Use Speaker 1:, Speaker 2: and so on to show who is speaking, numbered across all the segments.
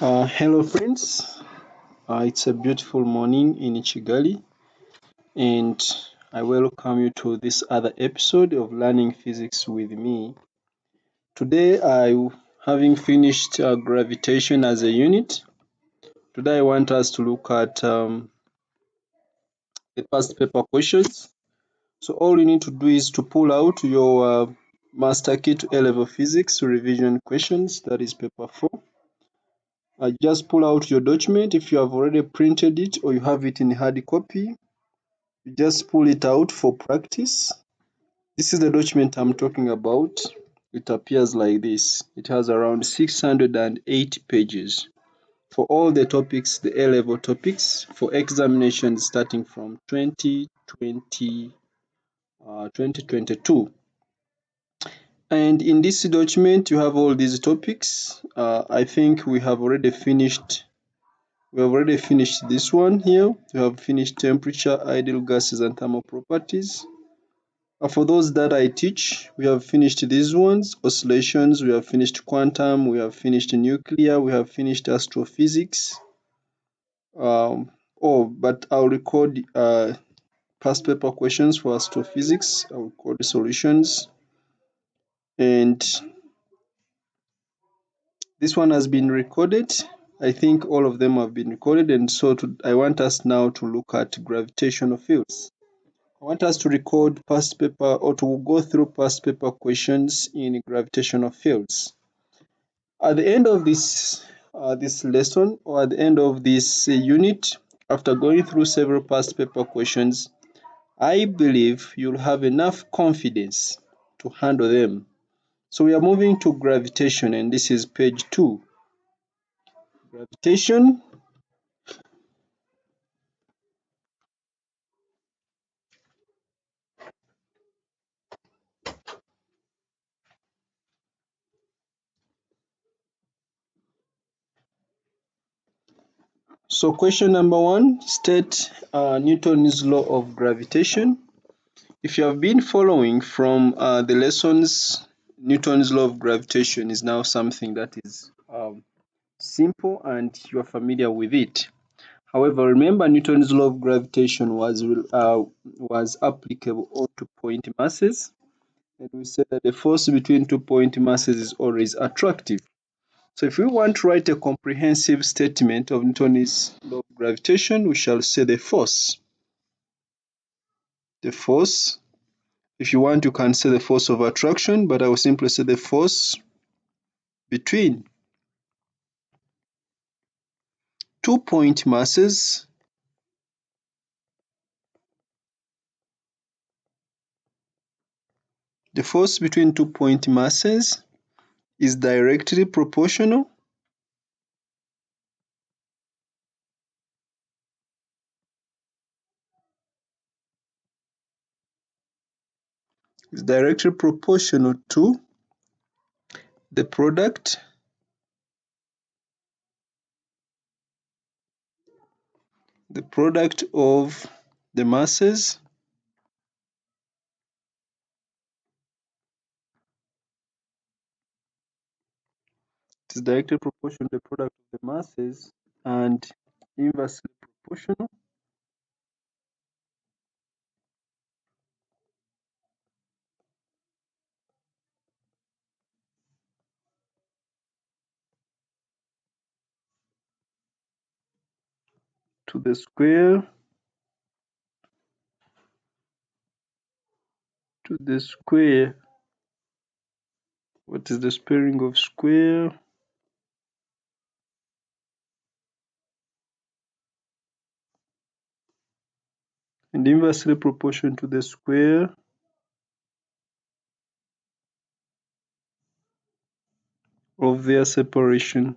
Speaker 1: Hello, friends. It's a beautiful morning in Kigali, and I welcome you to this other episode of Learning Physics with me. Today, having finished gravitation as a unit, today I want us to look at the past paper questions. So all you need to do is to pull out your Master Kit A-Level Physics revision questions, that is paper 4. Just pull out your document if you have already printed it or you have it in hard copy. You just pull it out for practice. This is the document I'm talking about. It appears like this. It has around 608 pages for all the topics, the A-level topics for examinations starting from 2022. And in this document, you have all these topics. I think we have already finished this one here. We have finished temperature, ideal gases, and thermal properties. For those that I teach, we have finished these ones: oscillations, we have finished quantum, we have finished nuclear, we have finished astrophysics. But I'll record past paper questions for astrophysics. I'll record the solutions. And this one has been recorded. I think all of them have been recorded. And so I want us now to look at gravitational fields. I want us to record past paper or to go through past paper questions in gravitational fields. At the end of this lesson, or at the end of this unit, after going through several past paper questions, I believe you'll have enough confidence to handle them. So we are moving to gravitation, and this is page 2. Gravitation. So question number 1, state Newton's law of gravitation. If you have been following from the lessons, Newton's law of gravitation is now something that is simple and you are familiar with it. However, remember Newton's law of gravitation was applicable all to point masses, and we said that the force between 2 point masses is always attractive. So if we want to write a comprehensive statement of Newton's law of gravitation, we shall say the force. The force. If you want, you can say the force of attraction, but I will simply say the force between 2 point masses the force between 2 point masses is directly proportional to the product of the masses it is directly proportional to the product of the masses and inversely proportional to the square what is the squaring of square and inversely proportional to the square of their separation.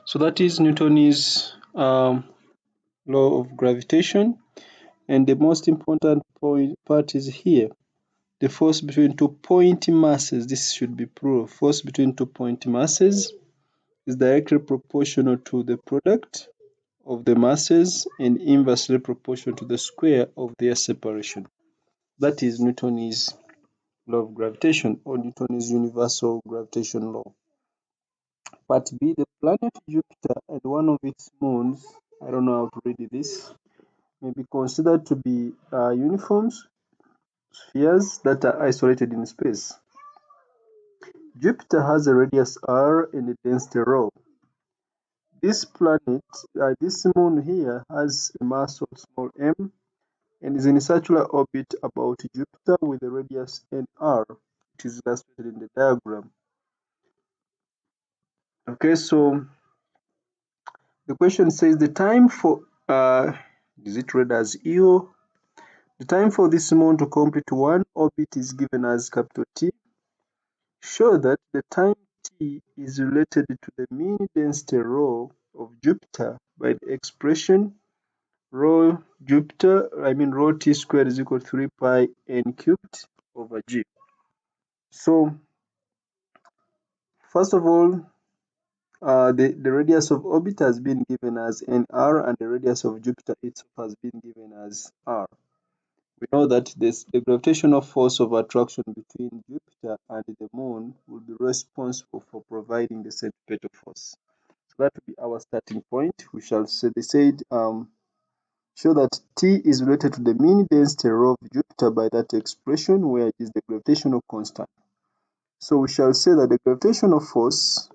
Speaker 1: So that is Newton's law of gravitation, and the most important part is here. The force between 2 point masses, this should be proved. Force between 2 point masses is directly proportional to the product of the masses and inversely proportional to the square of their separation. That is Newton's law of gravitation, or Newton's universal gravitation law. Part B, the planet Jupiter and one of its moons, I don't know how to read this, may be considered to be uniform spheres that are isolated in space. Jupiter has a radius r and a density rho. This planet, this moon here, has a mass of small m and is in a circular orbit about Jupiter with a radius nr. It is illustrated in the diagram. Okay, so the question says the time for, is it read as EO? The time for this moon to complete one orbit is given as capital T. Show that the time t is related to the mean density rho of Jupiter by the expression rho t squared is equal to 3 pi n cubed over g. So first of all, the radius of orbit has been given as nr, and the radius of Jupiter itself has been given as r. We know that the gravitational force of attraction between Jupiter and the moon will be responsible for providing the centripetal force. So that will be our starting point. We shall say they said show that T is related to the mean density rho of Jupiter by that expression where it is the gravitational constant. So we shall say that the gravitational force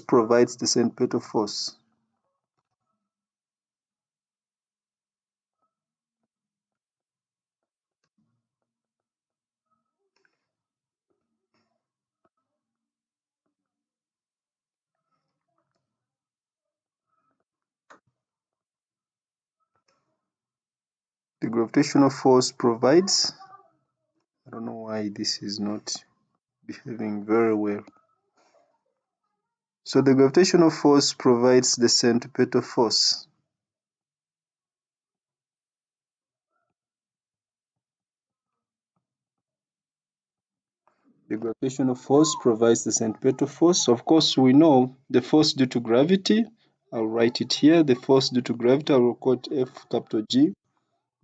Speaker 1: provides the centripetal force. The gravitational force provides, I don't know why this is not behaving very well. So the gravitational force provides the centripetal force. The gravitational force provides the centripetal force. Of course, we know the force due to gravity. I'll write it here. The force due to gravity, I will quote F capital G,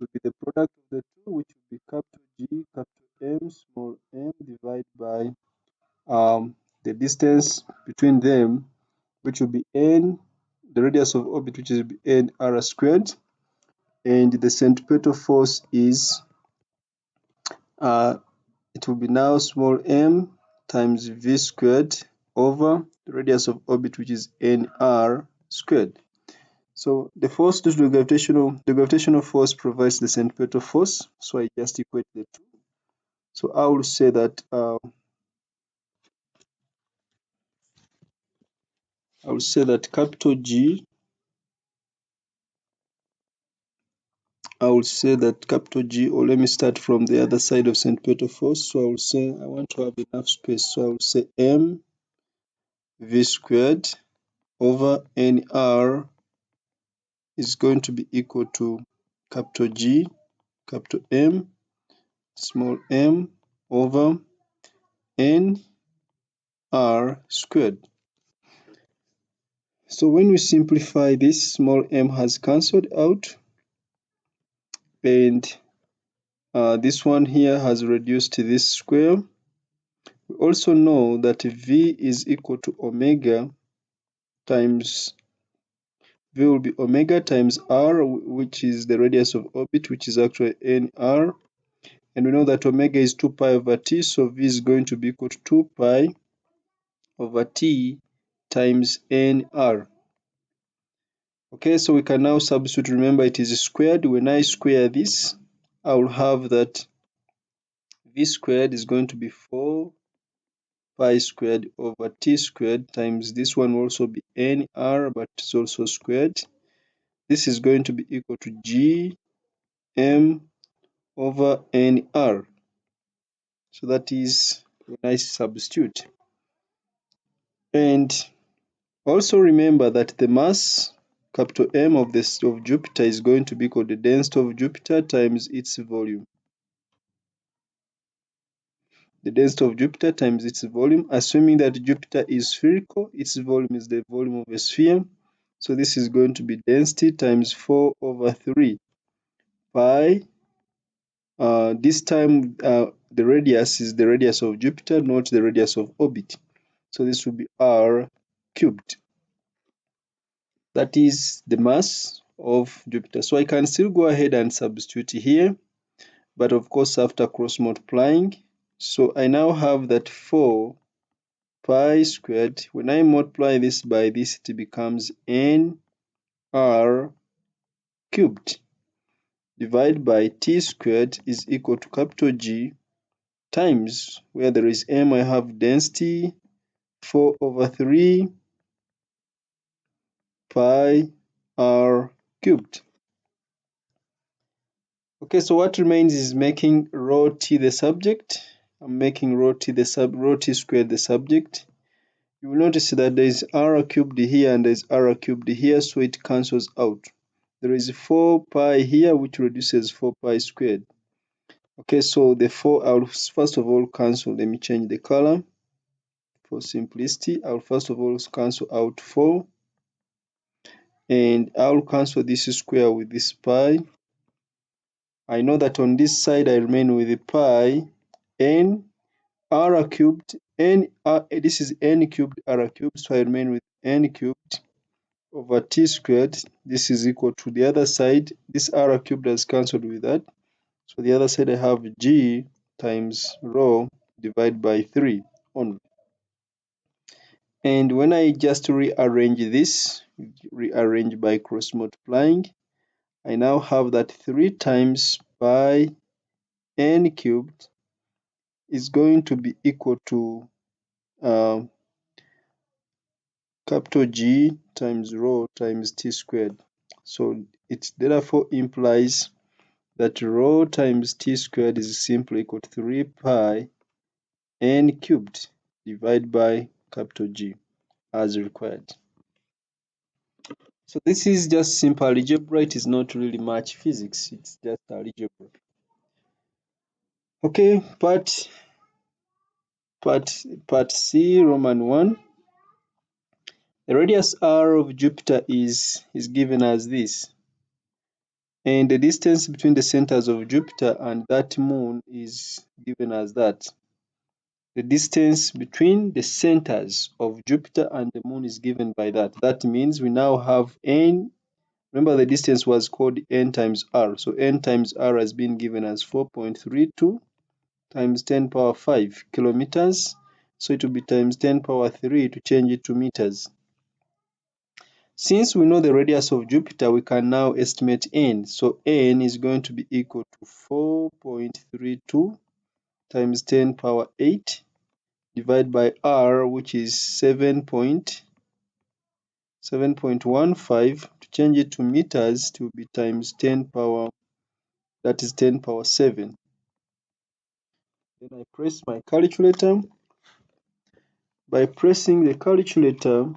Speaker 1: will be the product of the two, which will be capital G, capital M, small m, divided by the distance between them, which will be n, the radius of orbit, which is n r squared, and the centripetal force is it will be now small m times v squared over the radius of orbit, which is nr squared. So the force due to the gravitational force provides the centripetal force. So I just equate the two. So I will say that capital G. I will say that capital G, or let me start from the other side of centripetal force. So I will say I want to have enough space. So I will say m v squared over nr is going to be equal to capital G, capital M, small m over n r squared. So when we simplify this, small m has cancelled out, and this one here has reduced to this square. We also know that v is equal to omega times, v will be omega times r, which is the radius of orbit, which is actually nr. And we know that omega is 2 pi over t, so v is going to be equal to 2 pi over t times nr. Okay, so we can now substitute. Remember, it is squared. When I square this, I will have that v squared is going to be 4 pi squared over t squared times this one will also be nr, but it's also squared. This is going to be equal to g m over nr. So that is when I substitute. And also remember that the mass, capital M of Jupiter, is going to be equal to the density of Jupiter times its volume. The density of Jupiter times its volume, assuming that Jupiter is spherical, its volume is the volume of a sphere. So this is going to be density times 4 over 3 pi. This time the radius is the radius of Jupiter, not the radius of orbit. So this will be r cubed. That is the mass of Jupiter. So I can still go ahead and substitute here, but of course after cross multiplying. So I now have that 4 pi squared. When I multiply this by this, it becomes n r cubed divided by t squared is equal to capital G times, where there is m, I have density 4 over 3 pi r cubed. Okay, so what remains is making rho t the subject. I'm making rho t squared the subject. You will notice that there is r cubed here and there is r cubed here, so it cancels out. There is 4 pi here, which reduces 4 pi squared. Okay, so the 4, I'll first of all cancel. Let me change the color for simplicity. I'll first of all cancel out 4, and I'll cancel this square with this pi. I know that on this side I remain with the pi n r cubed n this is n cubed r cubed, so I remain with n cubed over t squared. This is equal to the other side. This r cubed has cancelled with that, so the other side I have g times rho divided by 3 only. And when I just rearrange this, rearrange by cross multiplying, I now have that 3 times pi n cubed is going to be equal to capital G times rho times t squared. So it therefore implies that rho times t squared is simply equal to 3 pi n cubed divided by capital G as required. So this is just simple algebra. It is not really much physics. It's just algebra. Okay, part C, Roman 1. The radius r of Jupiter is given as this. And the distance between the centers of Jupiter and that moon is given as that. The distance between the centers of Jupiter and the moon is given by that. That means we now have n. Remember, the distance was called n times r. So n times r has been given as 4.32 times 10 power 5 kilometers. So it will be times 10 power 3 to change it to meters. Since we know the radius of Jupiter, we can now estimate n. So n is going to be equal to 4.32 times 10 power 8 divided by r, which is 7.15. To change it to meters, it will be times 10 power, that is 10 power 7. Then I press my calculator. By pressing the calculator,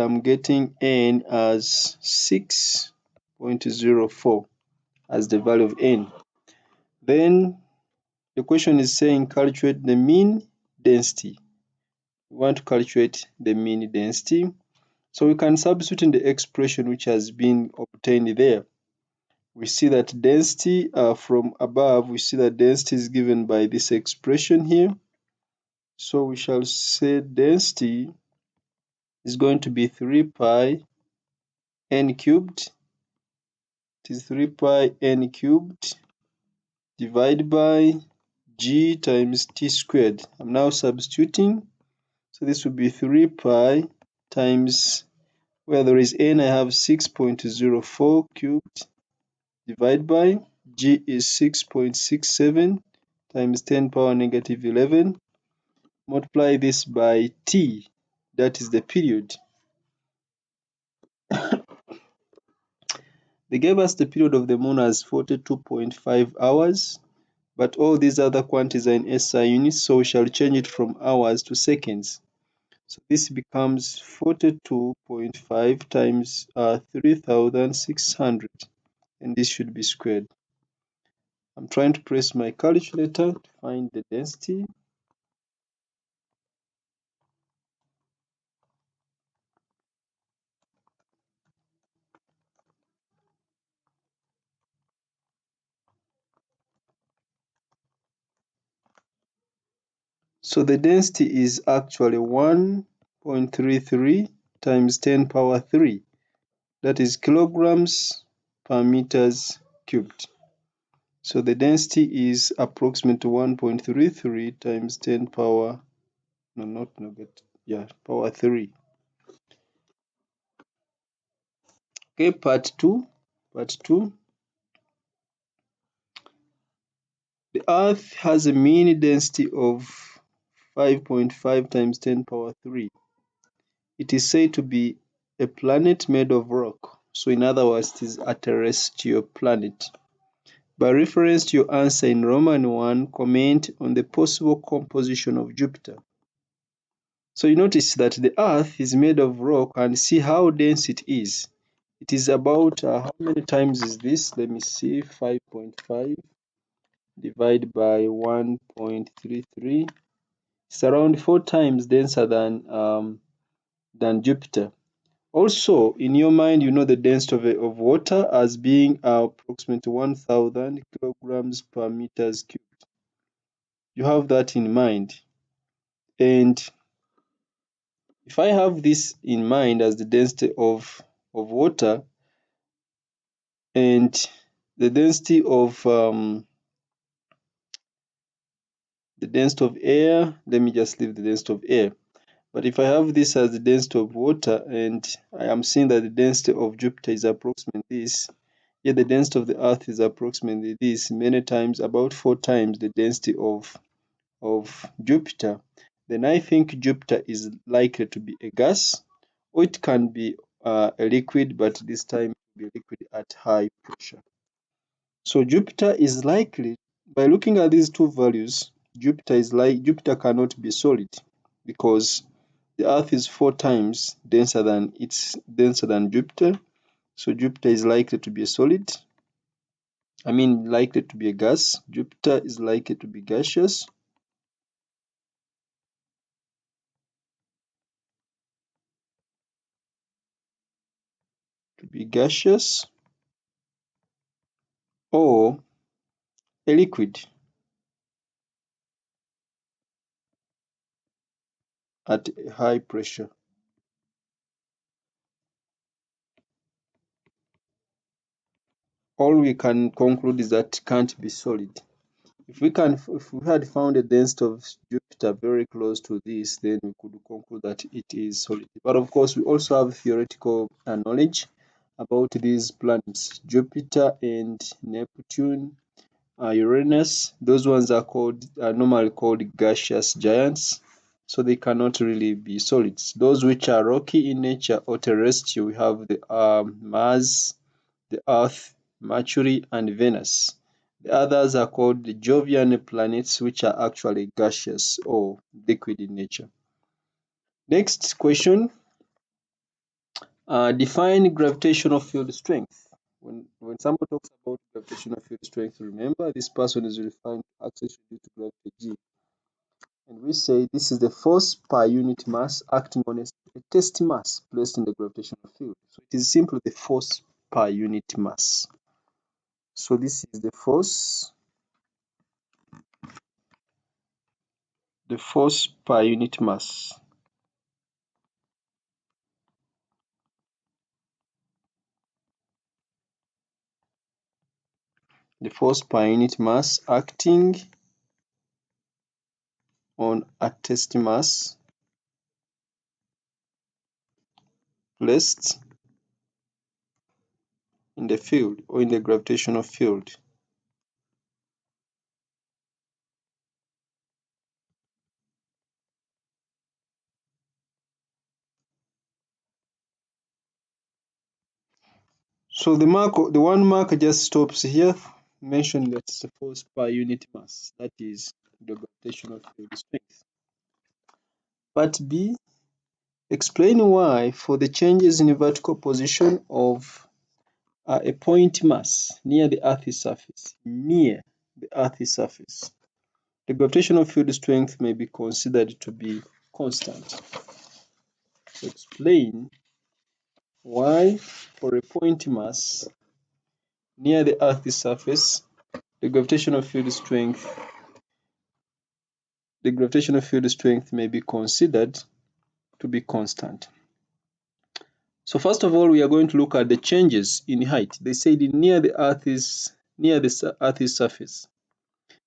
Speaker 1: I'm getting n as 6.04 as the value of n. Then the question is saying calculate the mean density. We want to calculate the mean density. So we can substitute in the expression which has been obtained there. We see that density from above, we see that density is given by this expression here. So we shall say density is going to be 3 pi n cubed. It is 3 pi n cubed divided by g times t squared. I'm now substituting. So this will be 3 pi times, where there is n, I have 6.04 cubed divided by g is 6.67 times 10 power negative 11. Multiply this by t, that is the period. They gave us the period of the moon as 42.5 hours, but all these other quantities are in SI units, so we shall change it from hours to seconds. So this becomes 42.5 times 3,600, and this should be squared. I'm trying to press my calculator to find the density. So the density is actually 1.33 times 10 power 3. That is kilograms per meters cubed. So the density is approximately 1.33 times 10 power, no, not, no, but yeah, power 3. Okay, part 2. Part 2. The Earth has a mean density of 5.5 times 10 power 3. It is said to be a planet made of rock. So in other words, it is a terrestrial planet. By reference to your answer in Roman 1, comment on the possible composition of Jupiter. So you notice that the Earth is made of rock and see how dense it is. It is about, how many times is this? Let me see, 5.5 divided by 1.33. It's around 4 times denser than Jupiter. Also, in your mind, you know the density of water as being approximately 1,000 kilograms per meters cubed. You have that in mind. And if I have this in mind as the density of water and the density of air, let me just leave the density of air. But if I have this as the density of water and I am seeing that the density of Jupiter is approximately this, yet the density of the Earth is approximately this, many times, about 4 times the density of Jupiter, then I think Jupiter is likely to be a gas, or it can be a liquid, but this time it will be a liquid at high pressure. So Jupiter is likely, by looking at these two values, Jupiter cannot be solid because the Earth is 4 times denser than Jupiter. So Jupiter is likely to be a solid. I mean, likely to be a gas. Jupiter is likely to be gaseous. Or a liquid at a high pressure. All we can conclude is that it can't be solid. If we had found a density of Jupiter very close to this, then we could conclude that it is solid. But of course, we also have theoretical knowledge about these planets, Jupiter and Neptune, Uranus. Those ones are normally called gaseous giants, so they cannot really be solids. Those which are rocky in nature or terrestrial, we have the Mars, the Earth, Mercury, and Venus. The others are called the Jovian planets, which are actually gaseous or liquid in nature. Next question, define gravitational field strength. When someone talks about gravitational field strength, remember this person is referring to acceleration due to gravity G. And we say this is the force per unit mass acting on a test mass placed in the gravitational field. So it is simply the force per unit mass. So this is the force per unit mass. The force per unit mass acting on a test mass placed in the field or in the gravitational field. So the one mark just stops here, mention that it's the force per unit mass, that is the gravitational field strength. Part B, explain why for the changes in vertical position of a point mass near the Earth's surface, the gravitational field strength may be considered to be constant. So explain why for a point mass near the Earth's surface, the gravitational field strength the gravitational field strength may be considered to be constant. So first of all, we are going to look at the changes in height. They say near the Earth's surface.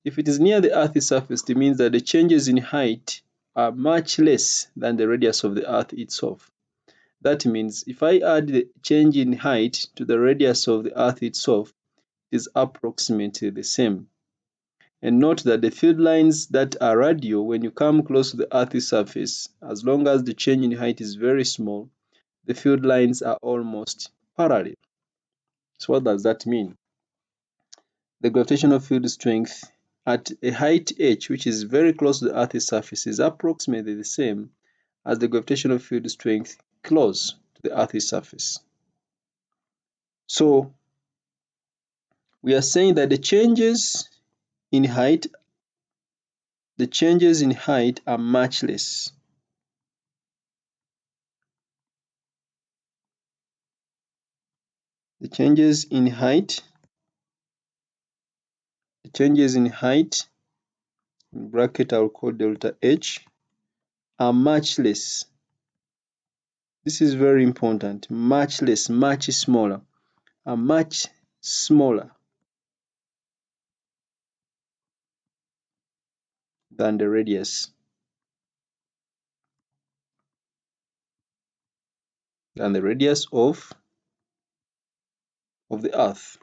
Speaker 1: If it is near the Earth's surface, it means that the changes in height are much less than the radius of the Earth itself. That means if I add the change in height to the radius of the Earth itself, it is approximately the same. And note that the field lines that are radial, when you come close to the Earth's surface, as long as the change in height is very small, the field lines are almost parallel. So what does that mean? The gravitational field strength at a height h, which is very close to the Earth's surface, is approximately the same as the gravitational field strength close to the Earth's surface. So we are saying that the changes in height are much less. The changes in height, in bracket I'll call delta H, are much less. This is very important. Much less, much smaller, are much smaller than the radius, of the Earth.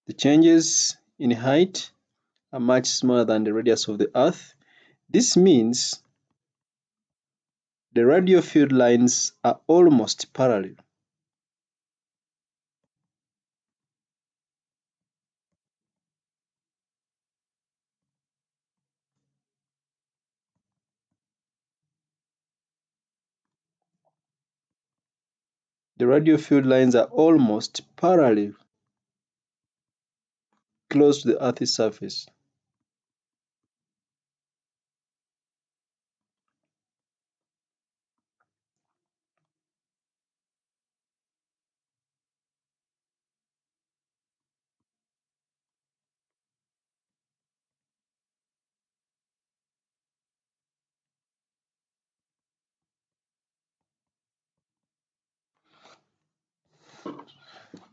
Speaker 1: The changes in height are much smaller than the radius of the Earth. This means the radial field lines are almost parallel. The radial field lines are almost parallel, close to the Earth's surface.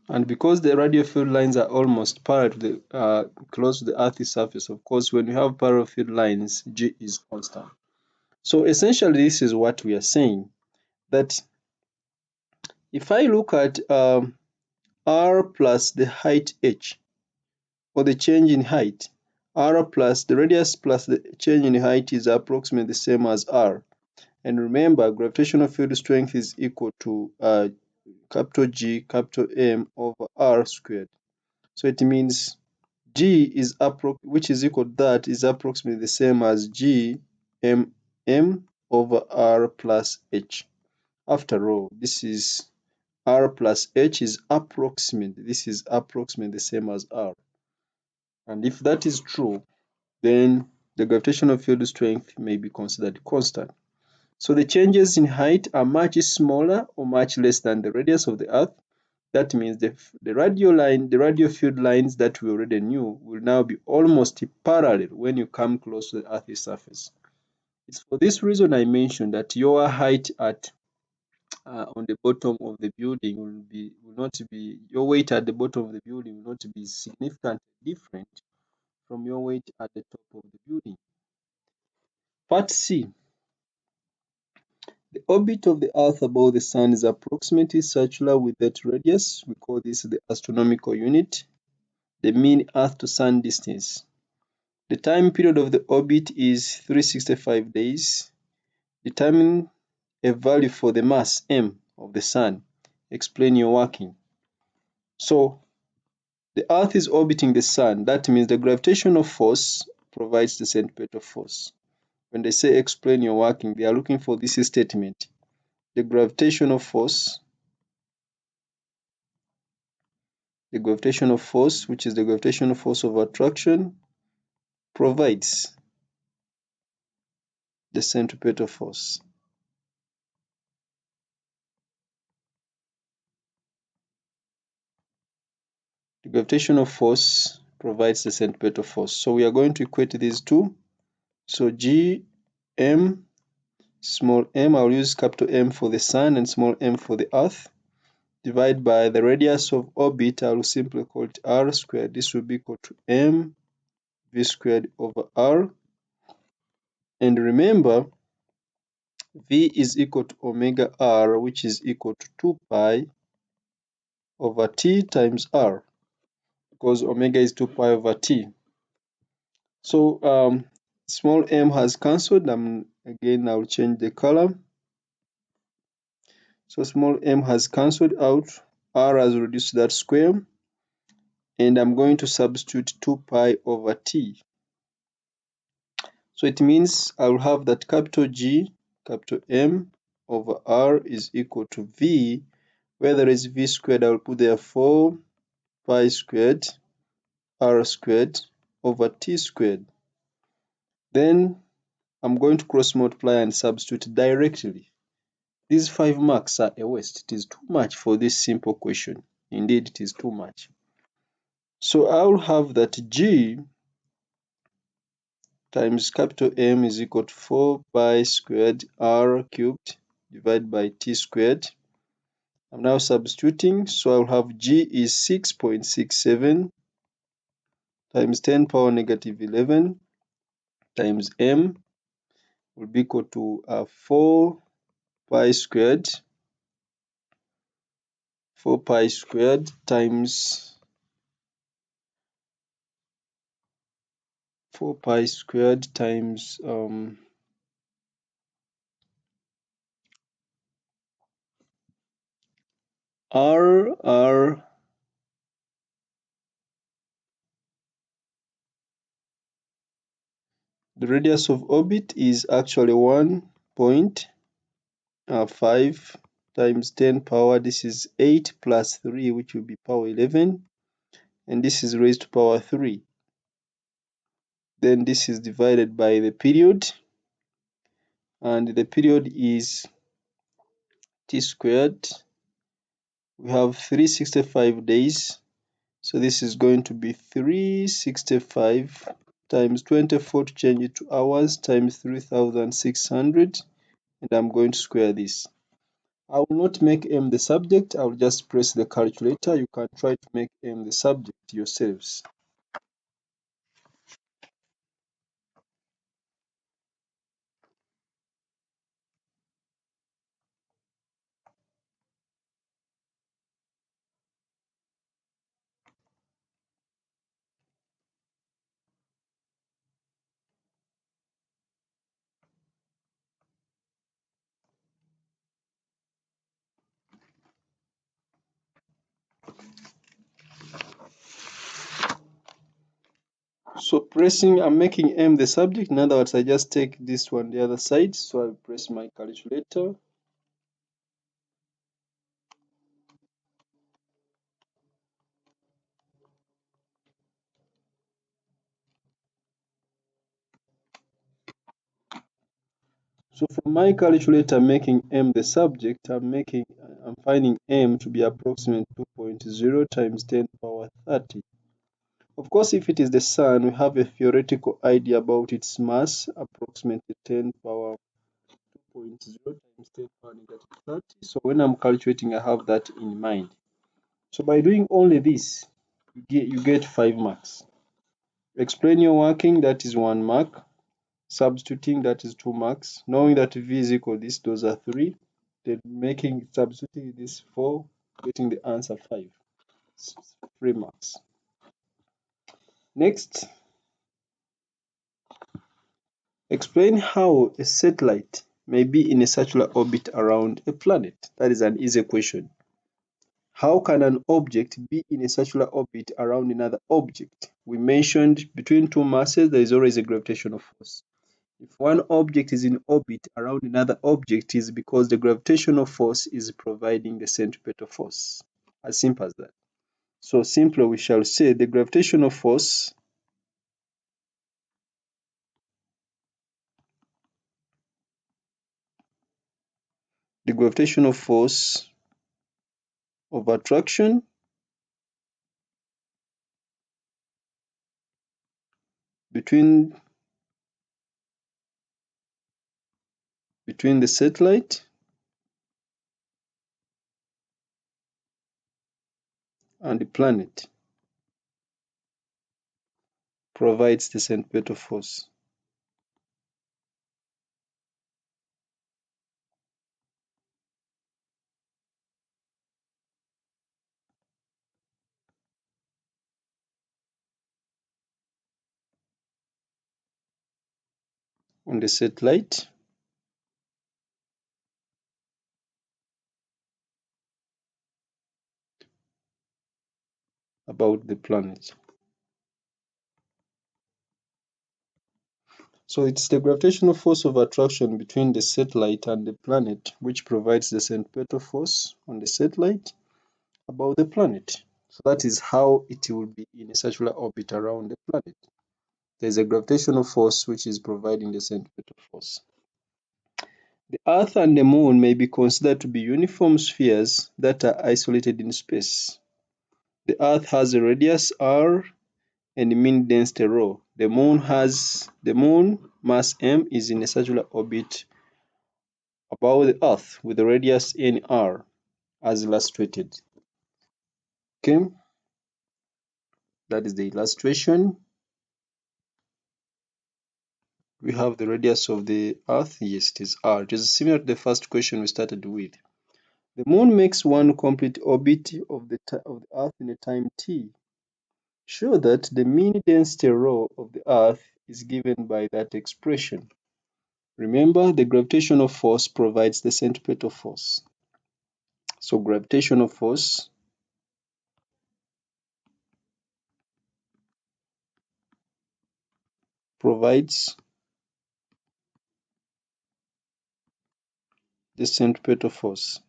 Speaker 1: And because the radial field lines are almost parallel to close to the Earth's surface, of course, when you have parallel field lines, G is constant. So essentially, this is what we are saying, that if I look at R plus the height h, or the change in height, R plus the radius plus the change in height is approximately the same as R. And remember, gravitational field strength is equal to capital G, capital M over R squared. So it means G is which is equal to that, is approximately the same as G M over R plus H. After all, this is R plus H is approximately the same as R. And if that is true, then the gravitational field strength may be considered constant. So the changes in height are much smaller or much less than the radius of the Earth. That means the radial field lines that we already knew will now be almost parallel when you come close to the Earth's surface. It's for this reason I mentioned that your height at on the bottom of the building will not be your weight at the bottom of the building will not be significantly different from your weight at the top of the building. Part C. The orbit of the Earth about the Sun is approximately circular with that radius. We call this the astronomical unit, the mean Earth to Sun distance. The time period of the orbit is 365 days. Determine a value for the mass m of the Sun. Explain your working. So the Earth is orbiting the Sun. That means the gravitational force provides the centripetal force. When they say explain your working, they are looking for this statement. The gravitational force, which is the gravitational force of attraction, provides the centripetal force. The gravitational force provides the centripetal force. So we are going to equate these two. So G M small m, I'll use capital M for the Sun and small m for the Earth, divide by the radius of orbit. I will simply call it r squared. This will be equal to m v squared over r. And remember, v is equal to omega r, which is equal to 2 pi over t times r, because omega is 2 pi over t. So small m has cancelled. Again, I'll change the color. So small m has cancelled out. R has reduced to that square. And I'm going to substitute 2 pi over t. So it means I will have that capital G, capital M over R is equal to V. Where there is V squared, I will put there 4 pi squared R squared over T squared. Then I'm going to cross multiply and substitute directly. These 5 marks are a waste. It is too much for this simple question. Indeed, it is too much. So I will have that G times capital M is equal to 4 pi squared R cubed divided by T squared. I'm now substituting, so I'll have G is 6.67 times 10 power negative 11 times M will be equal to 4 pi squared, 4 pi squared times 4 pi squared times R. The radius of orbit is actually 1.5 times 10 power. This is 8 plus 3, which will be power 11. And this is raised to power 3. Then this is divided by the period. And the period is t squared. We have 365 days. So this is going to be 365 times 24 to change it to hours times 3,600. And I'm going to square this. I will not make M the subject. I will just press the calculator. You can try to make M the subject yourselves. So pressing, I'm making M the subject. In other words, I just take this one the other side. So I press my calculator. So from my calculator making M the subject, I'm finding M to be approximately 2.0 times 10 power 30. Of course, if it is the Sun, we have a theoretical idea about its mass, approximately 10 power 2.0 times 10 power negative 30. So when I'm calculating, I have that in mind. So by doing only this, you get 5 marks. Explain your working, that is 1 mark. Substituting, that is 2 marks. Knowing that V is equal to this, those are 3. Then substituting this 4, getting the answer 5. 3 marks. Next, explain how a satellite may be in a circular orbit around a planet. That is an easy question. How can an object be in a circular orbit around another object? We mentioned between two masses, there is always a gravitational force. If one object is in orbit around another object, it is because the gravitational force is providing the centripetal force. As simple as that. So simply we shall say the gravitational force of attraction between the satellite and the planet provides the centripetal force. On the satellite about the planet. So it's the gravitational force of attraction between the satellite and the planet which provides the centripetal force on the satellite about the planet. So that is how it will be in a circular orbit around the planet. There is a gravitational force which is providing the centripetal force. The Earth and the Moon may be considered to be uniform spheres that are isolated in space. The Earth has a radius r and a mean density rho. The Moon mass m is in a circular orbit about the Earth with a radius nr as illustrated. Okay, that is the illustration. We have the radius of the Earth. Yes, it is r. It is similar to the first question we started with. The Moon makes one complete orbit of the Earth in a time t. Show that the mean density rho of the Earth is given by that expression. Remember, the gravitational force provides the centripetal force. So gravitational force provides the centripetal force.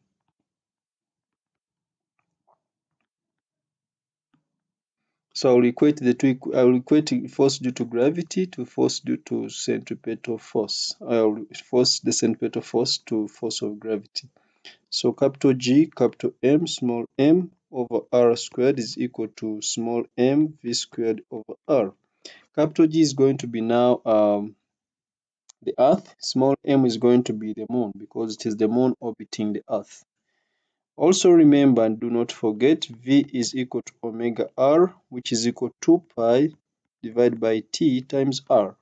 Speaker 1: So I will equate force due to gravity to force due to centripetal force. I will force the centripetal force to force of gravity. So capital G, capital M, small m over r squared is equal to small m v squared over r. Capital G is going to be now the Earth. Small m is going to be the Moon because it is the Moon orbiting the Earth. Also remember and do not forget V is equal to omega r, which is equal to 2 pi divided by T times R.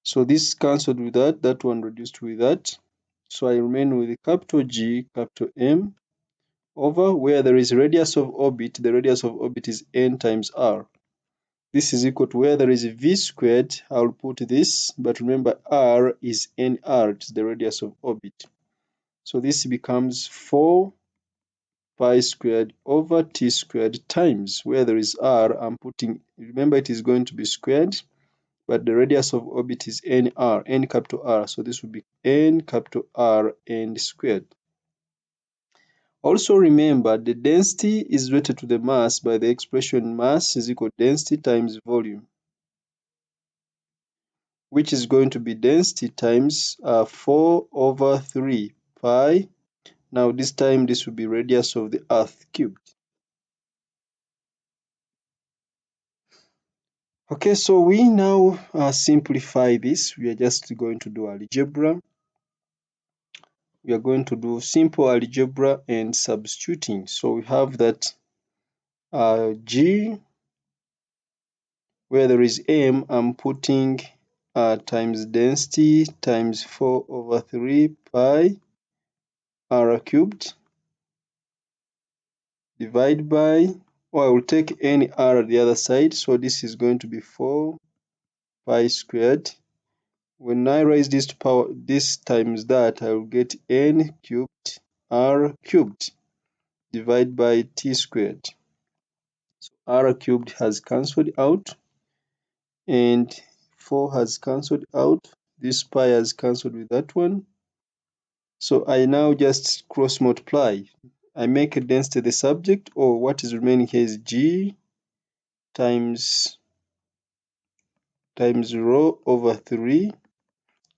Speaker 1: So this cancelled with that one reduced with that. So I remain with the capital G, capital M, over where there is radius of orbit, the radius of orbit is n times r. This is equal to where there is v squared, I'll put this, but remember r is nr, it's the radius of orbit. So this becomes 4 pi squared over t squared times where there is r, I'm putting, remember it is going to be squared, but the radius of orbit is nr, n capital R, so this will be n capital R n squared. Also remember the density is related to the mass by the expression mass is equal to density times volume, which is going to be density times 4 over 3 pi. Now this time this will be radius of the earth cubed. Okay, so we now simplify this. We are just going to do algebra. We are going to do simple algebra and substituting. So we have that G, where there is M, I'm putting times density times 4 over 3 pi r cubed divide by, or I will take any r at the other side. So this is going to be 4 pi squared. When I raise this to power, this times that, I will get n cubed r cubed divided by t squared. So r cubed has cancelled out and 4 has cancelled out. This pi has cancelled with that one. So I now just cross multiply. I make a density the subject, or what is remaining here is g times rho over 3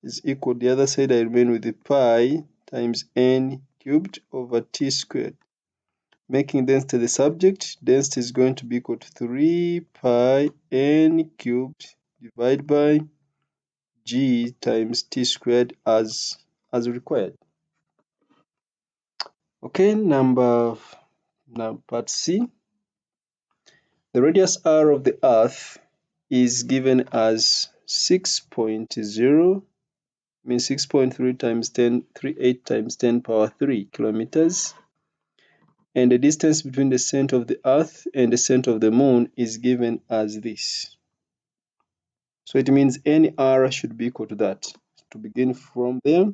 Speaker 1: is equal, the other side I remain with the pi times n cubed over t squared. Making density the subject, density is going to be equal to 3 pi n cubed divided by g times t squared as required. Okay, now part C. The radius r of the earth is given as 6.0, means 6.3 times 38 times 10 power 3 kilometers, and the distance between the center of the earth and the center of the moon is given as this. So it means nr should be equal to that. To begin from there,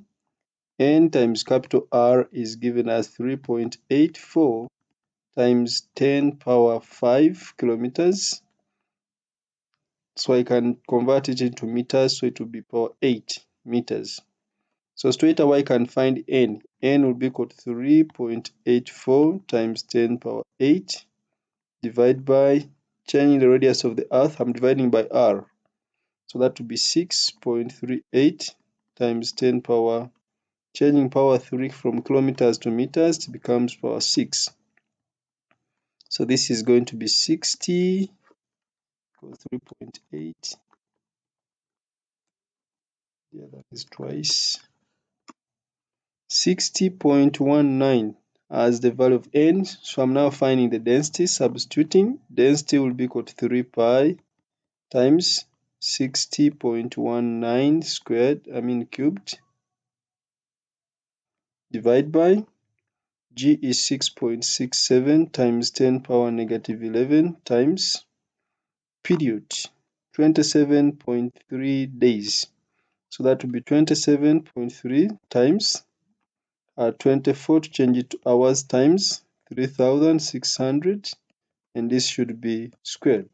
Speaker 1: n times capital R is given as 3.84 times 10 power 5 kilometers. So I can convert it into meters, so it will be power 8 meters. So straight away I can find n. N will be equal to 3.84 times 10 power 8 divided by, changing the radius of the earth, I'm dividing by r. So that will be 6.38 times 10 power, changing power 3 from kilometers to meters, it becomes power 6. So this is going to be 60 equals 3.8. Yeah, that is twice. 60.19 as the value of n. So I'm now finding the density, substituting. Density will be equal to 3 pi times 60.19 squared, cubed, divided by g is 6.67 times 10 power negative 11 times period 27.3 days. So that will be 27.3 times 24 to change it to hours times 3600, and this should be squared.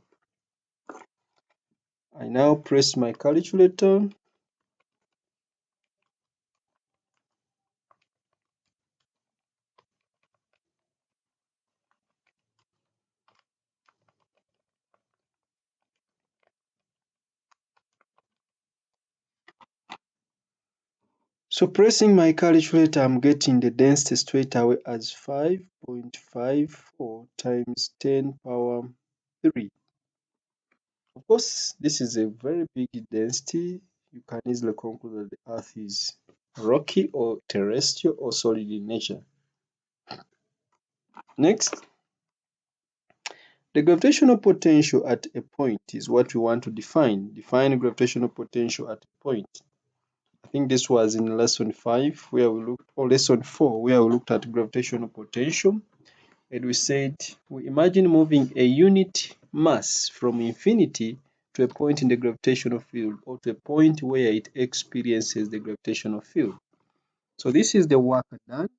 Speaker 1: I now press my calculator. So pressing my calculator, I'm getting the density straight away as 5.54 times 10 power 3. Of course, this is a very big density. You can easily conclude that the Earth is rocky or terrestrial or solid in nature. Next, the gravitational potential at a point is what we want to define. Define gravitational potential at a point. I think this was in lesson 5 where we looked, or lesson 4 where we looked at gravitational potential. And we said, we imagine moving a unit mass from infinity to a point in the gravitational field, or to a point where it experiences the gravitational field. So this is the work done.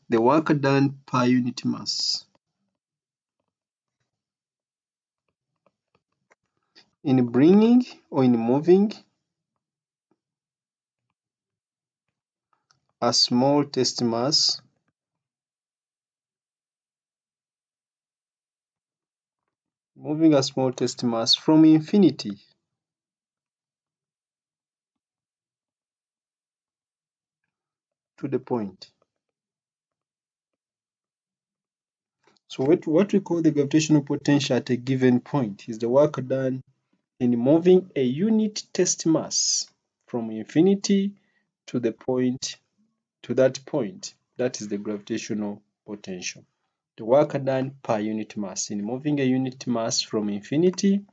Speaker 1: The work done per unit mass in bringing or in moving a small test mass from infinity to the point. So what we call the gravitational potential at a given point is the work done in moving a unit test mass from infinity to the point, to that point. That is the gravitational potential. The work done per unit mass in moving a unit mass from infinity,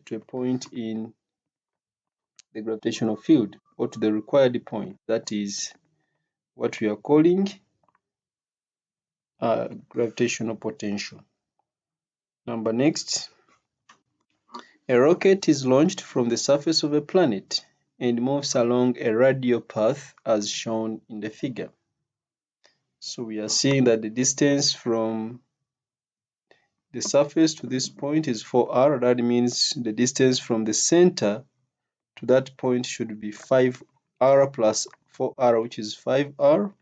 Speaker 1: to a point in the gravitational field, or to the required point. That is what we are calling gravitational potential. Next, a rocket is launched from the surface of a planet and moves along a radial path as shown in the figure. So we are seeing that the distance from the surface to this point is 4r. That means the distance from the center to that point should be 5r plus 4r, which is 5r.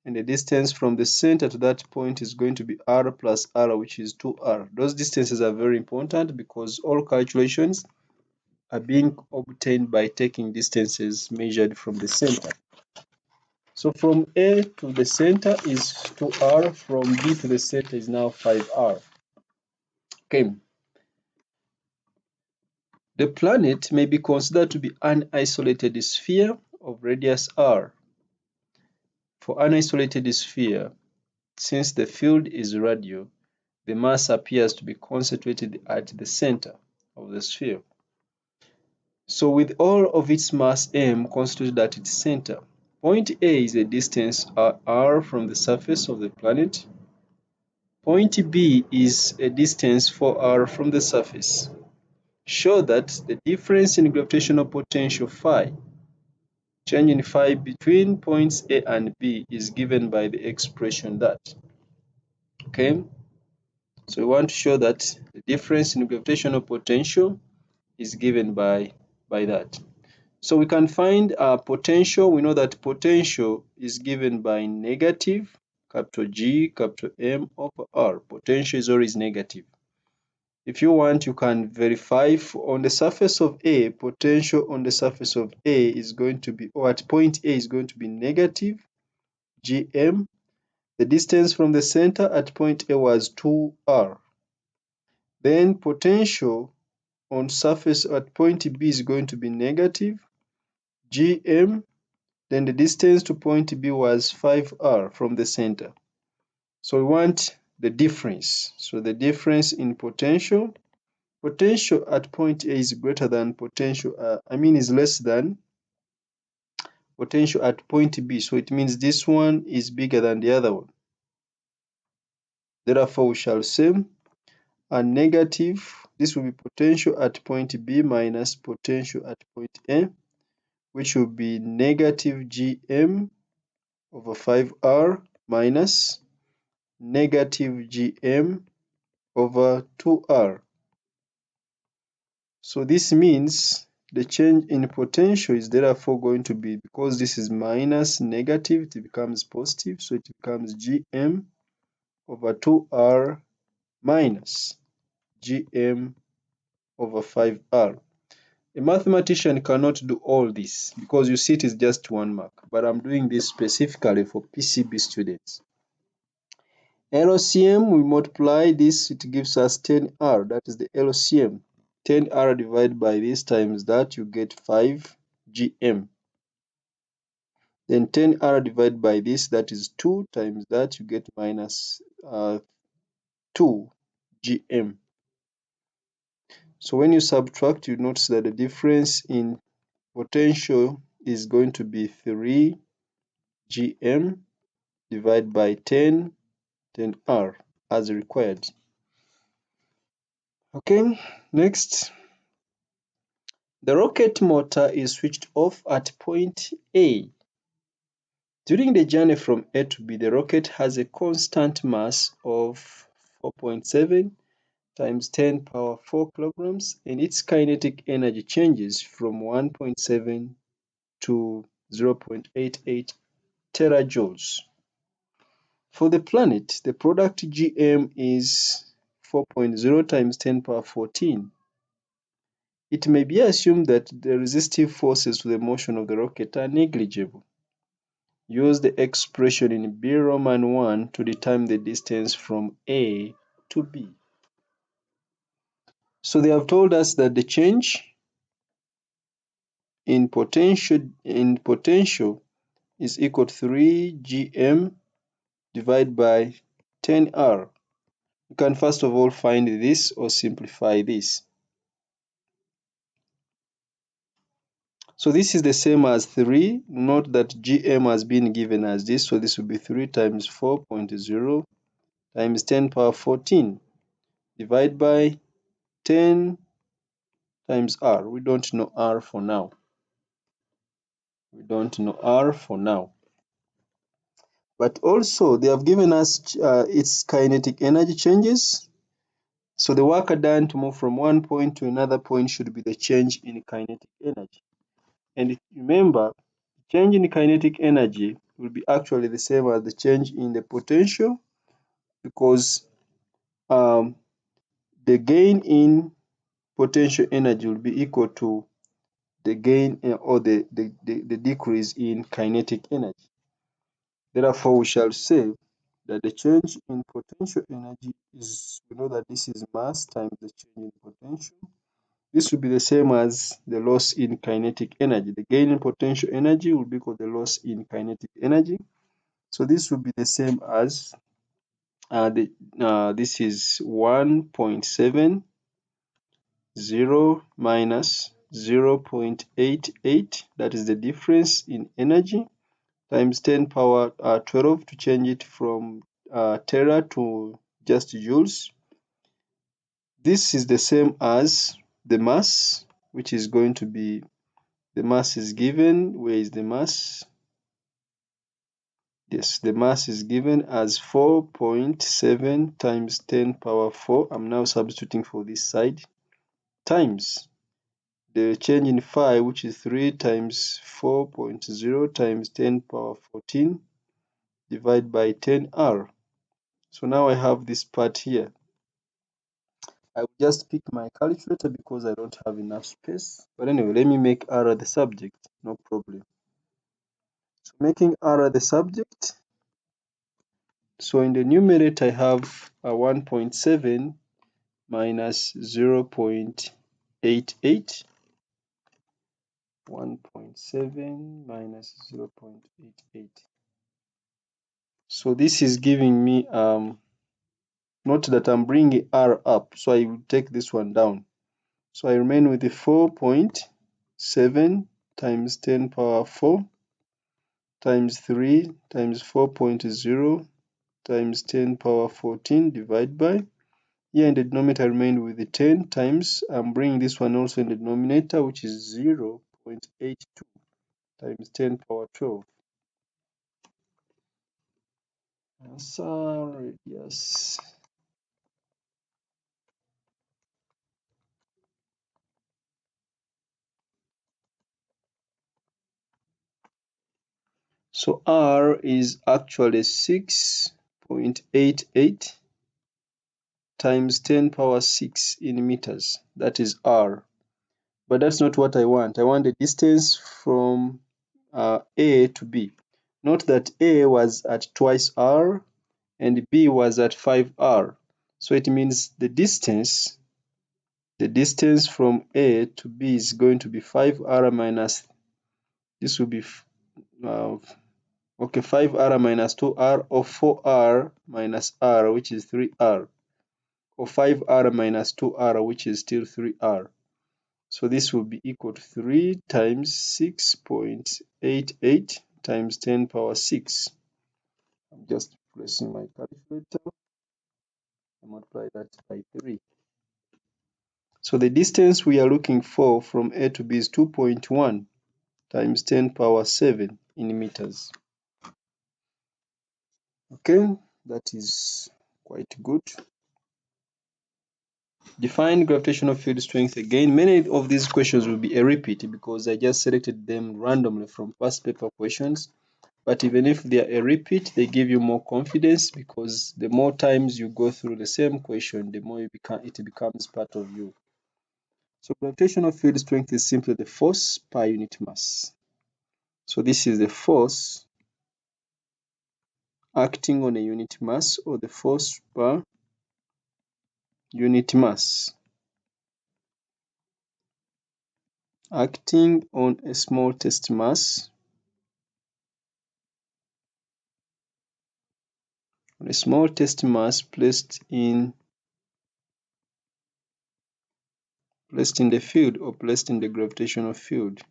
Speaker 1: And the distance from the center to that point is going to be r plus r, which is 2r. Those distances are very important because all calculations are being obtained by taking distances measured from the center. So from A to the center is 2r, from B to the center is now 5r. Okay. The planet may be considered to be an isolated sphere of radius r. For an isolated sphere, since the field is radial, the mass appears to be concentrated at the center of the sphere. So with all of its mass m concentrated at its center, point A is a distance r from the surface of the planet. Point B is a distance 4r from the surface. Show that the difference in gravitational potential phi, change in phi between points A and B, is given by the expression that. Okay, so we want to show that the difference in gravitational potential is given by that. So we can find potential. We know that potential is given by negative capital G capital M over R. Potential is always negative. If you want, you can verify on the surface of A, potential on the surface of A is going to be, or at point A is going to be negative Gm. The distance from the center at point A was 2r. Then potential on surface at point B is going to be negative Gm. Then the distance to point B was 5r from the center. So we want the difference. So the difference in potential. Potential at point A is greater than potential, is less than potential at point B. So it means this one is bigger than the other one. Therefore, we shall say a negative, this will be potential at point B minus potential at point A, which will be negative Gm over 5r minus negative Gm over 2r. So this means the change in potential is therefore going to be, because this is minus negative, it becomes positive, so it becomes Gm over 2r minus Gm over 5r. A mathematician cannot do all this because you see it is just 1 mark, but I'm doing this specifically for PCB students. LCM, we multiply this, it gives us 10r, that is the LCM. 10r divided by this times that, you get 5gm. Then 10r divided by this, that is 2 times that, you get minus 2gm. So when you subtract, you notice that the difference in potential is going to be 3gm divided by 10r as required. Okay, next. The rocket motor is switched off at point A. During the journey from A to B, the rocket has a constant mass of 4.7 times 10 power 4 kilograms, and its kinetic energy changes from 1.7 to 0.88 terajoules. For the planet, the product Gm is 4.0 times 10 power 14. It may be assumed that the resistive forces to the motion of the rocket are negligible. Use the expression in B Roman 1 to determine the distance from A to B. So they have told us that the change in potential is equal to 3gm divided by 10r. You can first of all find this or simplify this. So this is the same as 3. Note that gm has been given as this, so this will be 3 times 4.0 times 10 power 14 divided by 10 times r. We don't know r for now. We don't know r for now. But also, they have given us its kinetic energy changes. So the work done to move from one point to another point should be the change in kinetic energy. And remember, change in kinetic energy will be actually the same as the change in the potential, because the gain in potential energy will be equal to the gain or the decrease in kinetic energy. Therefore, we shall say that the change in potential energy is, we know that this is mass times the change in potential. This will be the same as the loss in kinetic energy. The gain in potential energy will be equal to the loss in kinetic energy. So this will be the same as this is 1.70 minus 0.88. That is the difference in energy times 10 power 12 to change it from tera to just joules. This is the same as the mass, which is going to be, the mass is given. Where is the mass? Yes, the mass is given as 4.7 times 10 power 4. I'm now substituting for this side, times the change in phi, which is 3 times 4.0 times 10 power 14 divided by 10R. So now I have this part here. I will just pick my calculator because I don't have enough space. But anyway, let me make R the subject, no problem. So making R the subject, so in the numerator I have a 1.7 minus 0.88. 1.7 minus 0.88. So this is giving me, note that I'm bringing R up, so I will take this one down. So I remain with the 4.7 times 10 power 4 times 3 times 4.0 times 10 power 14 divided by, here in the denominator I remain with the 10 times, I'm bringing this one also in the denominator, which is 0.82 times 10 power 12. Answer radius. So R is actually 6.88 times 10 power 6 in meters. That is R. But that's not what I want. I want the distance from A to B. Note that A was at twice R and B was at 5R. So it means the distance from A to B is going to be 5R minus, this will be okay, 5R minus 2R, or 4R minus R, which is 3R, or 5R minus 2R, which is still 3R. So this will be equal to 3 times 6.88 times 10 power 6. I'm just pressing my calculator. I multiply that by 3. So the distance we are looking for from A to B is 2.1 times 10 power 7 in meters. Okay, that is quite good. Define gravitational field strength again. Many of these questions will be a repeat because I just selected them randomly from past paper questions. But even if they are a repeat, they give you more confidence because the more times you go through the same question, the more it becomes part of you. So gravitational field strength is simply the force per unit mass. So this is the force acting on a unit mass, or the force per unit mass acting on a small test mass, placed in the field, or placed in the gravitational field.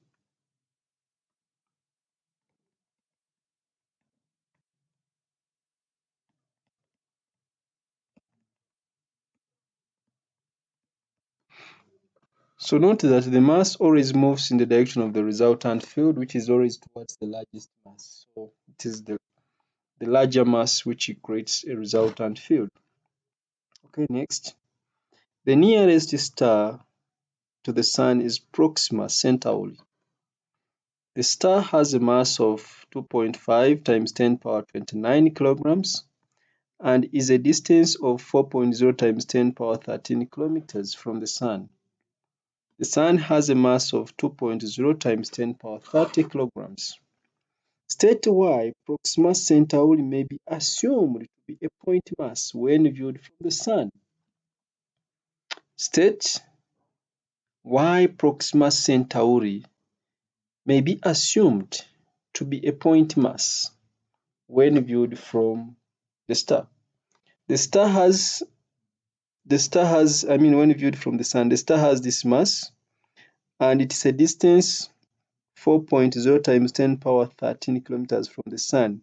Speaker 1: So note that the mass always moves in the direction of the resultant field, which is always towards the largest mass. So it is the larger mass which creates a resultant field. Okay, next. The nearest star to the Sun is Proxima Centauri. The star has a mass of 2.5 times 10 power 29 kilograms and is a distance of 4.0 times 10 power 13 kilometers from the Sun. The Sun has a mass of 2.0 times 10 power 30 kilograms. State why Proxima Centauri may be assumed to be a point mass when viewed from the Sun. State why Proxima Centauri may be assumed to be a point mass when viewed from the star. When viewed from the Sun, the star has this mass, and it's a distance 4.0 times 10 power 13 kilometers from the Sun.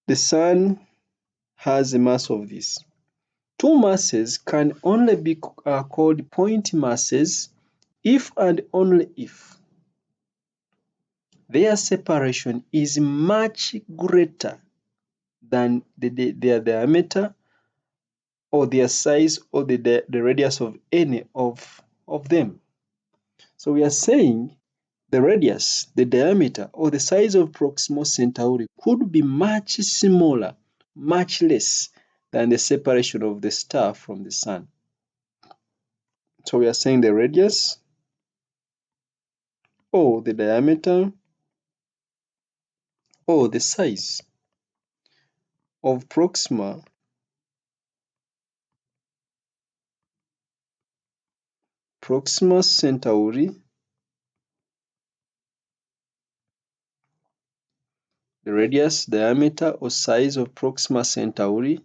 Speaker 1: The Sun has a mass of this. Two masses can only be called point masses if and only if their separation is much greater than their diameter or their size or the radius of any of them. So we are saying the radius, the diameter, or the size of Proxima Centauri could be much smaller, much less than the separation of the star from the Sun. So we are saying the radius or the diameter or the size of Proxima Centauri, the radius, diameter, or size of Proxima Centauri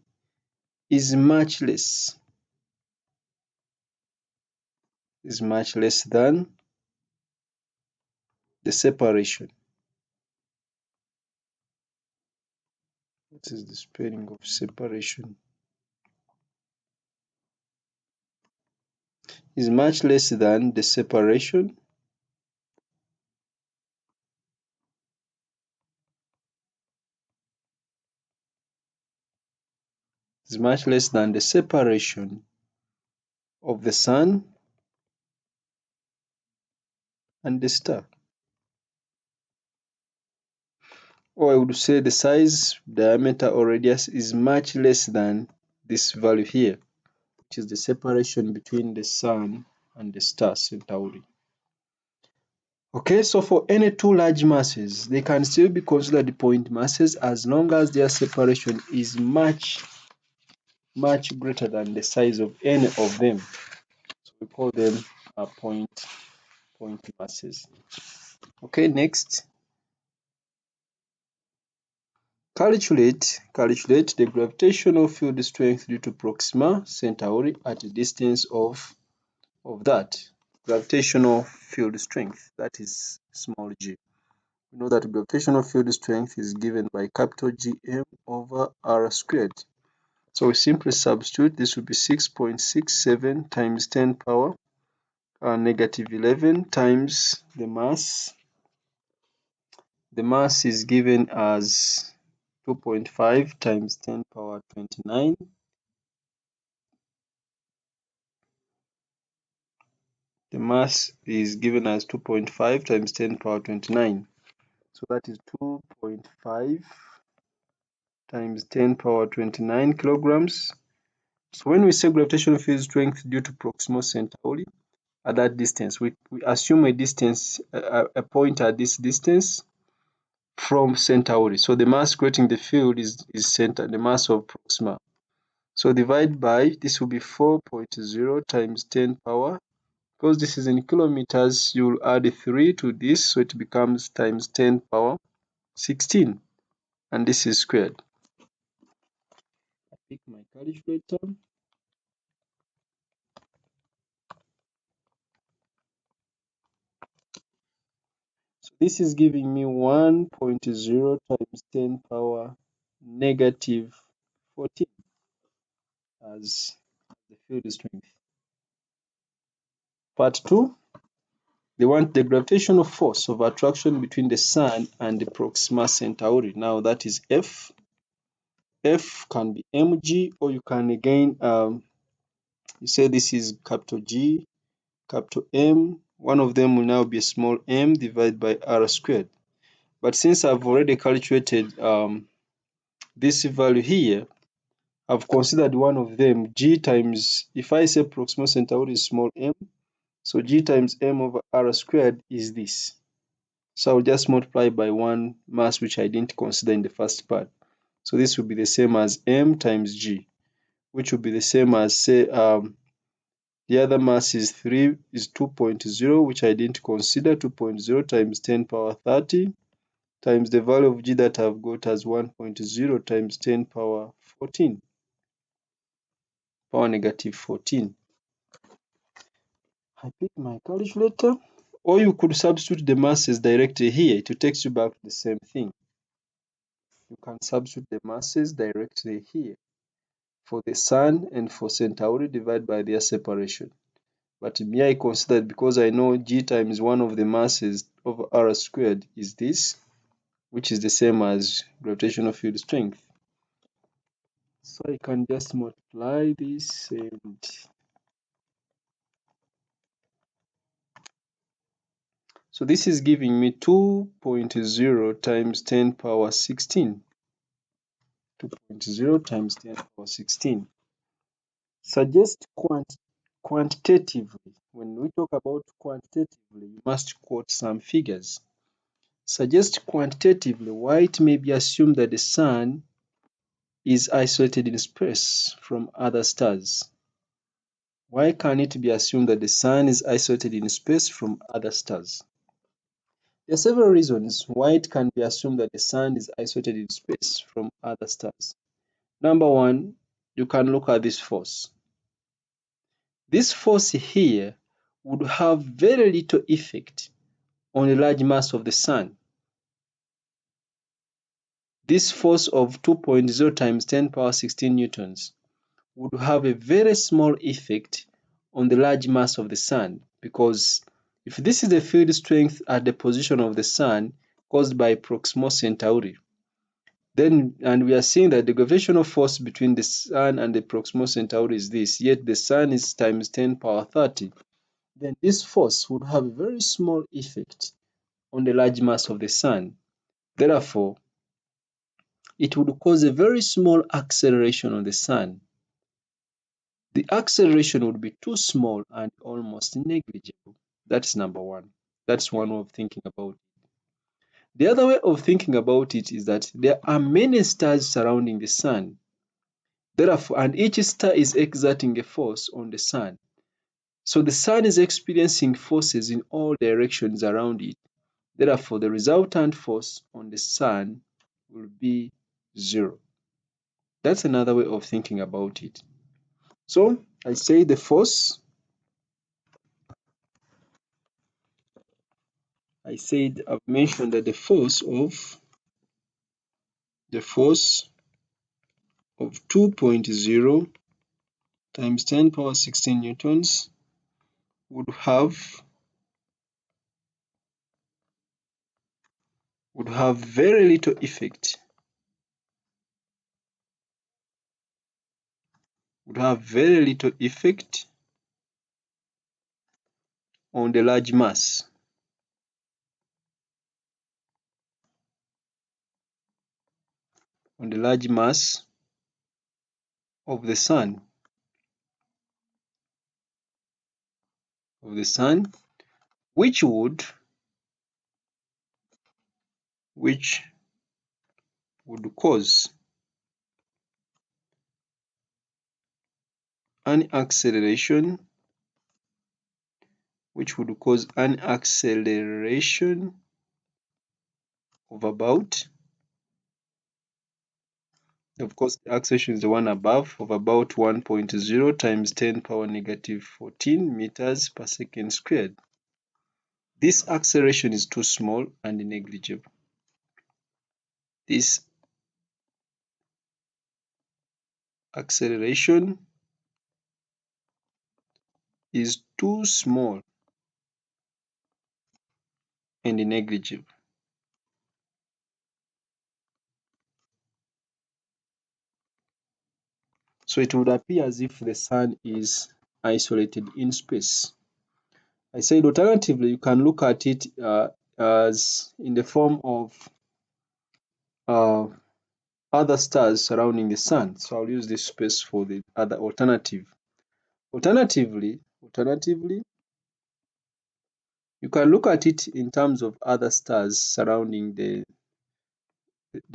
Speaker 1: is much less than the separation. What is the spelling of separation? Is much less than the separation is much less than the separation of the Sun and the star. Or I would say the size, diameter, or radius is much less than this value here, which is the separation between the Sun and the star Centauri. Okay, so for any two large masses, they can still be considered point masses as long as their separation is much greater than the size of any of them. So we call them point masses. Okay, next. Calculate the gravitational field strength due to Proxima Centauri at a distance of that. Gravitational field strength, that is small g. We know that gravitational field strength is given by capital Gm over r squared. So we simply substitute. This would be 6.67 times 10 power negative 11 times the mass. The mass is given as 2.5 times 10 power 29. The mass is given as 2.5 times 10 power 29. So that is 2.5 times 10 power 29 kilograms. So when we say gravitational field strength due to Proxima Centauri at that distance, we assume a distance, a point at this distance from Centauri. So the mass creating the field is the mass of Proxima. So divide by, this will be 4.0 times 10 power. Because this is in kilometers, you will add 3 to this, so it becomes times 10 power 16. And this is squared. I pick my calculator. So this is giving me 1.0 times 10 power negative 14 as the field strength. Part 2, they want the gravitational force of attraction between the Sun and the Proxima Centauri. Now that is F. F can be mg, or you can again you say this is capital G, capital M. One of them will now be a small m divided by r squared. But since I've already calculated this value here, I've considered one of them, g times, if I say Proxima Centauri is small m, so g times m over r squared is this. So I'll just multiply by one mass which I didn't consider in the first part. So this will be the same as m times g, which will be the same as, say, the other mass is 2.0, which I didn't consider. 2.0 times 10 power 30 times the value of g that I've got as 1.0 times 10 power 14, power negative 14. I pick my calculator, or you could substitute the masses directly here. It takes you back to the same thing. You can substitute the masses directly here for the Sun and for Centauri, divide by their separation. But me, I considered, because I know g times one of the masses over r squared is this, which is the same as gravitational field strength. So I can just multiply this, and so this is giving me 2.0 times 10 power 16. 2.0 times 10 power 16. Suggest quantitatively. When we talk about quantitatively, you must quote some figures. Suggest quantitatively why it may be assumed that the Sun is isolated in space from other stars. Why can it be assumed that the Sun is isolated in space from other stars? There are several reasons why it can be assumed that the Sun is isolated in space from other stars. Number one, you can look at this force. This force here would have very little effect on the large mass of the Sun. This force of 2.0 times 10 power 16 newtons would have a very small effect on the large mass of the Sun, because if this is the field strength at the position of the Sun caused by Proxima Centauri, then, and we are seeing that the gravitational force between the Sun and the Proxima Centauri is this, yet the Sun is times 10 power 30, then this force would have a very small effect on the large mass of the Sun. Therefore, it would cause a very small acceleration on the Sun. The acceleration would be too small and almost negligible. That's number one. That's one way of thinking about it. The other way of thinking about it is that there are many stars surrounding the Sun. Therefore, and each star is exerting a force on the Sun. So the Sun is experiencing forces in all directions around it. Therefore, the resultant force on the Sun will be zero. That's another way of thinking about it. So I say the force, I've mentioned that the force of 2.0 times 10 power 16 newtons would have very little effect, on the large mass, of the Sun, which would cause an acceleration, of about, of course, the acceleration is the one above, of about 1.0 times 10 power negative 14 meters per second squared. This acceleration is too small and negligible. This acceleration is too small and negligible. So it would appear as if the Sun is isolated in space. I said alternatively, you can look at it as in the form of uh, other stars surrounding the Sun. So I'll use this space for the other alternative. Alternatively, You can look at it in terms of other stars surrounding the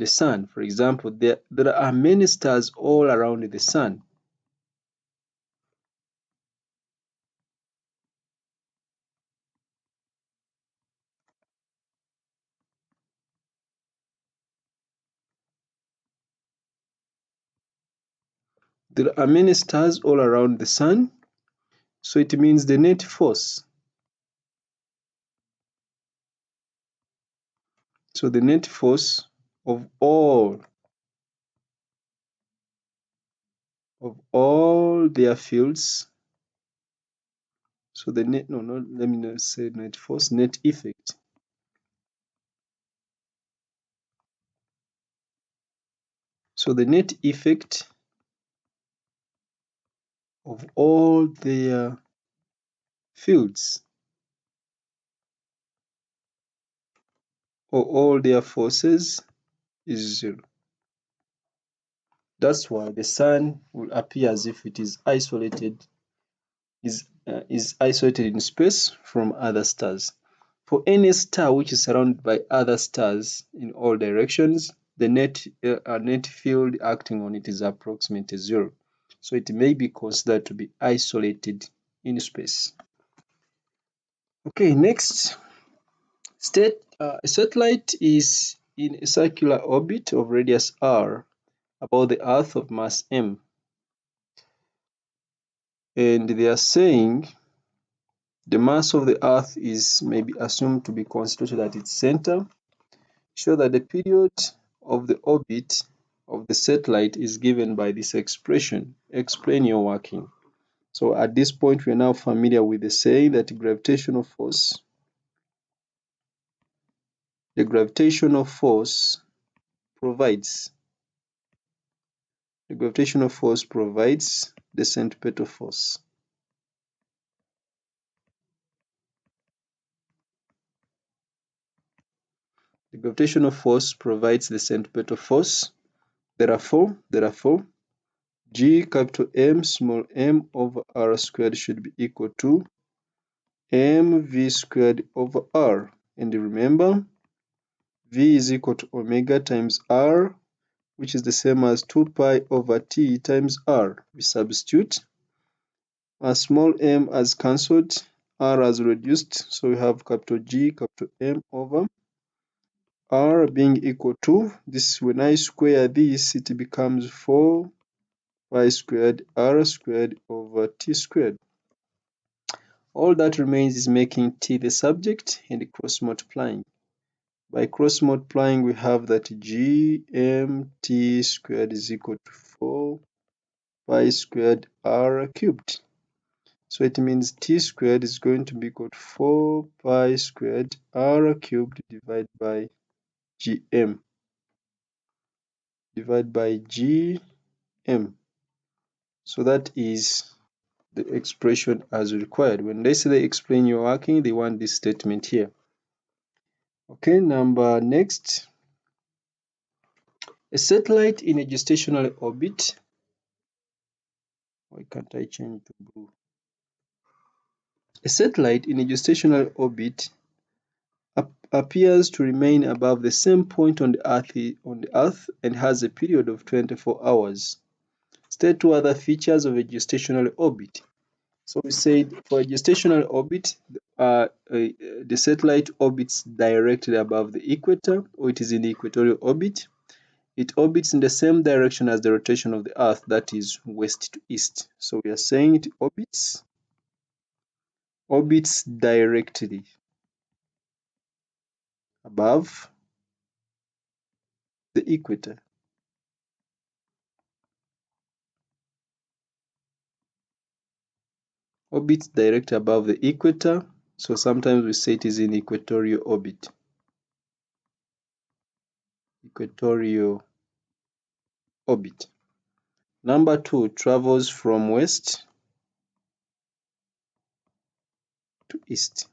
Speaker 1: sun. For example, there are many stars all around the sun. There are many stars all around the sun, so it means the net force. So the net force of all their fields. So the net, no, let me not say net force, net effect. So the net effect of all their fields or all their forces is zero. That's why the sun will appear as if it is isolated, is isolated in space from other stars. For any star which is surrounded by other stars in all directions, the net field acting on it is approximately zero. So it may be considered to be isolated in space. Okay, next, a satellite is in a circular orbit of radius r about the Earth of mass m. And they are saying the mass of the Earth is maybe assumed to be concentrated at its center. Show that the period of the orbit of the satellite is given by this expression. Explain your working. So at this point, we are now familiar with the saying that the gravitational force provides the gravitational force provides the centripetal force. The gravitational force provides the centripetal force. Therefore, G capital M small m over r squared should be equal to mv squared over r. And remember, v is equal to omega times r, which is the same as 2 pi over t times r. We substitute. As small m has cancelled, r has reduced, so we have capital G capital M over r being equal to, this, when I square this, it becomes 4 pi squared r squared over t squared. All that remains is making t the subject and cross multiplying. By cross multiplying, we have that gmt squared is equal to 4 pi squared r cubed. So it means t squared is going to be equal to 4 pi squared r cubed divided by gm. Divided by gm. So that is the expression as required. When they say they explain your working, they want this statement here. Okay, next. A satellite in a gestational orbit. Why can't I change to blue? A satellite in a gestational orbit appears to remain above the same point on the Earth and has a period of 24 hours. State two other features of a gestational orbit. So we said for a gestational orbit, the satellite orbits directly above the equator, or it is in the equatorial orbit. It orbits in the same direction as the rotation of the Earth, that is west to east. So we are saying it orbits directly above the equator. Orbits directly above the equator. So sometimes we say it is in equatorial orbit. Equatorial orbit. Number two, travels from west to east.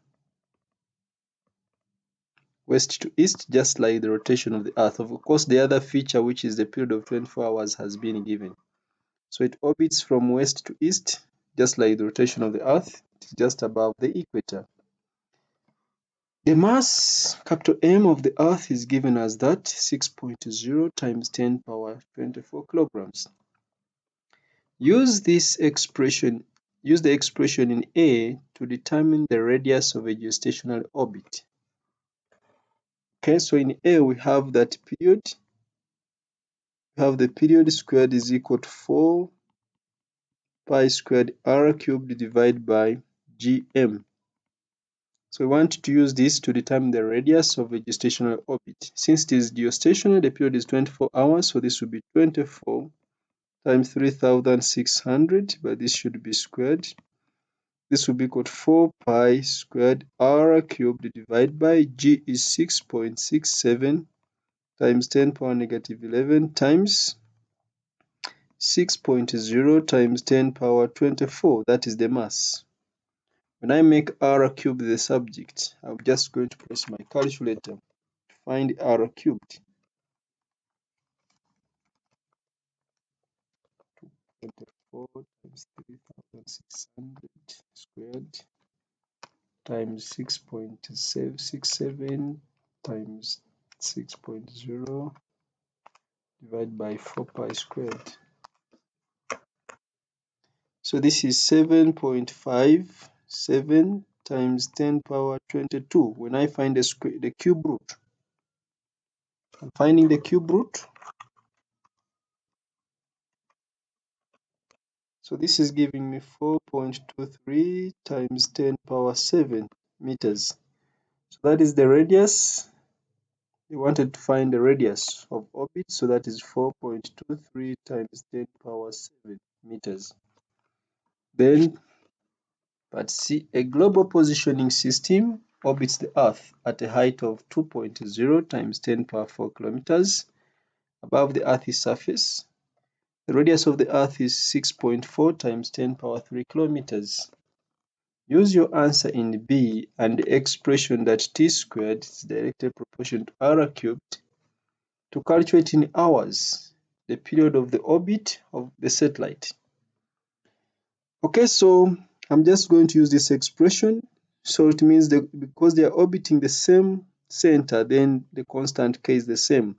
Speaker 1: West to east, just like the rotation of the Earth. Of course, the other feature, which is the period of 24 hours, has been given. So it orbits from west to east, just like the rotation of the Earth. It's just above the equator. The mass capital M of the Earth is given as that 6.0 times 10 power 24 kilograms. Use the expression in A to determine the radius of a geostationary orbit. Okay, so in A we have that period. We have the period squared is equal to 4 pi squared r cubed divided by gm. So we want to use this to determine the radius of a geostationary orbit. Since it is geostationary, the period is 24 hours, so this will be 24 times 3600, but this should be squared. This will be equal to 4 pi squared r cubed divided by g is 6.67 times 10 power negative 11 times 6.0 times 10 power 24. That is the mass. When I make r cubed the subject, I'm just going to press my calculator to find r cubed. 24 times 3600 squared times 6.767 times 6.0 divided by 4 pi squared. So this is 7.57 times 10 power 22. When I find the cube root, I'm finding the cube root. So this is giving me 4.23 times 10 power 7 meters. So that is the radius. We wanted to find the radius of orbit, so that is 4.23 times 10 power 7 meters. Then, but C, a global positioning system orbits the Earth at a height of 2.0 times 10 power 4 kilometers above the Earth's surface. The radius of the Earth is 6.4 times 10 power 3 kilometers. Use your answer in B and the expression that t squared is directly proportional to r cubed to calculate in hours the period of the orbit of the satellite. Okay, so I'm just going to use this expression. So it means that because they are orbiting the same center, then the constant k is the same.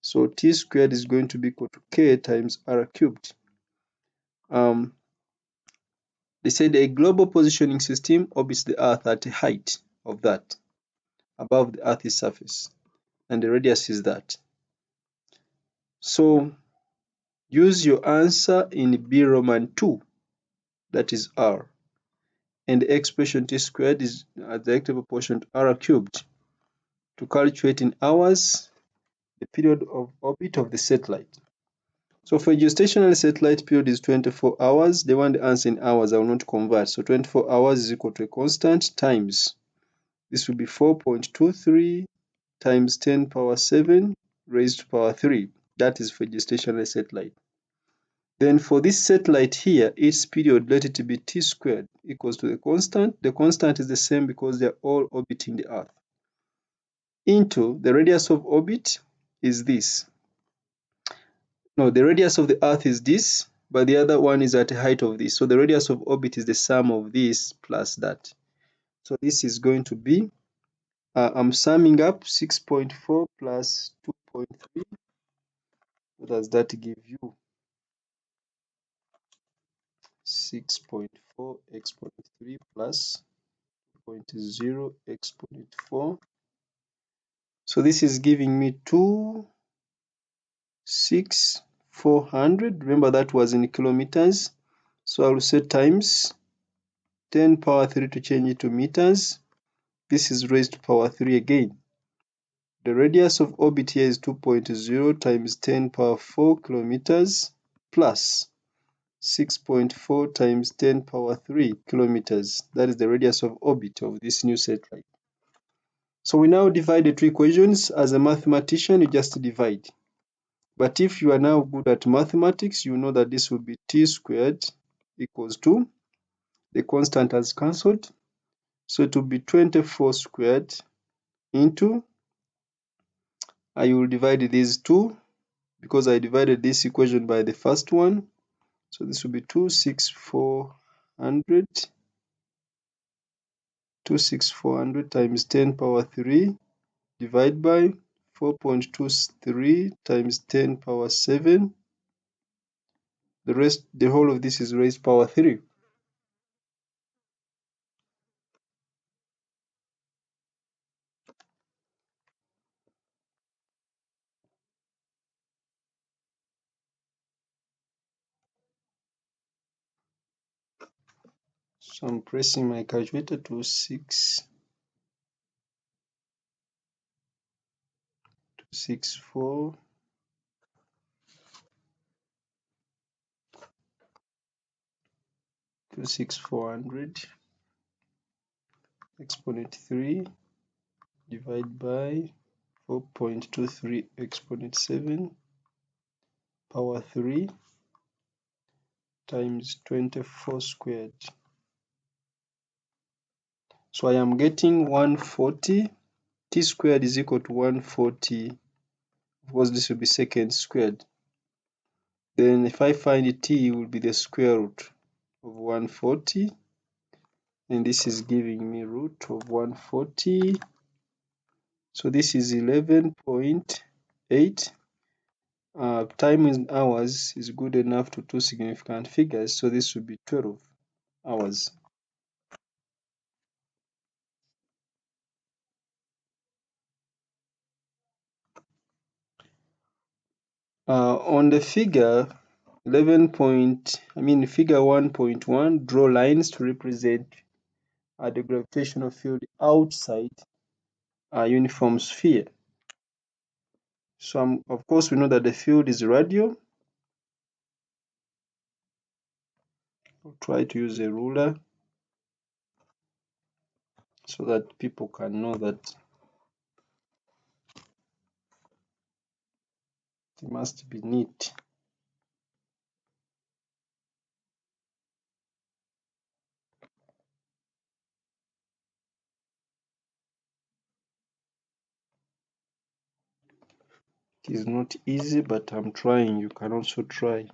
Speaker 1: So t squared is going to be equal to k times r cubed. They said a global positioning system orbits the Earth at a height of that, above the Earth's surface, and the radius is that. So use your answer in B Roman 2, that is r, and the expression t squared is directly proportional to r cubed to calculate in hours the period of orbit of the satellite. So for a geostationary satellite, period is 24 hours. They want the answer in hours. I will not convert. So 24 hours is equal to a constant times. This will be 4.23 times 10 power 7 raised to power 3. That is for geostationary satellite. Then for this satellite here, its period, let it be t squared equals to the constant. The constant is the same because they are all orbiting the Earth. Into the radius of orbit is this. No, the radius of the Earth is this, but the other one is at the height of this. So the radius of orbit is the sum of this plus that. So this is going to be, I'm summing up 6.4 plus 2.3. What does that give you? 6.4 exponent 3 plus 2.0 exponent 4. So this is giving me 2,6,400. Remember that was in kilometers. So I will say times 10 power 3 to change it to meters. This is raised to power 3 again. The radius of orbit here is 2.0 times 10 power 4 kilometers plus 6.4 times 10 power 3 kilometers. That is the radius of orbit of this new satellite. So we now divide the two equations. As a mathematician, you just divide. But if you are now good at mathematics, you know that this will be t squared equals to, the constant has cancelled. So it will be 24 squared into, I will divide these two because I divided this equation by the first one. So this will be 2,6,400 26400 times 10 power 3 divide by 4.23 times 10 power 7. The whole of this is raised power 3. So I'm pressing my calculator to 64 26400 exponent 3 divide by 4.23 exponent 7 power 3 times 24 squared. So I am getting 140. T squared is equal to 140. Of course, this will be second squared. Then if I find t, it will be the square root of 140. And this is giving me root of 140. So this is 11.8. Time in hours is good enough to two significant figures. So this would be 12 hours. On the figure figure 1.1, draw lines to represent the gravitational field outside a uniform sphere. So of course we know that the field is radial. I'll try to use a ruler so that people can know that it must be neat. It is not easy, but I'm trying. You can also try.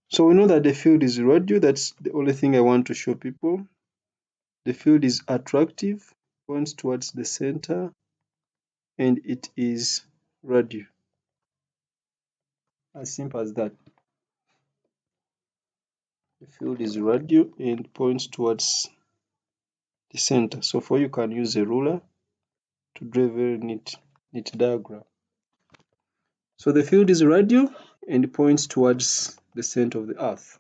Speaker 1: So we know that the field is radial. That's the only thing I want to show people. The field is attractive, points towards the center, and it is radial. As simple as that. The field is radial and points towards the center. So for you can use a ruler to draw a very neat diagram. So the field is radial and points towards the center of the earth.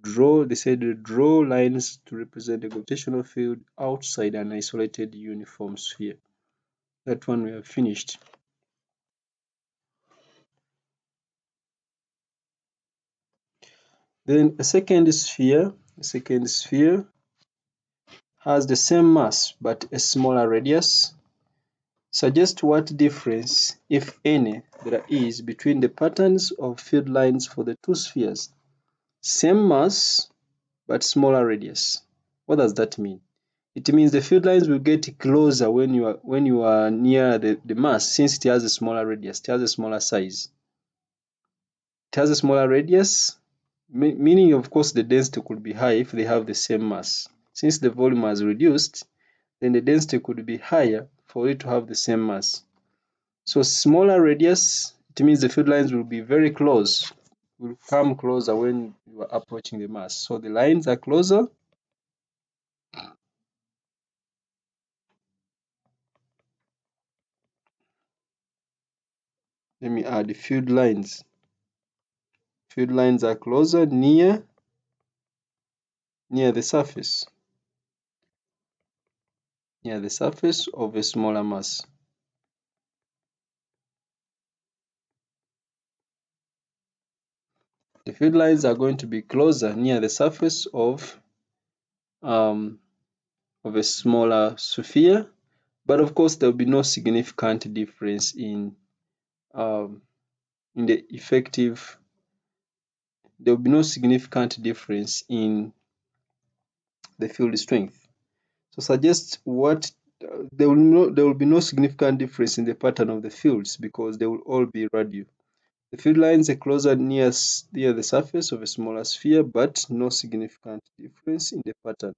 Speaker 1: They said draw lines to represent the gravitational field outside an isolated uniform sphere. That one we have finished. Then a second sphere has the same mass but a smaller radius. Suggest what difference, if any, there is between the patterns of field lines for the two spheres. Same mass but smaller radius. What does that mean? It means the field lines will get closer when you are near the mass, since it has a smaller radius, it has a smaller size. It has a smaller radius, meaning of course the density could be high if they have the same mass. Since the volume has reduced, then the density could be higher for it to have the same mass. So smaller radius, it means the field lines will be very close, will come closer when you are approaching the mass. So the lines are closer. Let me add the field lines. Field lines are closer near the surface. Near the surface of a smaller mass. The field lines are going to be closer near the surface of a smaller sphere, but of course there will be no significant difference in the effective. There will be no significant difference in the field strength. So suggest what there will be no significant difference in the pattern of the fields because they will all be radial. The field lines are closer near the surface of a smaller sphere, but no significant difference in the pattern.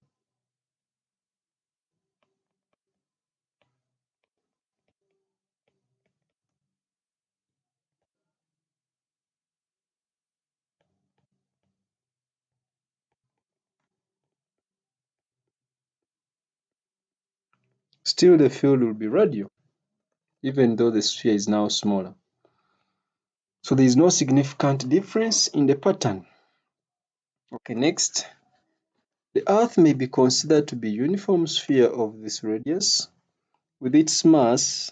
Speaker 1: Still, the field will be radial, even though the sphere is now smaller. So there is no significant difference in the pattern. Okay, next. The Earth may be considered to be a uniform sphere of this radius, with its mass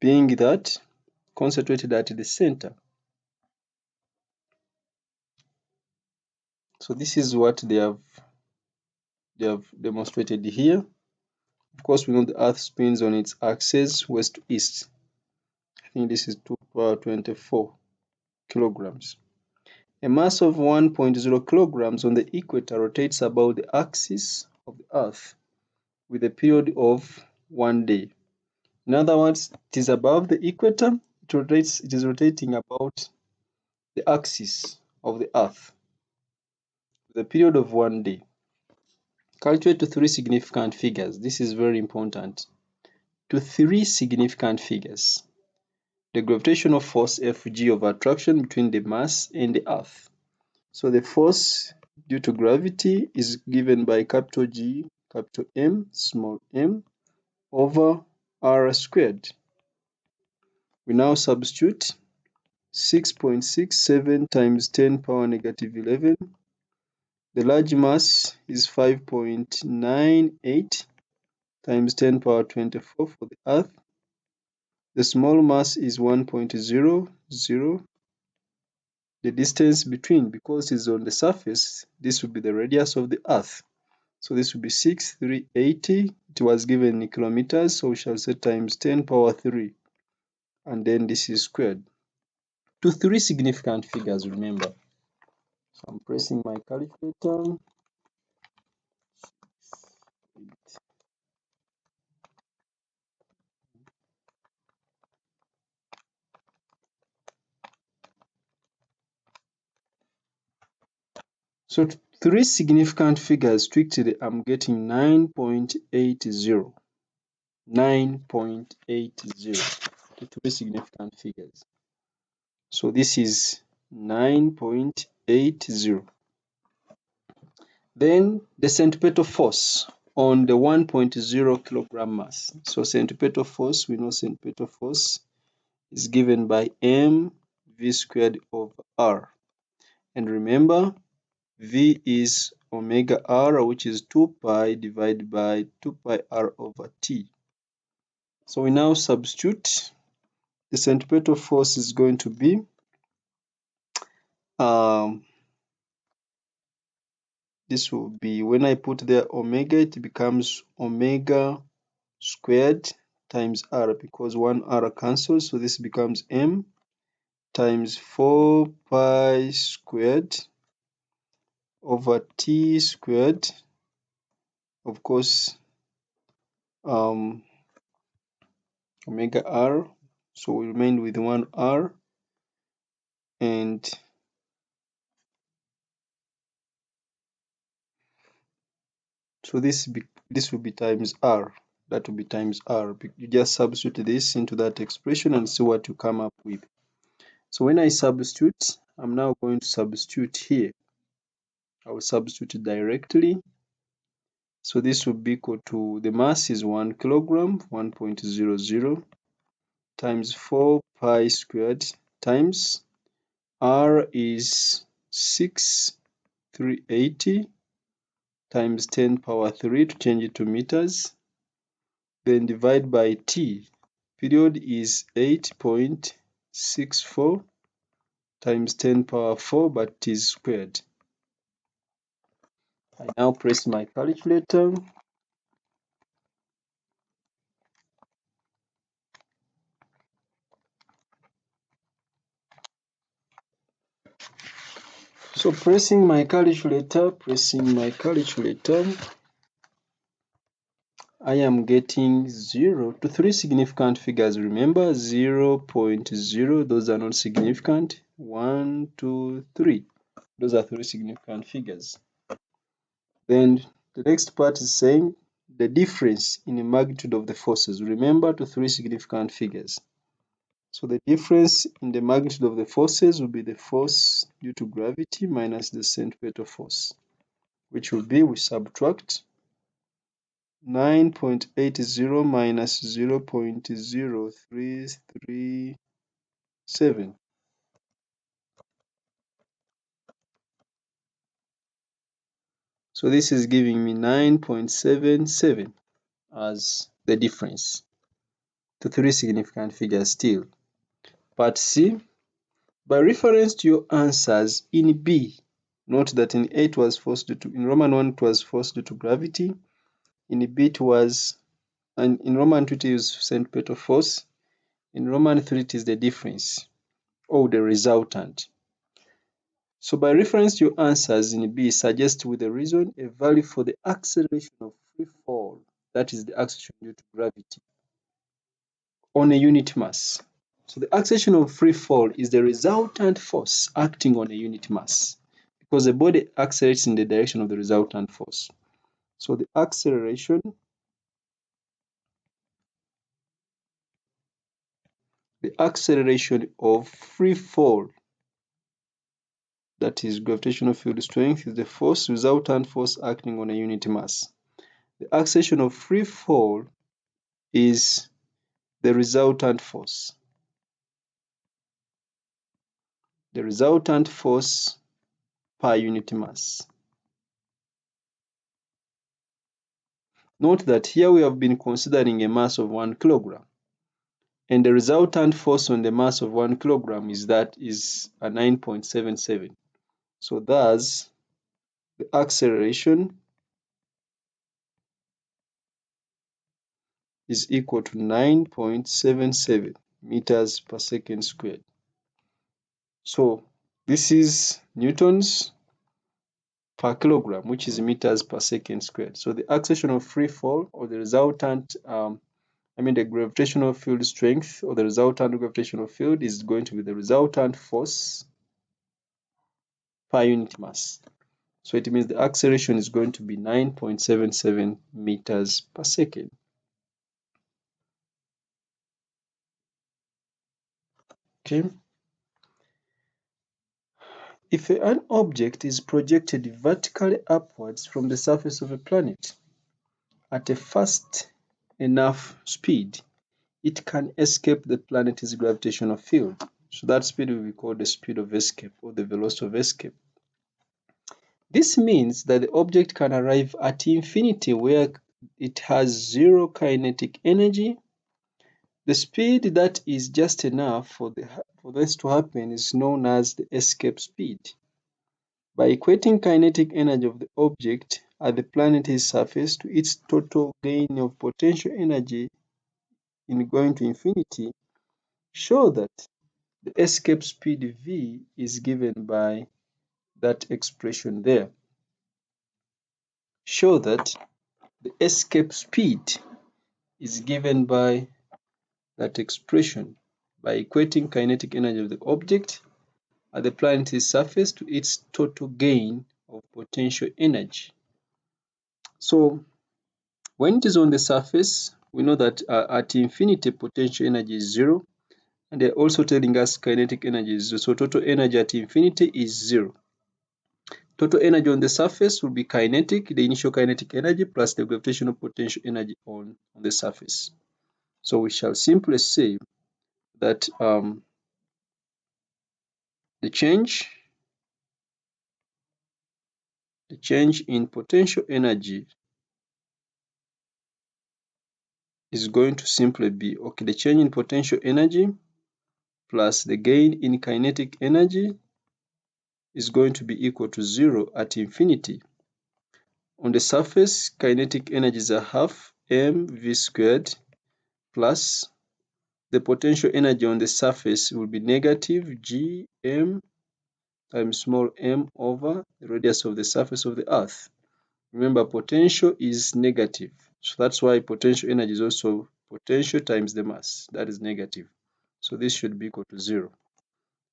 Speaker 1: being that concentrated at the center. So this is what they have demonstrated here. Of course, we know the Earth spins on its axis west to east. I think this is 2 power 24 kilograms. A mass of 1.0 kilograms on the equator rotates about the axis of the Earth with a period of 1 day. In other words, it is above the equator, it is rotating about the axis of the Earth with a period of 1 day. Calculate to three significant figures. This is very important. To three significant figures. The gravitational force Fg of attraction between the mass and the Earth. So the force due to gravity is given by capital G, capital M, small m, over r squared. We now substitute 6.67 times 10 power negative 11. The large mass is 5.98 times 10 power 24 for the Earth. The small mass is 1.00. The distance between, because it's on the surface, this will be the radius of the Earth. So this will be 6,380. It was given in kilometers, so we shall say times 10 power 3. And then this is squared. To three significant figures, remember. So I'm pressing my calculator. So three significant figures strictly, I'm getting 9.80. 9.80 to three significant figures. So this is 9.80. Then the centripetal force on the 1.0 kilogram mass. So centripetal force, we know centripetal force is given by mv squared over r. And remember, v is omega r, which is 2 pi divided by 2 pi r over t. So we now substitute. The centripetal force is going to be this will be, when I put there omega, it becomes omega squared times r, because one r cancels, so this becomes m times 4 pi squared over t squared. Of course, omega r, so we remain with one r, and so this will be times r. That will be times r. You just substitute this into that expression and see what you come up with. So when I substitute, I'm now going to substitute here. I will substitute directly. So this will be equal to, the mass is 1 kilogram, 1.00, times 4 pi squared, times r is 6,380, times 10 power 3 to change it to meters. Then divide by t. Period is 8.64 times 10 power 4, but it is squared. I now press my calculator. So pressing my calculator, I am getting 0 to 3 significant figures. Remember, 0.0, those are not significant. 1, 2, 3. Those are 3 significant figures. Then the next part is saying the difference in the magnitude of the forces. Remember, to 3 significant figures. So the difference in the magnitude of the forces will be the force due to gravity minus the centripetal force, which will be, we subtract 9.80 minus 0.0337. So this is giving me 9.77 as the difference to 3 significant figures still. Part C, by reference to your answers in B, note that in A it was force due to, in Roman 1 it was force due to gravity, in B it was, and in Roman 2 it is centripetal force, in Roman 3 it is the difference, or the resultant. So by reference to your answers in B, suggest with the reason a value for the acceleration of free fall, that is the acceleration due to gravity, on a unit mass. So the acceleration of free fall is the resultant force acting on a unit mass, because the body accelerates in the direction of the resultant force. So the acceleration of free fall, that is gravitational field strength, is the force resultant force acting on a unit mass. The acceleration of free fall is the resultant force. The resultant force per unit mass. Note that here we have been considering a mass of 1 kilogram. And the resultant force on the mass of 1 kilogram is a 9.77. So thus, the acceleration is equal to 9.77 meters per second squared. So this is newtons per kilogram, which is meters per second squared. So the acceleration of free fall, or the resultant, the gravitational field strength, or the resultant gravitational field, is going to be the resultant force per unit mass. So it means the acceleration is going to be 9.77 meters per second. Okay. If an object is projected vertically upwards from the surface of a planet at a fast enough speed, it can escape the planet's gravitational field. So that speed will be called the speed of escape, or the velocity of escape. This means that the object can arrive at infinity, where it has zero kinetic energy. The speed that is just enough for this to happen is known as the escape speed. By equating kinetic energy of the object at the planet's surface to its total gain of potential energy in going to infinity, show that the escape speed v is given by that expression there. Show that the escape speed is given by that expression by equating kinetic energy of the object at the planet's surface to its total gain of potential energy. So when it is on the surface, we know that at infinity potential energy is 0, and they're also telling us kinetic energy is 0. So total energy at infinity is 0. Total energy on the surface will be kinetic, the initial kinetic energy, plus the gravitational potential energy on the surface. So we shall simply say that the change in potential energy is going to simply be, okay, the change in potential energy plus the gain in kinetic energy is going to be equal to 0 at infinity. On the surface, kinetic energy is a half mv squared, plus the potential energy on the surface will be negative gm times small m over the radius of the surface of the earth. Remember, potential is negative. So that's why potential energy is also potential times the mass. That is negative. So this should be equal to 0.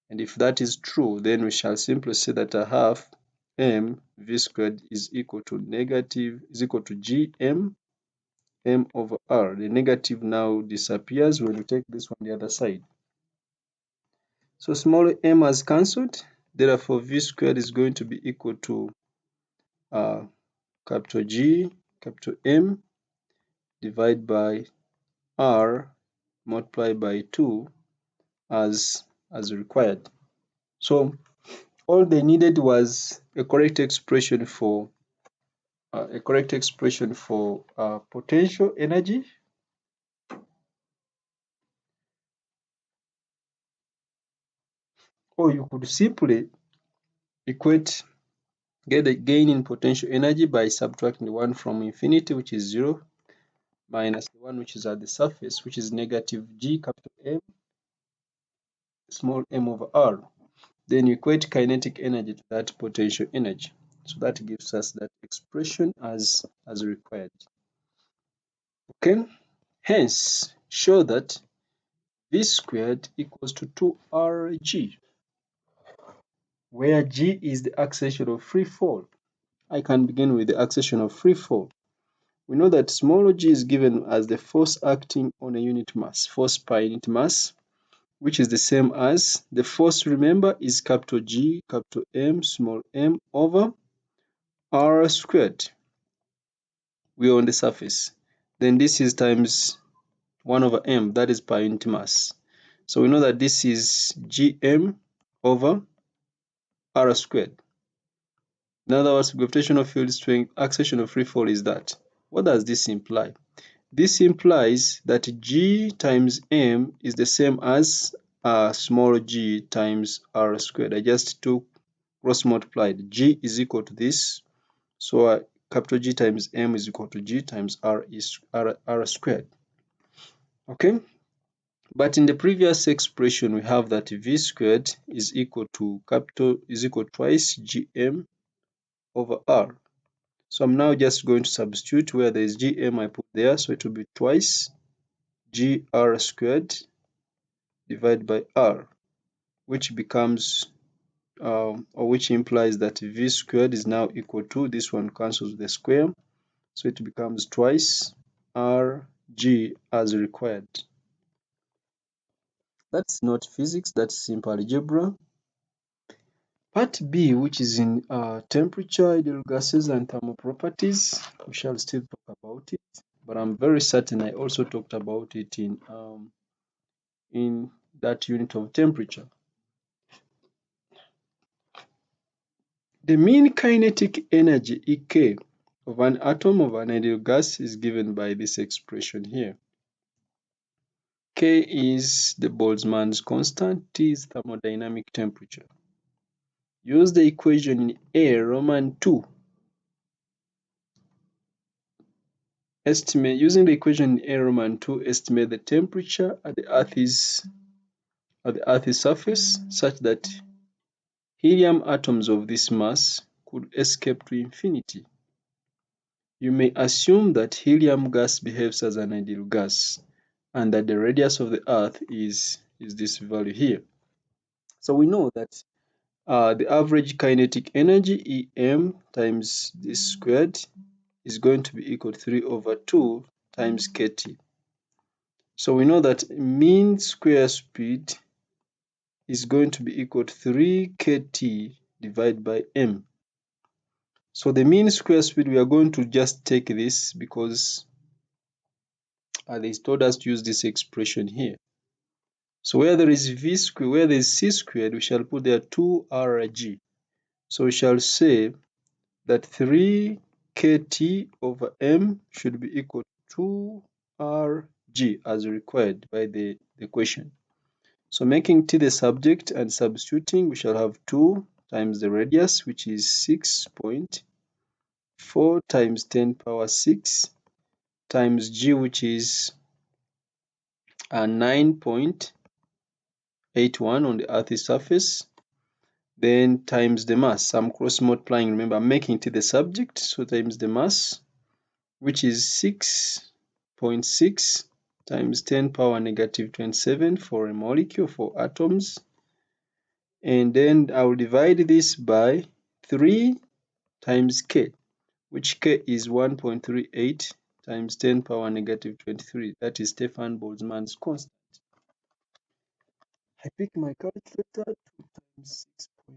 Speaker 1: And if that is true, then we shall simply say that a half m v squared is equal to gm m over r. The negative now disappears when we take this one the other side. So small m has cancelled. Therefore, v squared is going to be equal to capital G, capital M, divided by r multiplied by 2 as required. So all they needed was a correct expression for potential energy, or you could simply get the gain in potential energy by subtracting the one from infinity, which is 0, minus the one which is at the surface, which is negative G capital M small m over r. Then you equate kinetic energy to that potential energy. So that gives us that expression as required. Okay, hence show that v squared equals to 2rg, where g is the acceleration of free fall. I can begin with the acceleration of free fall. We know that small g is given as the force acting on a unit mass, force per unit mass, which is the same as the force, remember, is capital G, capital M, small m over r squared. We are on the surface. Then this is times 1 over m, that is per unit mass. So we know that this is gm over r squared. In other words, gravitational field strength, acceleration of free fall is that. What does this imply? This implies that g times m is the same as small g times r squared. I just took cross multiplied. G is equal to this. So capital G times m is equal to g times r squared. Okay? But in the previous expression, we have that v squared is equal to twice gm over r. So I'm now just going to substitute where there is gm, I put there, so it will be twice gr squared divided by r, which becomes or which implies that v squared is now equal to, this one cancels the square, so it becomes twice rg as required. That's not physics, that's simple algebra. Part B, which is in temperature, ideal gases, and thermal properties, we shall still talk about it, but I'm very certain I also talked about it in that unit of temperature. The mean kinetic energy, EK, of an atom of an ideal gas is given by this expression here. K is the Boltzmann's constant, T is thermodynamic temperature. Use the equation in A, Roman 2. Using the equation in A, Roman 2, estimate the temperature at the Earth's surface such that helium atoms of this mass could escape to infinity. You may assume that helium gas behaves as an ideal gas and that the radius of the Earth is this value here. So we know that the average kinetic energy, Em times this squared, is going to be equal to 3 over 2 times kT. So we know that mean square speed is going to be equal to 3 kT divided by m. So the mean square speed, we are going to just take this because they told us to use this expression here. So where there is v squared, where there is c squared, we shall put there 2rg. So we shall say that 3 kT over m should be equal to 2rg as required by the question. So making t the subject and substituting, we shall have 2 times the radius, which is 6.4 times 10 power 6 times g, which is 9.81 on the Earth's surface, then times the mass. I'm cross multiplying, remember I'm making t the subject, so times the mass, which is 6.6 times 10 power negative 27 for a molecule, for atoms. And then I will divide this by 3 times K, which K is 1.38 times 10 power negative 23. That is Stefan Boltzmann's constant. I pick my calculator. 2 times 6.4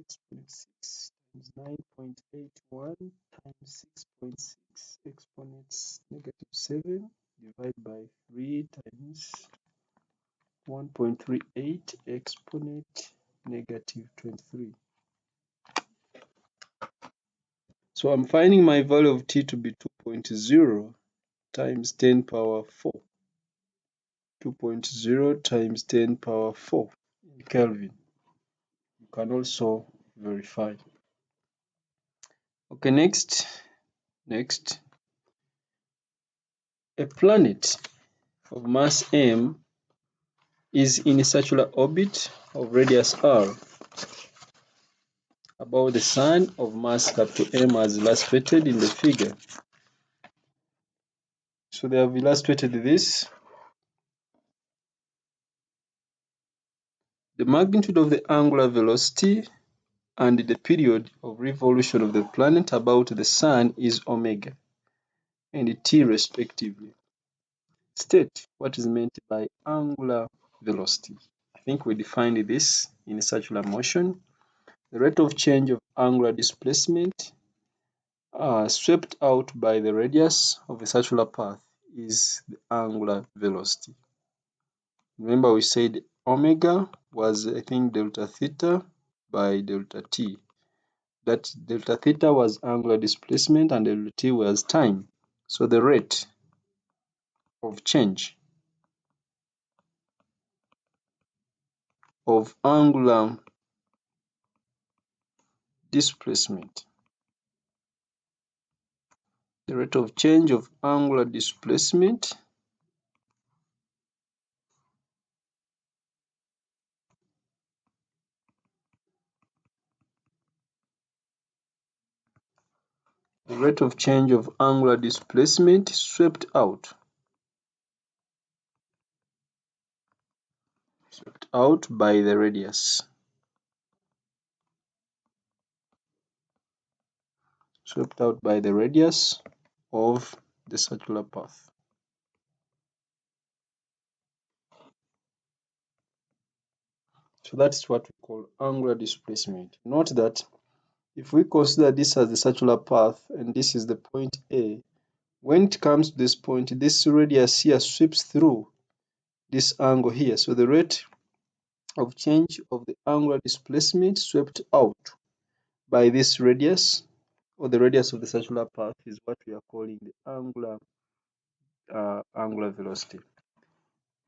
Speaker 1: exponent 6 times 9.81 times 6.6 exponent negative 7 divided by 3 times 1.38 exponent negative 23. So I'm finding my value of T to be 2.0 times 10 power 4. 2.0 times 10 power 4 in Kelvin. You can also verify. Okay, next. A planet of mass m is in a circular orbit of radius r about the sun of mass capital M as illustrated in the figure. So they have illustrated this. The magnitude of the angular velocity and the period of revolution of the planet about the sun is omega and t respectively. State what is meant by angular velocity. I think we defined this in circular motion. The rate of change of angular displacement swept out by the radius of a circular path is the angular velocity. Remember we said omega was, I think, delta theta by delta t. That delta theta was angular displacement and delta t was time. So the rate of change of angular displacement, the rate of change of angular displacement the rate of change of angular displacement swept out by the radius. Swept out by the radius of the circular path. So that's what we call angular displacement. Note that if we consider this as the circular path and this is the point A, when it comes to this point, this radius here sweeps through this angle here. So the rate of change of the angular displacement swept out by this radius, or the radius of the circular path, is what we are calling the angular velocity.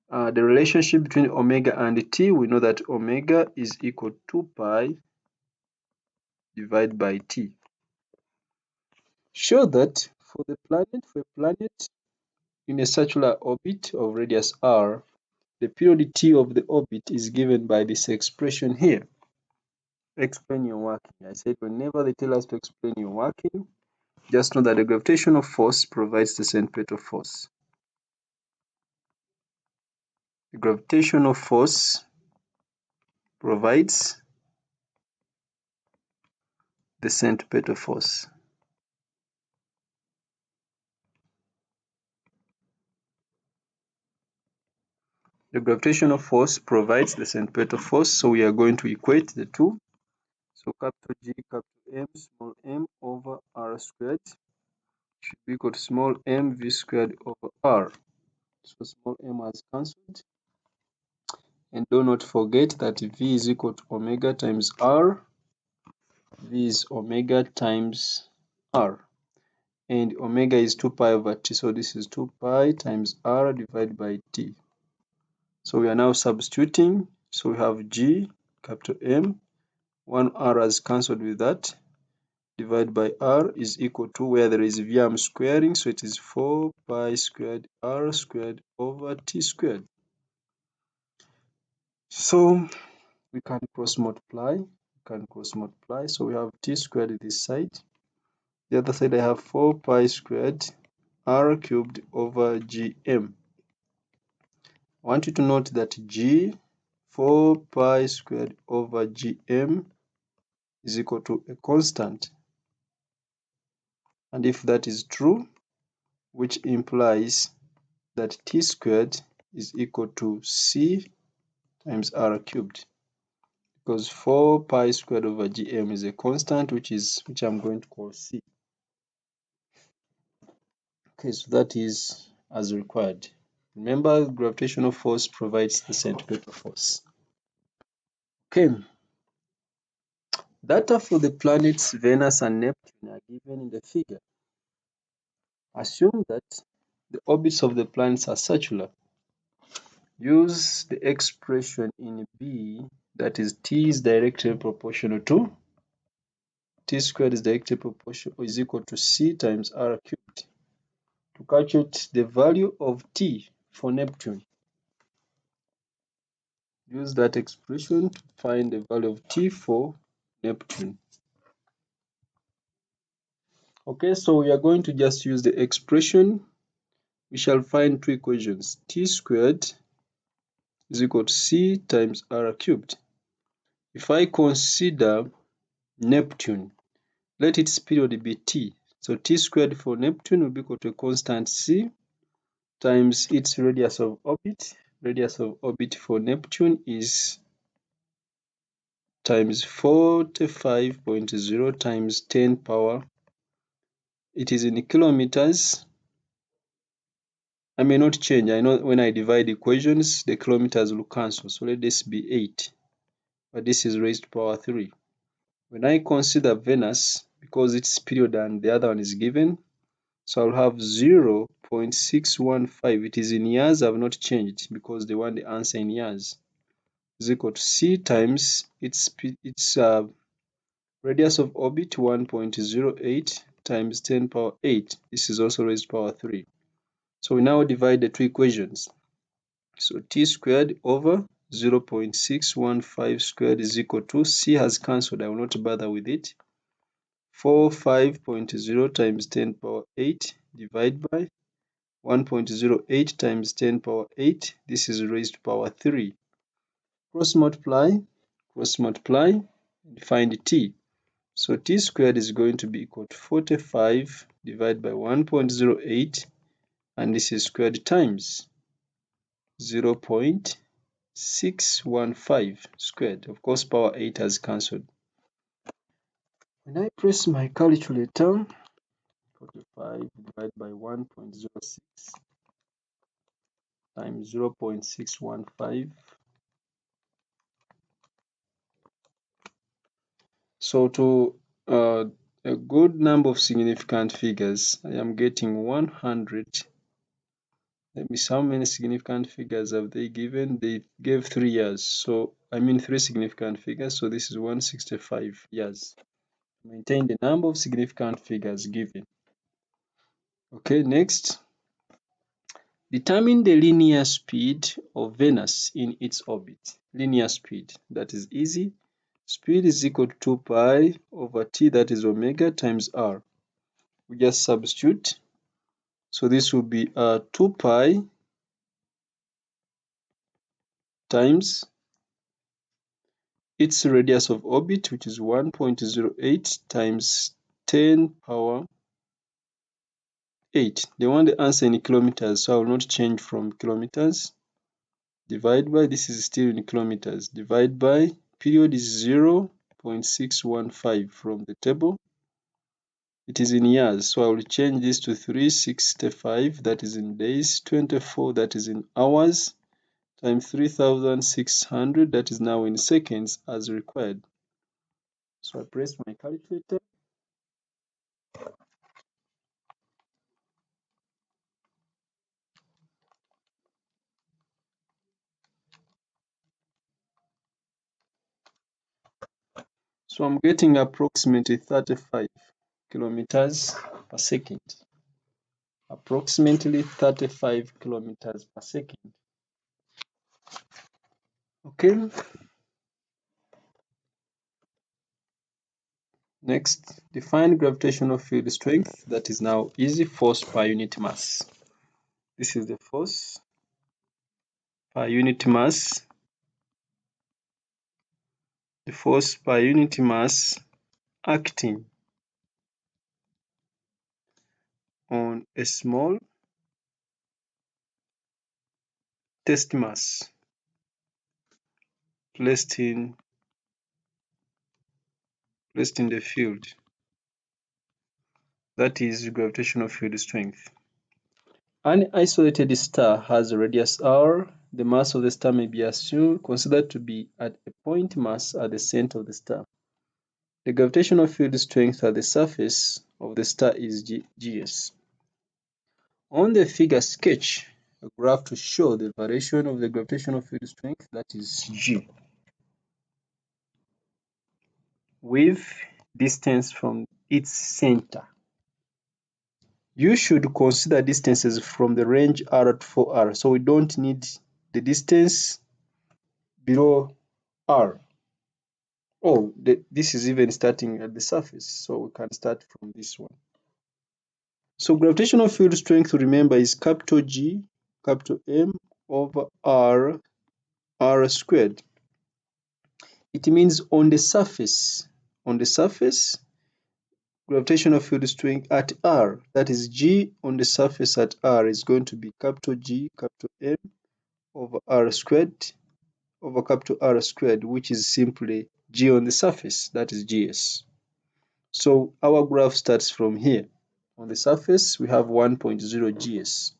Speaker 1: The relationship between omega and t, we know that omega is equal to 2 pi divided by t. Show that for a planet in a circular orbit of radius r, the period t of the orbit is given by this expression here. Explain your working. I said whenever they tell us to explain your working, just know that the gravitational force provides the centripetal force. The gravitational force provides the centripetal force. The gravitational force provides the centripetal force, so we are going to equate the two. So capital G, capital M, small m over r squared should be equal to small m v squared over r. So small m has cancelled. And do not forget that v is equal to omega times r. V is omega times r. And omega is 2 pi over t. So this is 2 pi times r divided by t. So we are now substituting. So we have G, capital M, 1r has cancelled with that, divided by r is equal to, where there is v, I'm squaring, so it is 4 pi squared r squared over t squared. So we can cross multiply. So we have t squared this side, The other side I have 4 pi squared r cubed over gm. I want you to note that 4 pi squared over gm is equal to a constant. And if that is true, which implies that t squared is equal to c times r cubed, because 4 pi squared over gm is a constant, which I'm going to call c. Okay, so that is as required. Remember, gravitational force provides the centripetal force. Okay, data for the planets Venus and Neptune are given in the figure. Assume that the orbits of the planets are circular. Use the expression in B, that is t is directly proportional to t squared is directly proportional is equal to c times r cubed to calculate the value of t for Neptune. Use that expression to find the value of t for Neptune. Okay, so we are going to just use the expression. We shall find two equations. T squared is equal to c times r cubed. If I consider Neptune, let its period be t. So t squared for Neptune will be equal to a constant c times its radius of orbit. Radius of orbit for Neptune is times 45.0 times 10 power. It is in kilometers. I may not change. I know when I divide equations, the kilometers will cancel. So let this be 8. But this is raised to power 3. When I consider Venus, because its period and the other one is given, so I'll have 0.615. It is in years. I've not changed because they want the answer in years. Is equal to c times its radius of orbit 1.08 times 10 power 8. This is also raised to power 3. So we now divide the two equations. So t squared over 0.615 squared is equal to, c has cancelled, I will not bother with it, 45.0 times 10 power 8 divided by 1.08 times 10 power 8. This is raised to power 3. Cross multiply, and find t. So t squared is going to be equal to 45 divided by 1.08, and this is squared times 0.615 squared. Of course, power 8 has cancelled. When I press my calculator, 45 divided by 1.06 times 0.615. So to a good number of significant figures, I am getting 100. Let me see, how many significant figures have they given? They gave 3 years. So I mean 3 significant figures. So this is 165 years. Maintain the number of significant figures given. Okay, next. Determine the linear speed of Venus in its orbit. Linear speed, that is easy. Speed is equal to 2 pi over t, that is omega, times r. We just substitute. So this will be 2 pi times its radius of orbit, which is 1.08 times 10 power 8. They want the answer in kilometers, so I will not change from kilometers. Divide by, this is still in kilometers, divide by, period is 0.615 from the table. It is in years, so I will change this to 365, that is in days, 24, that is in hours, times 3600, that is now in seconds as required. So I press my calculator. So I'm getting approximately 35 kilometers per second. Approximately 35 kilometers per second. Okay. Next, define gravitational field strength. That is now easy. Force per unit mass. This is the force per unit mass. The force per unit mass acting on a small test mass placed in the field. That is gravitational field strength. An isolated star has a radius r. The mass of the star may be considered to be at a point mass at the center of the star. The gravitational field strength at the surface of the star is Gs. On the figure, sketch a graph to show the variation of the gravitational field strength, that is G, with distance from its center. You should consider distances from the range R to 4R, so we don't need the distance below R. Oh, this is even starting at the surface, so we can start from this one. So gravitational field strength, remember, is capital G, capital M over R squared. It means on the surface, gravitational field strength at R, that is G on the surface at R, is going to be capital G, capital M over R squared over capital R squared, which is simply G on the surface, that is GS. So our graph starts from here. On the surface, we have 1.0 GS.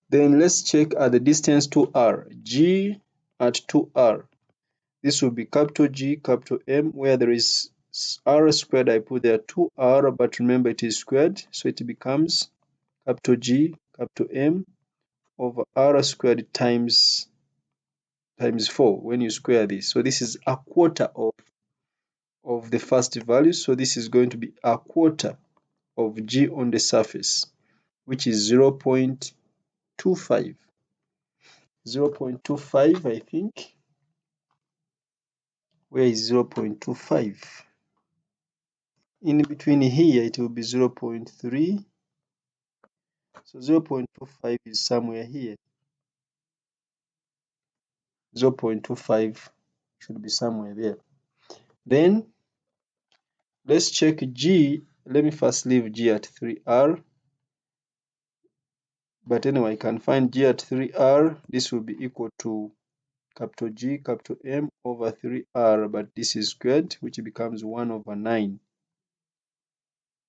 Speaker 1: Then let's check at the distance to R, G at 2R. This will be capital G, capital M, where there is R squared, I put there 2R, but remember it is squared, so it becomes capital G, capital M over R squared times 4 when you square this. So this is a quarter of the first value, so this is going to be a quarter of G on the surface, which is 0.25. 0.25, I think. Where is 0.25? In between here, it will be 0.3. So 0.25 is somewhere here. 0.25 should be somewhere there. Then let's check G. Let me first leave G at 3R. But anyway, I can find G at 3R. This will be equal to capital G, capital M over 3R, but this is squared, which becomes 1 over 9.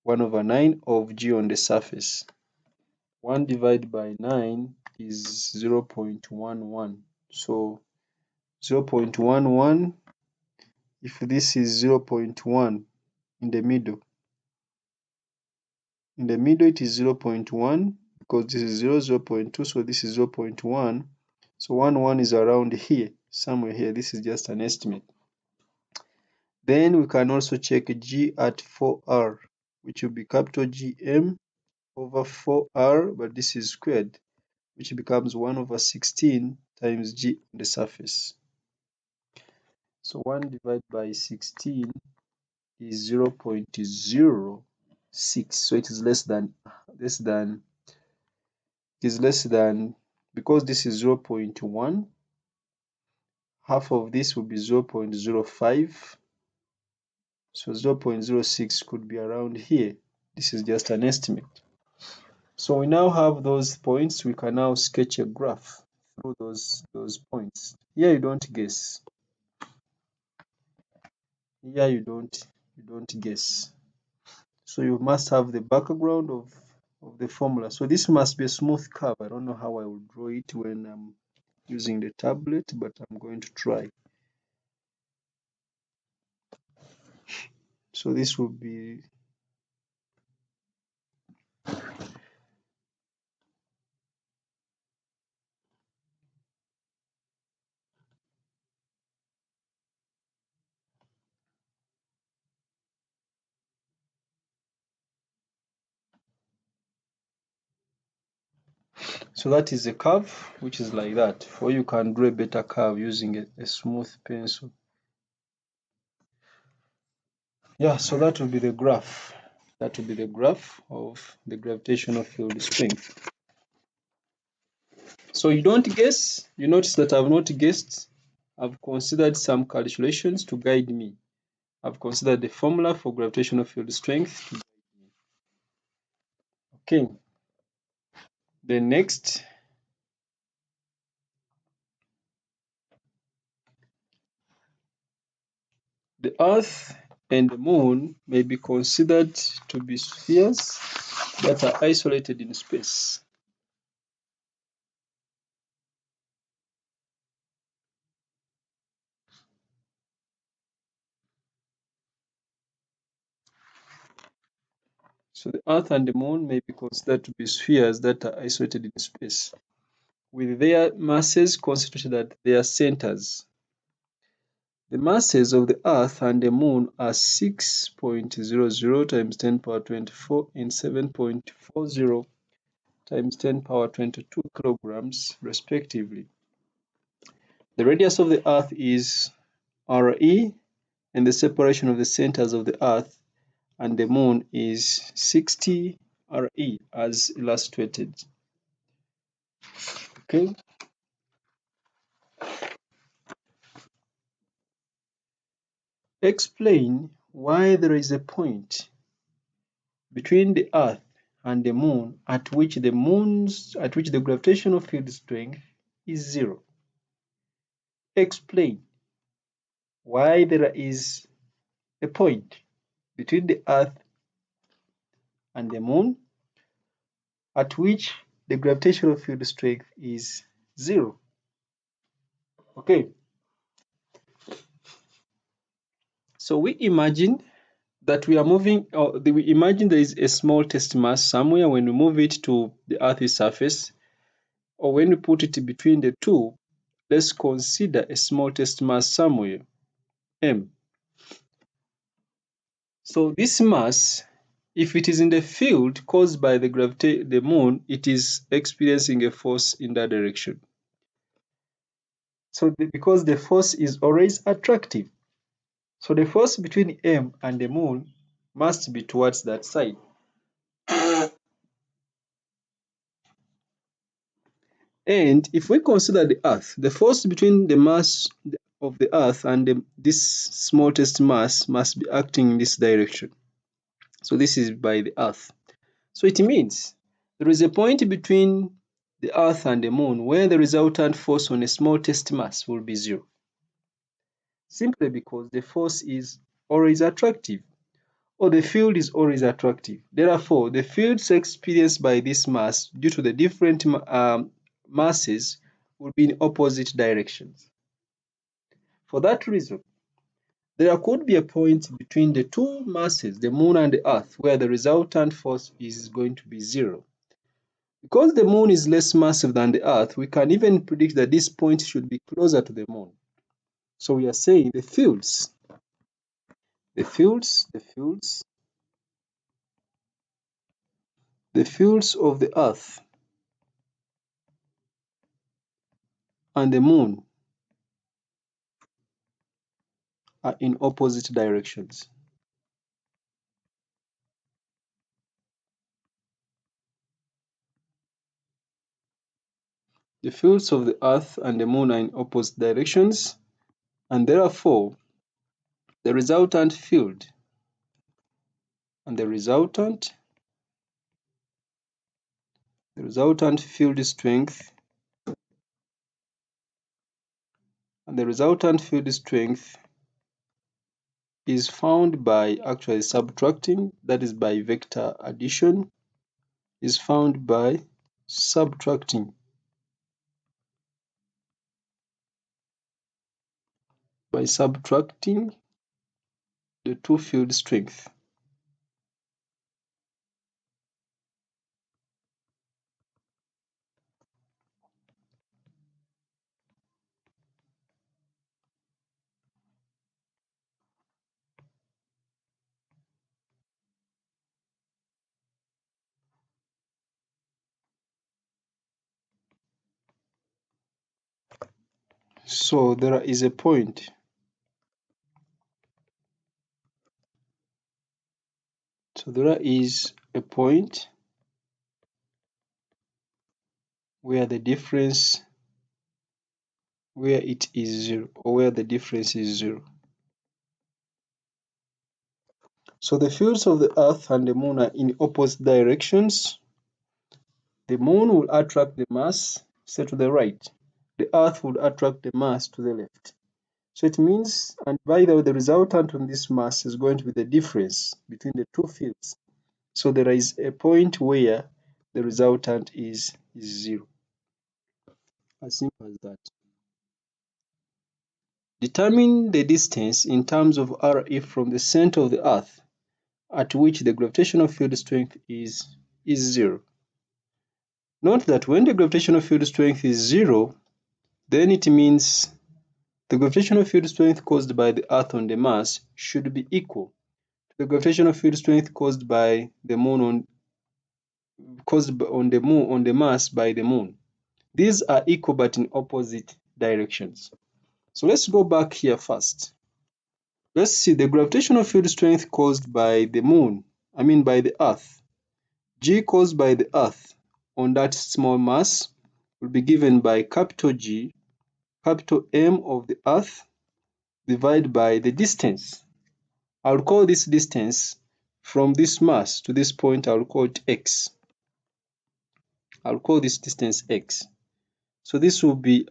Speaker 1: 1 over 9 of G on the surface. 1 divided by 9 is 0.11. So 0.11, if this is 0.1 in the middle, it is 0.1 because this is 0.2, so this is 0.1. So 1 is around here, somewhere here. This is just an estimate. Then we can also check G at 4R, which will be capital GM over 4R, but this is squared, which becomes 1 over 16 times G on the surface. So 1 divided by 16 is 0.06. So it is less than, because this is 0.1, half of this will be 0.05. So 0.06 could be around here. This is just an estimate. So we now have those points. We can now sketch a graph through those points. Here you don't guess. Here you don't guess. So you must have the background of the formula. So this must be a smooth curve. I don't know how I will draw it when I'm using the tablet, but I'm going to try. So this will be so that is a curve which is like that. Or you can draw a better curve using a smooth pencil. Yeah, so that will be the graph. That will be the graph of the gravitational field strength. So you don't guess. You notice that I've not guessed. I've considered some calculations to guide me. I've considered the formula for gravitational field strength. Okay. Then next, the Earth and the Moon may be considered to be spheres that are isolated in space. So the Earth and the Moon may be considered to be spheres that are isolated in space, with their masses concentrated at their centers. The masses of the Earth and the Moon are 6.00 times 10 power 24 and 7.40 times 10 power 22 kilograms, respectively. The radius of the Earth is RE, and the separation of the centers of the Earth and the Moon is 60 RE, as illustrated. Okay. Explain why there is a point between the Earth and the Moon at which the gravitational field strength is zero. Explain why there is a point between the Earth and the Moon at which the gravitational field strength is zero. Okay, so we imagine that we are moving, or we imagine there is a small test mass somewhere. When we move it to the Earth's surface, or when we put it between the two, let's consider a small test mass somewhere, m. So this mass, if it is in the field caused by the Moon, it is experiencing a force in that direction. So because the force is always attractive, so the force between M and the Moon must be towards that side. And if we consider the Earth, the force between the mass of the Earth and this smallest mass must be acting in this direction. So this is by the Earth. So it means there is a point between the Earth and the Moon where the resultant force on a small test mass will be zero, simply because the force is always attractive, or the field is always attractive. Therefore, the fields experienced by this mass due to the different masses will be in opposite directions. For that reason, there could be a point between the two masses, the Moon and the Earth, where the resultant force is going to be zero. Because the Moon is less massive than the Earth, we can even predict that this point should be closer to the Moon. So we are saying the fields of the Earth and the Moon are in opposite directions. The fields of the Earth and the Moon are in opposite directions, and therefore the resultant field and the resultant field strength and the resultant field strength is found by actually subtracting, that is by vector addition, is found by subtracting the two field strength. So there is a point So there is a point where the difference, where it is 0, or where the difference is 0. So the fields of the Earth and the Moon are in opposite directions. The Moon will attract the mass, say, to the right. The Earth would attract the mass to the left. So it means, and by the way, the resultant on this mass is going to be the difference between the two fields. So there is a point where the resultant is 0. As simple as that. Determine the distance in terms of Re from the center of the Earth at which the gravitational field strength is 0. Note that when the gravitational field strength is 0, then it means the gravitational field strength caused by the Earth on the mass should be equal to the gravitational field strength caused by the moon on the mass by the moon. These are equal but in opposite directions. So let's go back here first. Let's see the gravitational field strength caused by the moon, by the Earth. G caused by the Earth on that small mass will be given by capital G, capital M of the Earth divided by the distance. I'll call this distance from this mass to this point, I'll call it x. I'll call this distance x. So this will be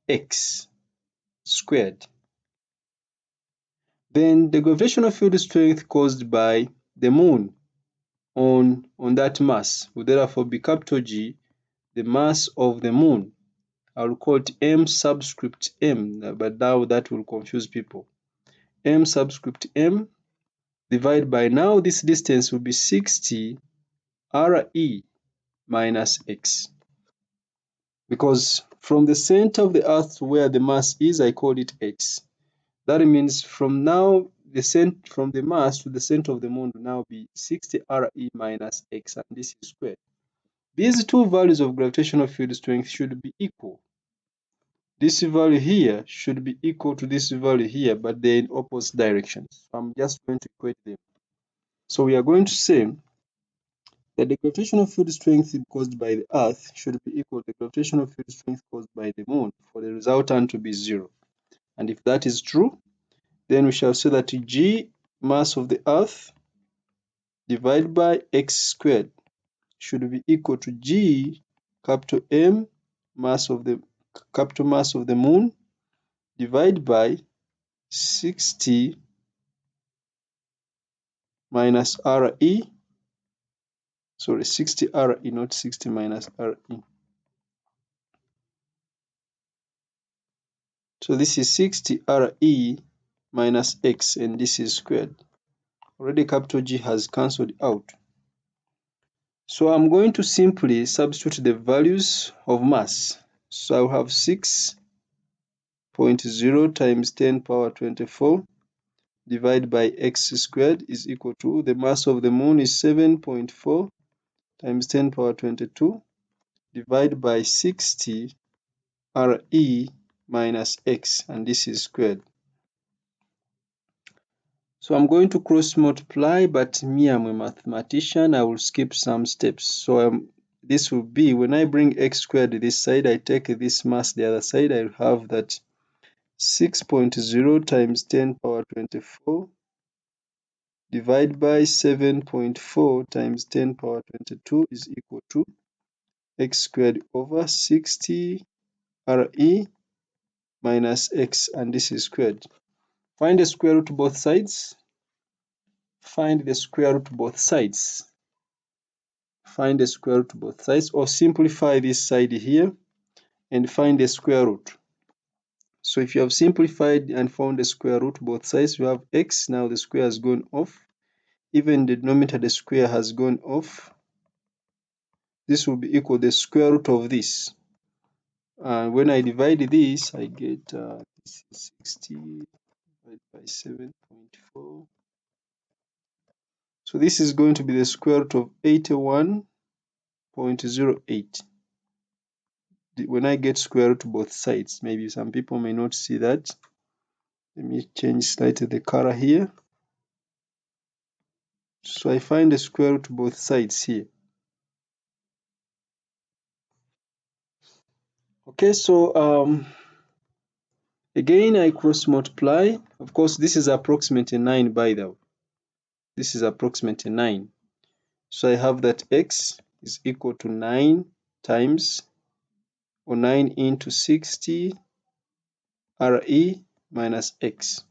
Speaker 1: x squared. Then the gravitational field strength caused by the moon on that mass will therefore be capital G, the mass of the moon. I'll call it m subscript m, but now that will confuse people. M subscript m divided by, now this distance will be 60 Re minus x. Because from the center of the Earth to where the mass is, I called it x. That means from now, from the mass to the center of the moon will now be 60 Re minus x, and this is squared. These two values of gravitational field strength should be equal. This value here should be equal to this value here, but they're in opposite directions. I'm just going to equate them. So we are going to say that the gravitational field strength caused by the Earth should be equal to the gravitational field strength caused by the moon for the resultant to be 0. And if that is true, then we shall say that G, mass of the Earth, divided by x squared should be equal to G, capital M, capital mass of the moon, divided by 60 minus Re, sorry, 60 Re, not 60 minus Re. So this is 60 Re minus x, and this is squared. Already capital G has cancelled out. So I'm going to simply substitute the values of mass. So I'll have 6.0 times 10 power 24 divided by x squared is equal to, the mass of the moon is 7.4 times 10 power 22 divided by 60 Re minus x, and this is squared. So I'm going to cross multiply, but me, I'm a mathematician, I will skip some steps. So this will be, when I bring x squared this side, I take this mass the other side, I have that 6.0 times 10 power 24 divided by 7.4 times 10 power 22 is equal to x squared over 60 Re minus x, and this is squared. Find the square root both sides. Find the square root both sides. Find the square root both sides, or simplify this side here and find the square root. So if you have simplified and found the square root both sides, you have x. Now the square has gone off. Even the denominator, the square has gone off. This will be equal to the square root of this. When I divide this, I get this is 60 divided by 7.4. So this is going to be the square root of 81.08. When I get square root both sides, maybe some people may not see that. Let me change slightly the color here. So I find the square root both sides here. Okay, so again I cross multiply. Of course, this is approximately 9 by the way. This is approximately 9. So I have that x is equal to 9 times, or 9 into 60 Re minus x.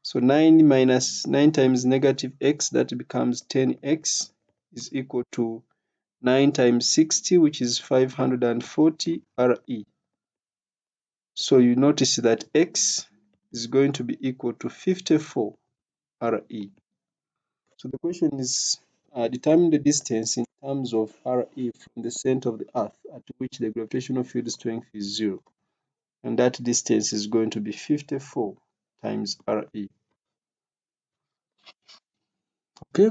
Speaker 1: So 9 minus 9 times negative x, that becomes 10x, is equal to 9 times 60, which is 540 Re. So you notice that x is going to be equal to 54 Re. So the question is, determine the distance in terms of Re from the center of the Earth at which the gravitational field strength is 0. And that distance is going to be 54 times Re. Okay,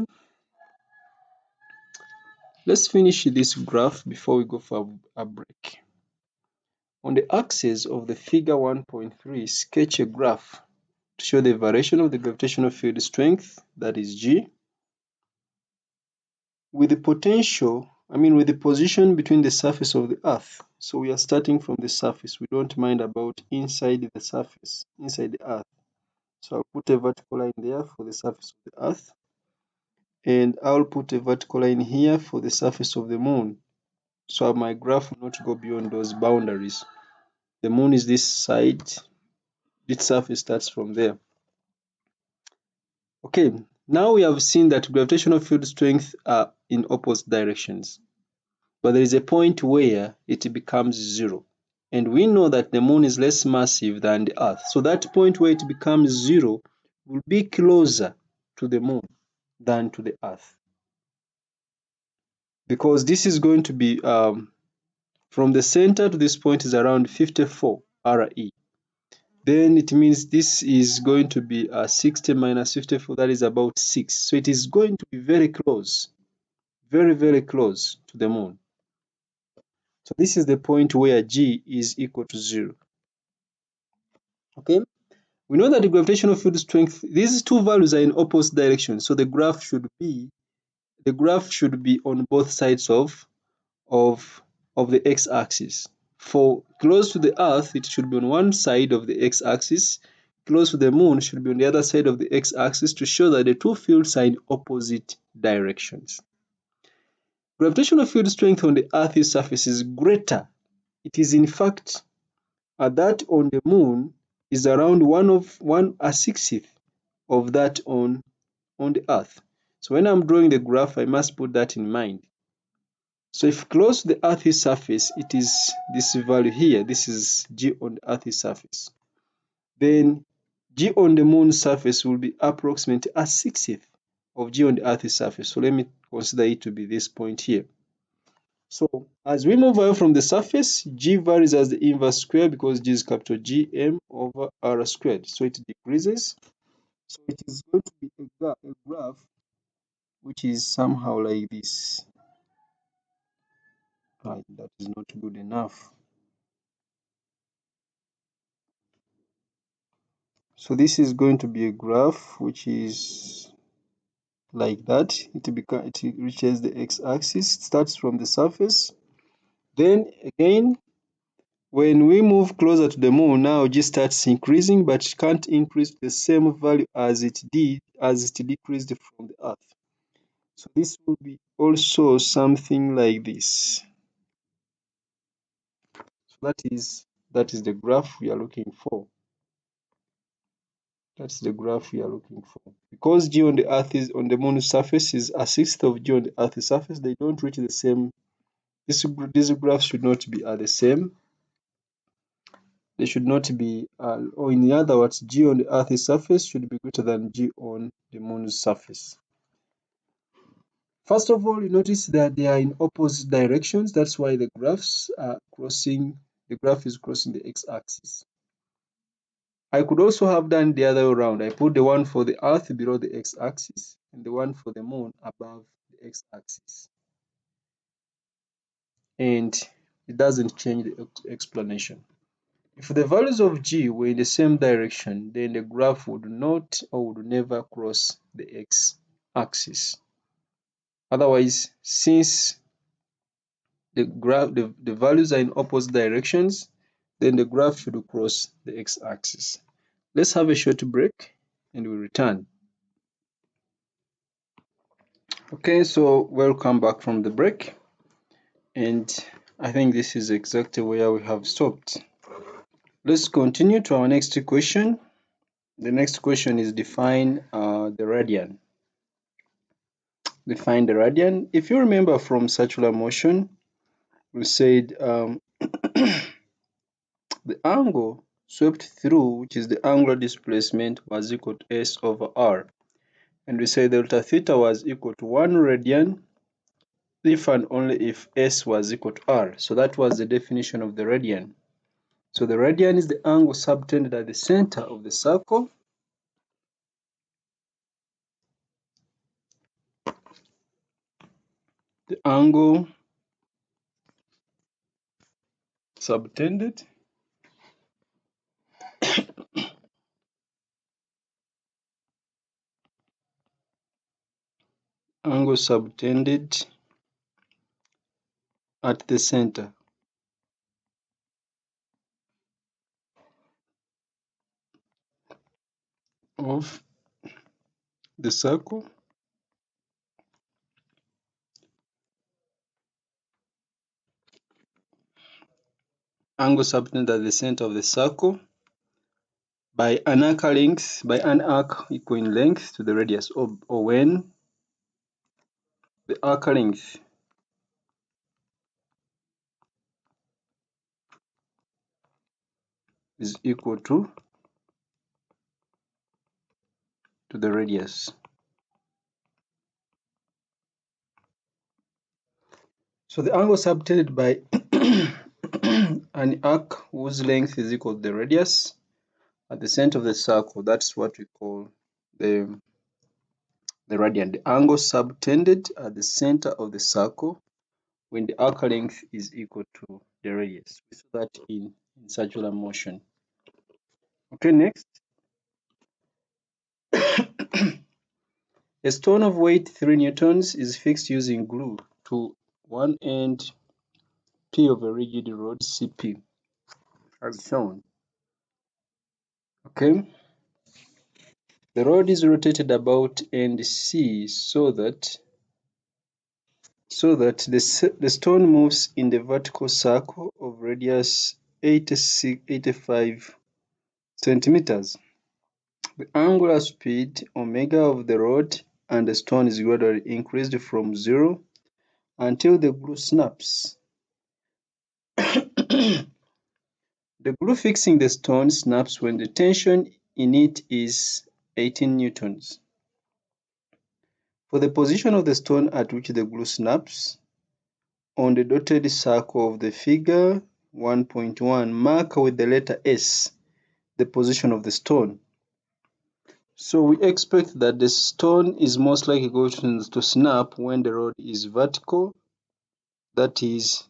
Speaker 1: let's finish this graph before we go for a break. On the axis of the figure 1.3, sketch a graph to show the variation of the gravitational field strength, that is G, with the with the position between the surface of the Earth. So we are starting from the surface. We don't mind about inside the surface, inside the Earth. So I'll put a vertical line there for the surface of the Earth. And I'll put a vertical line here for the surface of the Moon. So my graph will not go beyond those boundaries. The Moon is this side, its surface starts from there. Okay, now we have seen that gravitational field strength are in opposite directions. But there is a point where it becomes 0. And we know that the Moon is less massive than the Earth. So that point where it becomes 0 will be closer to the Moon than to the Earth. Because this is going to be, from the center to this point is around 54 Re. Then it means this is going to be 60 minus 54, that is about 6. So it is going to be very close, very, very close to the Moon. So this is the point where G is equal to 0. Okay, we know that the gravitational field strength, these two values are in opposite directions, so the graph should be on both sides of the x-axis. For close to the Earth, it should be on one side of the x-axis. Close to the Moon should be on the other side of the x-axis, to show that the two fields are in opposite directions. Gravitational field strength on the Earth's surface is greater. It is in fact that on the Moon is around 1/60 of that on the Earth. So when I'm drawing the graph, I must put that in mind. So if close to the Earth's surface, it is this value here. This is G on the Earth's surface. Then G on the Moon's surface will be approximately 1/60 of G on the Earth's surface. So let me consider it to be this point here. So as we move away from the surface, G varies as the inverse square, because G is capital G M over R squared. So it decreases. So it is going to be a graph which is somehow like this. Right, that is not good enough. So this is going to be a graph which is like that. It reaches the x-axis, starts from the surface. Then again, when we move closer to the Moon, now G starts increasing, but it can't increase the same value as it decreased from the Earth. So this will be also something like this. So that is the graph we are looking for. That's the graph we are looking for. Because G on the Earth is on the Moon's surface is 1/6 of G on the Earth's surface, they don't reach the same. These graphs should not be the same. They should not be, or in other words, G on the Earth's surface should be greater than G on the Moon's surface. First of all, you notice that they are in opposite directions. That's why the graphs are crossing. The graph is crossing the x-axis. I could also have done the other way around. I put the one for the Earth below the x-axis and the one for the Moon above the x-axis. And it doesn't change the explanation. If the values of G were in the same direction, then the graph would not or would never cross the x axis. Otherwise, since the values are in opposite directions, then the graph should cross the x-axis. Let's have a short break and we'll return. Okay, so welcome back from the break, and I think this is exactly where we have stopped. Let's continue to our next question. The next question is define the radian. Define the radian. If you remember from circular motion, we said the angle swept through, which is the angular displacement, was equal to s over r. And we say delta theta was equal to 1 radian if and only if s was equal to r. So that was the definition of the radian. So the radian is the angle subtended at the center of the circle. The angle subtended at the center of the circle. Angle subtended at the center of the circle by an arc equal in length to the radius, or when the arc length is equal to the radius. So the angle subtended by an arc whose length is equal to the radius at the center of the circle, that's what we call the radian. The angle subtended at the center of the circle when the arc length is equal to the radius. We saw that in circular motion. Okay, next. A stone of weight 3 newtons is fixed using glue to one end P of a rigid rod CP as shown. Okay. The rod is rotated about end C so that the stone moves in the vertical circle of radius 85 centimeters. The angular speed omega of the rod and the stone is gradually increased from 0 until the glue snaps. The glue fixing the stone snaps when the tension in it is 18 newtons. For the position of the stone at which the glue snaps, on the dotted circle of the figure 1.1, mark with the letter S the position of the stone. So we expect that the stone is most likely going to snap when the rod is vertical, that is,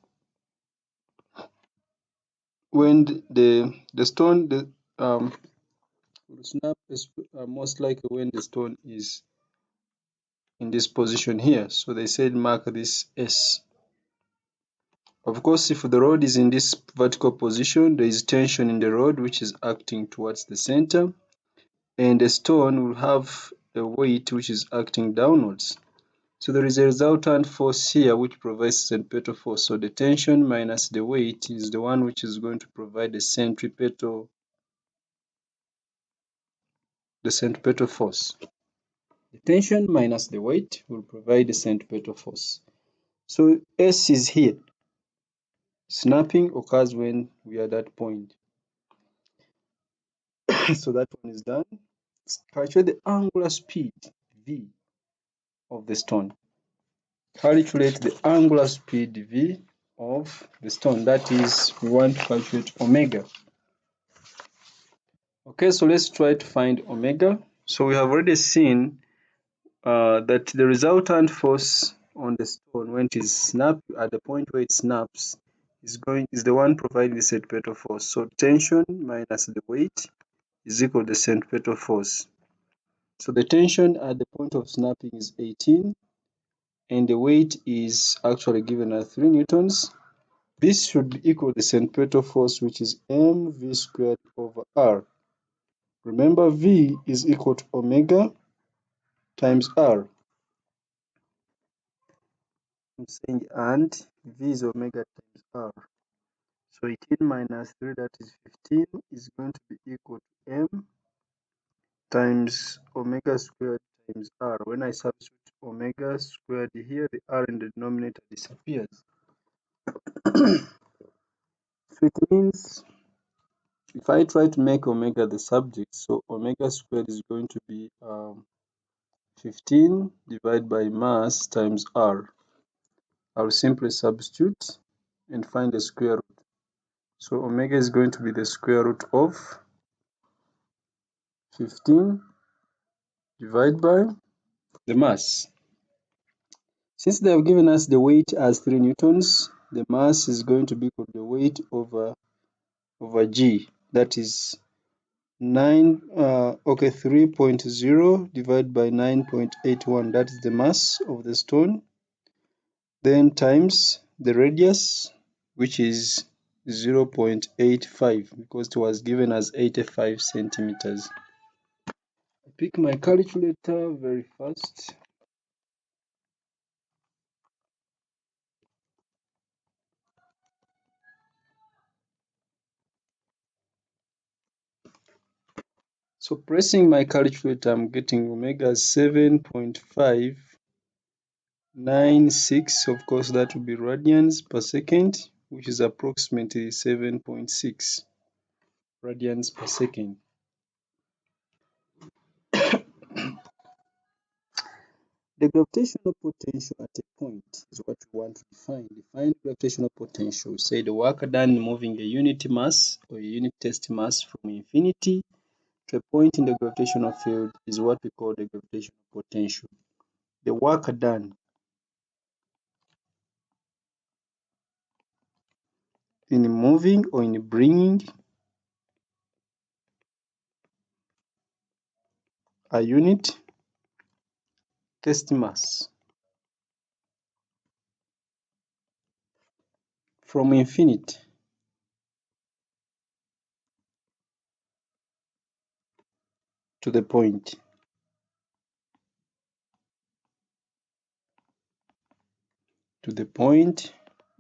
Speaker 1: when the stone will snap is most likely when the stone is in this position here. So they said mark this S. Of course, if the rod is in this vertical position, there is tension in the rod which is acting towards the center, and the stone will have a weight which is acting downwards. So there is a resultant force here which provides centripetal force. So the tension minus the weight is the one which is going to provide the centripetal force. The tension minus the weight will provide the centripetal force. So S is here. Snapping occurs when we are at that point. So that one is done. Calculate the angular speed V of the stone. Calculate the angular speed V of the stone. That is, we want to calculate omega. Okay, so let's try to find omega. So we have already seen that the resultant force on the stone when it is snapped at the point where it snaps is the one providing the centripetal force. So tension minus the weight is equal to the centripetal force. So the tension at the point of snapping is 18, and the weight is actually given as 3 newtons. This should be equal to the centripetal force, which is mv squared over r. Remember, V is equal to omega times r. I'm saying and V is omega times r. So 18 minus 3, that is 15, is going to be equal to m times omega squared times r. When I substitute omega squared here, the r in the denominator disappears. So it means if I try to make omega the subject, so omega squared is going to be 15 divided by mass times r. I'll simply substitute and find the square root. So omega is going to be the square root of 15 divided by the mass. Since they have given us the weight as 3 newtons, the mass is going to be equal to the weight over g. That is 3.0 divided by 9.81. That is the mass of the stone. Then times the radius, which is 0.85, because it was given as 85 centimeters. I pick my calculator very fast. So pressing my calculator, I'm getting omega 7.596. Of course, that will be radians per second, which is approximately 7.6 radians per second. The gravitational potential at a point is what we want to define. Define gravitational potential. Say the work done moving a unit mass or a unit test mass from infinity to a point in the gravitational field is what we call the gravitational potential. The work done in moving or in bringing a unit test mass from infinity to the point. To the point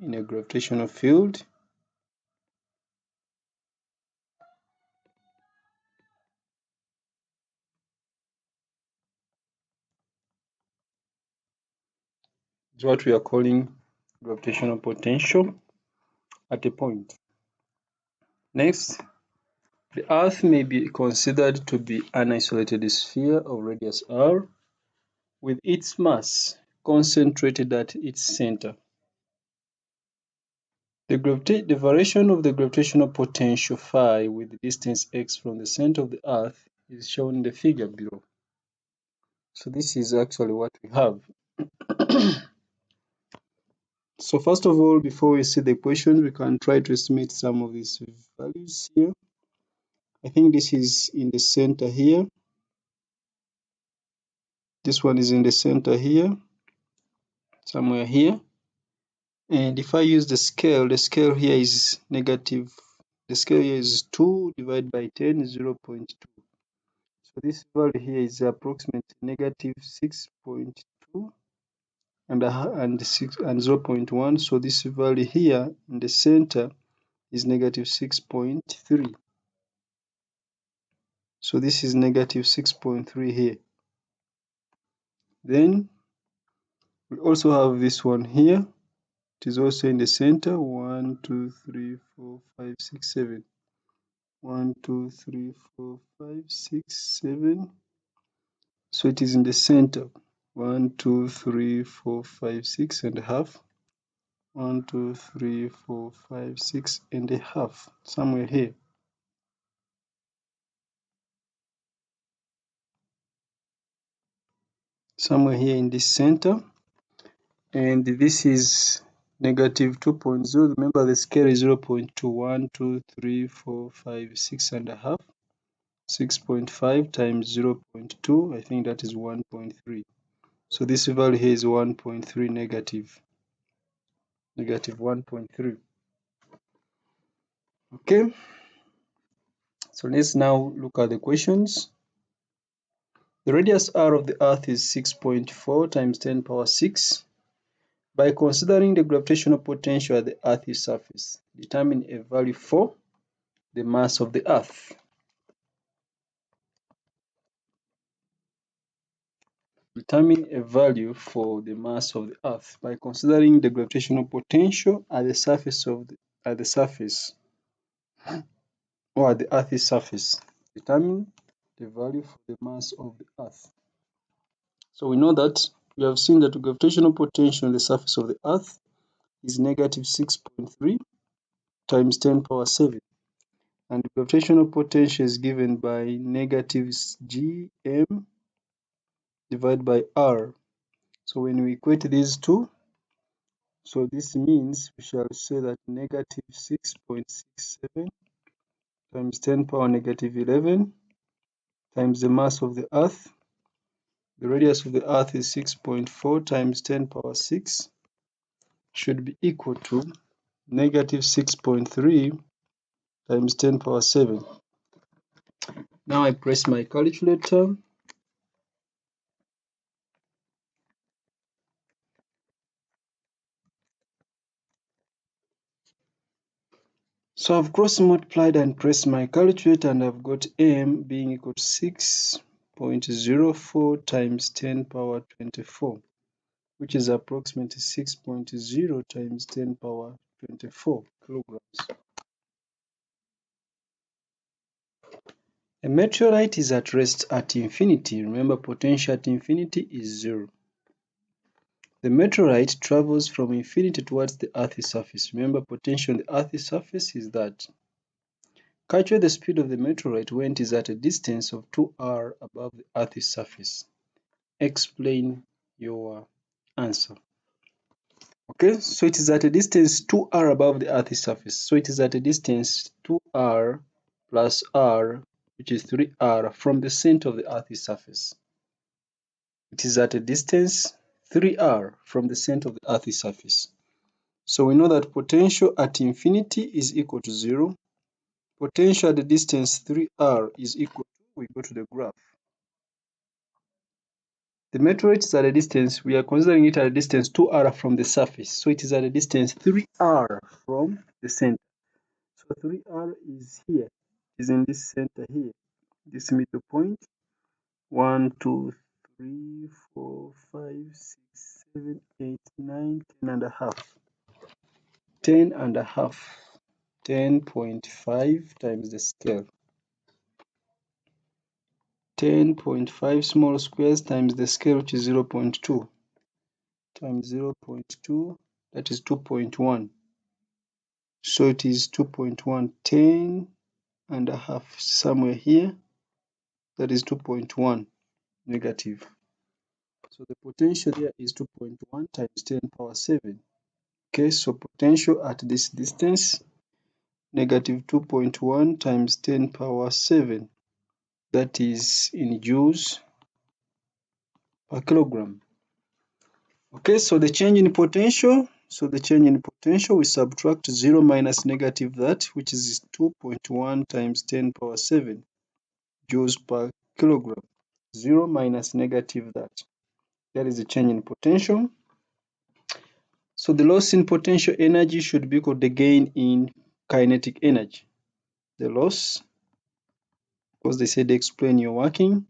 Speaker 1: in a gravitational field is what we are calling gravitational potential at a point. Next, the Earth may be considered to be an isolated sphere of radius r with its mass concentrated at its center. The variation of the gravitational potential phi with the distance x from the center of the Earth is shown in the figure below. So this is actually what we have. So first of all, before we see the equation, we can try to estimate some of these values here. I think this is in the center here. This one is in the center here, somewhere here. And if I use the scale here is negative. The scale here is 2 divided by 10 is 0.2. So this value here is approximately negative 6.2 and 0.1. So this value here in the center is negative 6.3. So this is negative 6.3 here. Then we also have this one here. It is also in the center. 1, 2, 3, 4, 5, 6, 7. 1, 2, 3, 4, 5, 6, 7. So it is in the center. 1, 2, 3, 4, 5, 6 and a half. 1, 2, 3, 4, 5, 6 and a half. Somewhere here. Somewhere here in this center. And this is negative 2.0. Remember the scale is 0.2, 1, 2, 3, 4, 5, 6 and a half. 6.5 times 0.2, I think that is 1.3. So this value here is 1.3 negative 1.3. Okay, so let's now look at the questions. The radius r of the earth is 6.4 times 10 power 6. By considering the gravitational potential at the earth's surface, determine a value for the mass of the earth. Determine a value for the mass of the earth by considering the gravitational potential at the surface or at the earth's surface. Determine the value for the mass of the earth. So we know that we have seen that the gravitational potential on the surface of the earth is negative 6.3 times 10 power 7. And the gravitational potential is given by negative gm divided by r. So when we equate these two, so this means we shall say that negative 6.67 times 10 power negative 11 times the mass of the earth. The radius of the earth is 6.4 times 10 power 6 should be equal to negative 6.3 times 10 power 7. Now I press my calculator. So I've cross multiplied and pressed my calculator, and I've got m being equal to 6.04 times 10 power 24, which is approximately 6.0 times 10 power 24 kilograms. A meteorite is at rest at infinity. Remember, potential at infinity is 0. The meteorite travels from infinity towards the Earth's surface. Remember, potential on the Earth's surface is that. Calculate the speed of the meteorite when it is at a distance of 2r above the Earth's surface. Explain your answer. Okay, so it is at a distance 2r above the Earth's surface. So it is at a distance 2r plus r, which is 3r, from the center of the Earth's surface. It is at a distance 3r from the center of the Earth's surface. So we know that potential at infinity is equal to 0. Potential at the distance 3r is equal to, we go to the graph. The meteorite is at a distance, we are considering it at a distance 2r from the surface. So it is at a distance 3r from the center. So 3r is here, is in this center here, this middle point. 1, 2, 3, 4, 5, 6, 7, 8, 9, 10 and a half. 10 and a half. 10.5 times the scale. 10.5 small squares times the scale, which is 0.2, times 0.2, that is 2.1. So it is 2.1, 10 and a half somewhere here, that is 2.1 negative. So the potential here is 2.1 times 10 power 7. Okay, so potential at this distance, negative 2.1 times 10 power 7. That is in joules per kilogram. Okay, so the change in potential, we subtract 0 minus negative that, which is 2.1 times 10 power 7 joules per kilogram. 0 minus negative that. That is the change in potential. So the loss in potential energy should be equal to the gain in kinetic energy. The loss, because they said explain your working,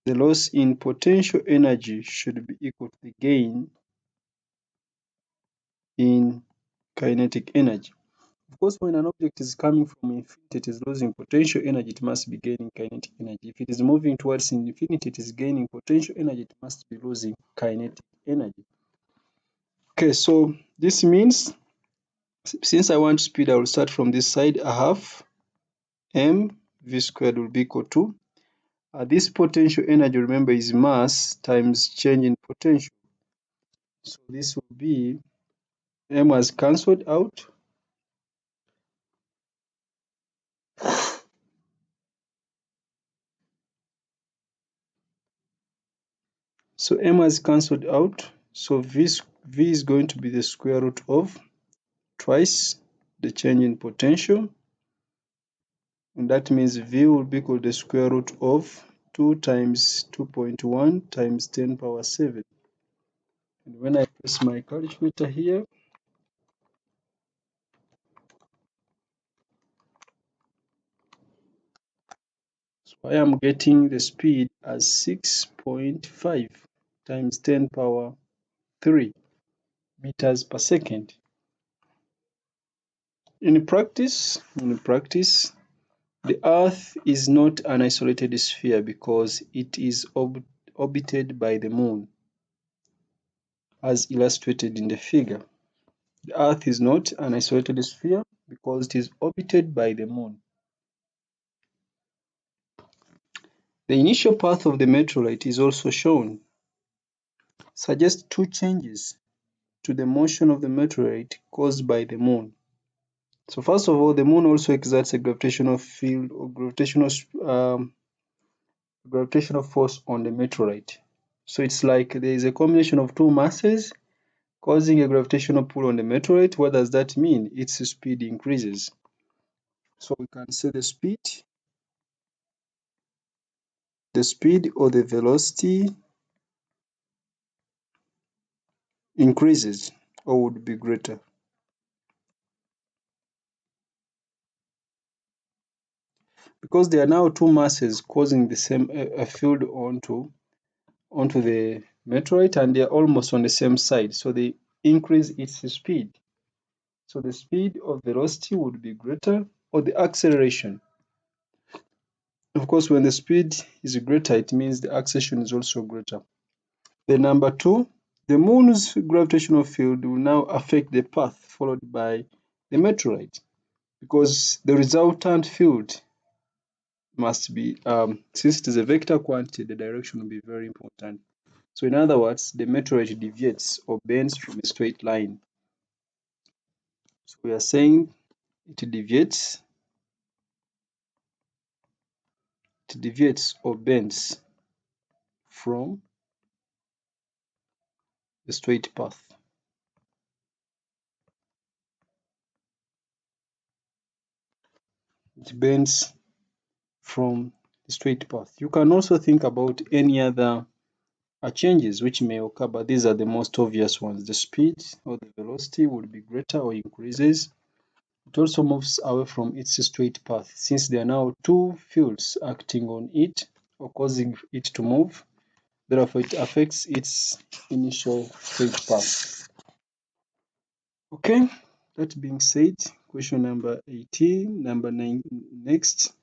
Speaker 1: the loss in potential energy should be equal to the gain in kinetic energy. Of course, when an object is coming from infinity, it is losing potential energy, it must be gaining kinetic energy. If it is moving towards infinity, it is gaining potential energy, it must be losing kinetic energy. Okay, so this means, since I want speed, I will start from this side. I have m v squared will be equal to, this potential energy, remember, is mass times change in potential. So this will be, m has cancelled out. So m has cancelled out. So v is going to be the square root of twice the change in potential. And that means v will be equal to the square root of 2 times 2.1 times 10 power 7. And when I press my calculator here, so I am getting the speed as 6.5 times 10 power 3 meters per second. In practice, the Earth is not an isolated sphere because it is orbited by the Moon, as illustrated in the figure. The Earth is not an isolated sphere because it is orbited by the Moon. The initial path of the meteorite is also shown, suggests two changes to the motion of the meteorite caused by the Moon. So first of all, the Moon also exerts a gravitational field or gravitational force on the meteorite. So it's like there is a combination of two masses causing a gravitational pull on the meteorite. What does that mean? Its speed increases. So we can say the speed or the velocity increases or would be greater. Because there are now two masses causing the same a field onto the meteorite, and they are almost on the same side, so they increase its speed. So the speed or velocity would be greater, or the acceleration. Of course, when the speed is greater, it means the acceleration is also greater. Then number two, the Moon's gravitational field will now affect the path followed by the meteorite, because the resultant field must be, since it is a vector quantity, the direction will be very important. So in other words, the meteorite deviates or bends from a straight line. So we are saying it deviates or bends from the straight path. It bends from the straight path. You can also think about any other changes which may occur, but these are the most obvious ones. The speed or the velocity would be greater or increases. It also moves away from its straight path, since there are now two fields acting on it or causing it to move. Therefore, it affects its initial straight path. Okay, that being said, question number 18, number 9 next.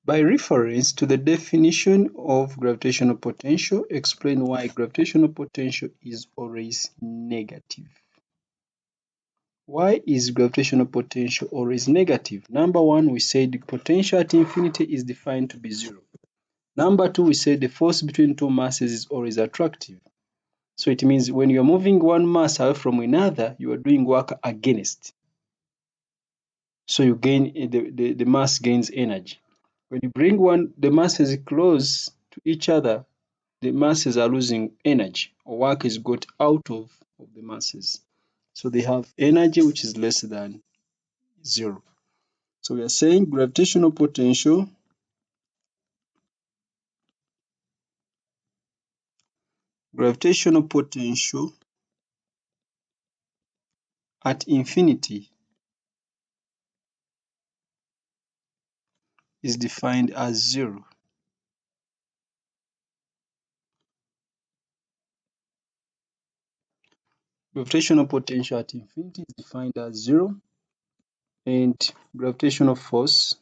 Speaker 1: By reference to the definition of gravitational potential, explain why gravitational potential is always negative. Why is gravitational potential always negative? Number one, we said the potential at infinity is defined to be zero. Number two, we said the force between two masses is always attractive. So it means when you're moving one mass away from another, you are doing work against. So you gain the mass gains energy. When you bring the masses close to each other, the masses are losing energy, or work is got out of the masses. So they have energy which is less than zero. So we are saying gravitational potential at infinity is defined as zero. Gravitational potential at infinity is defined as zero, and gravitational force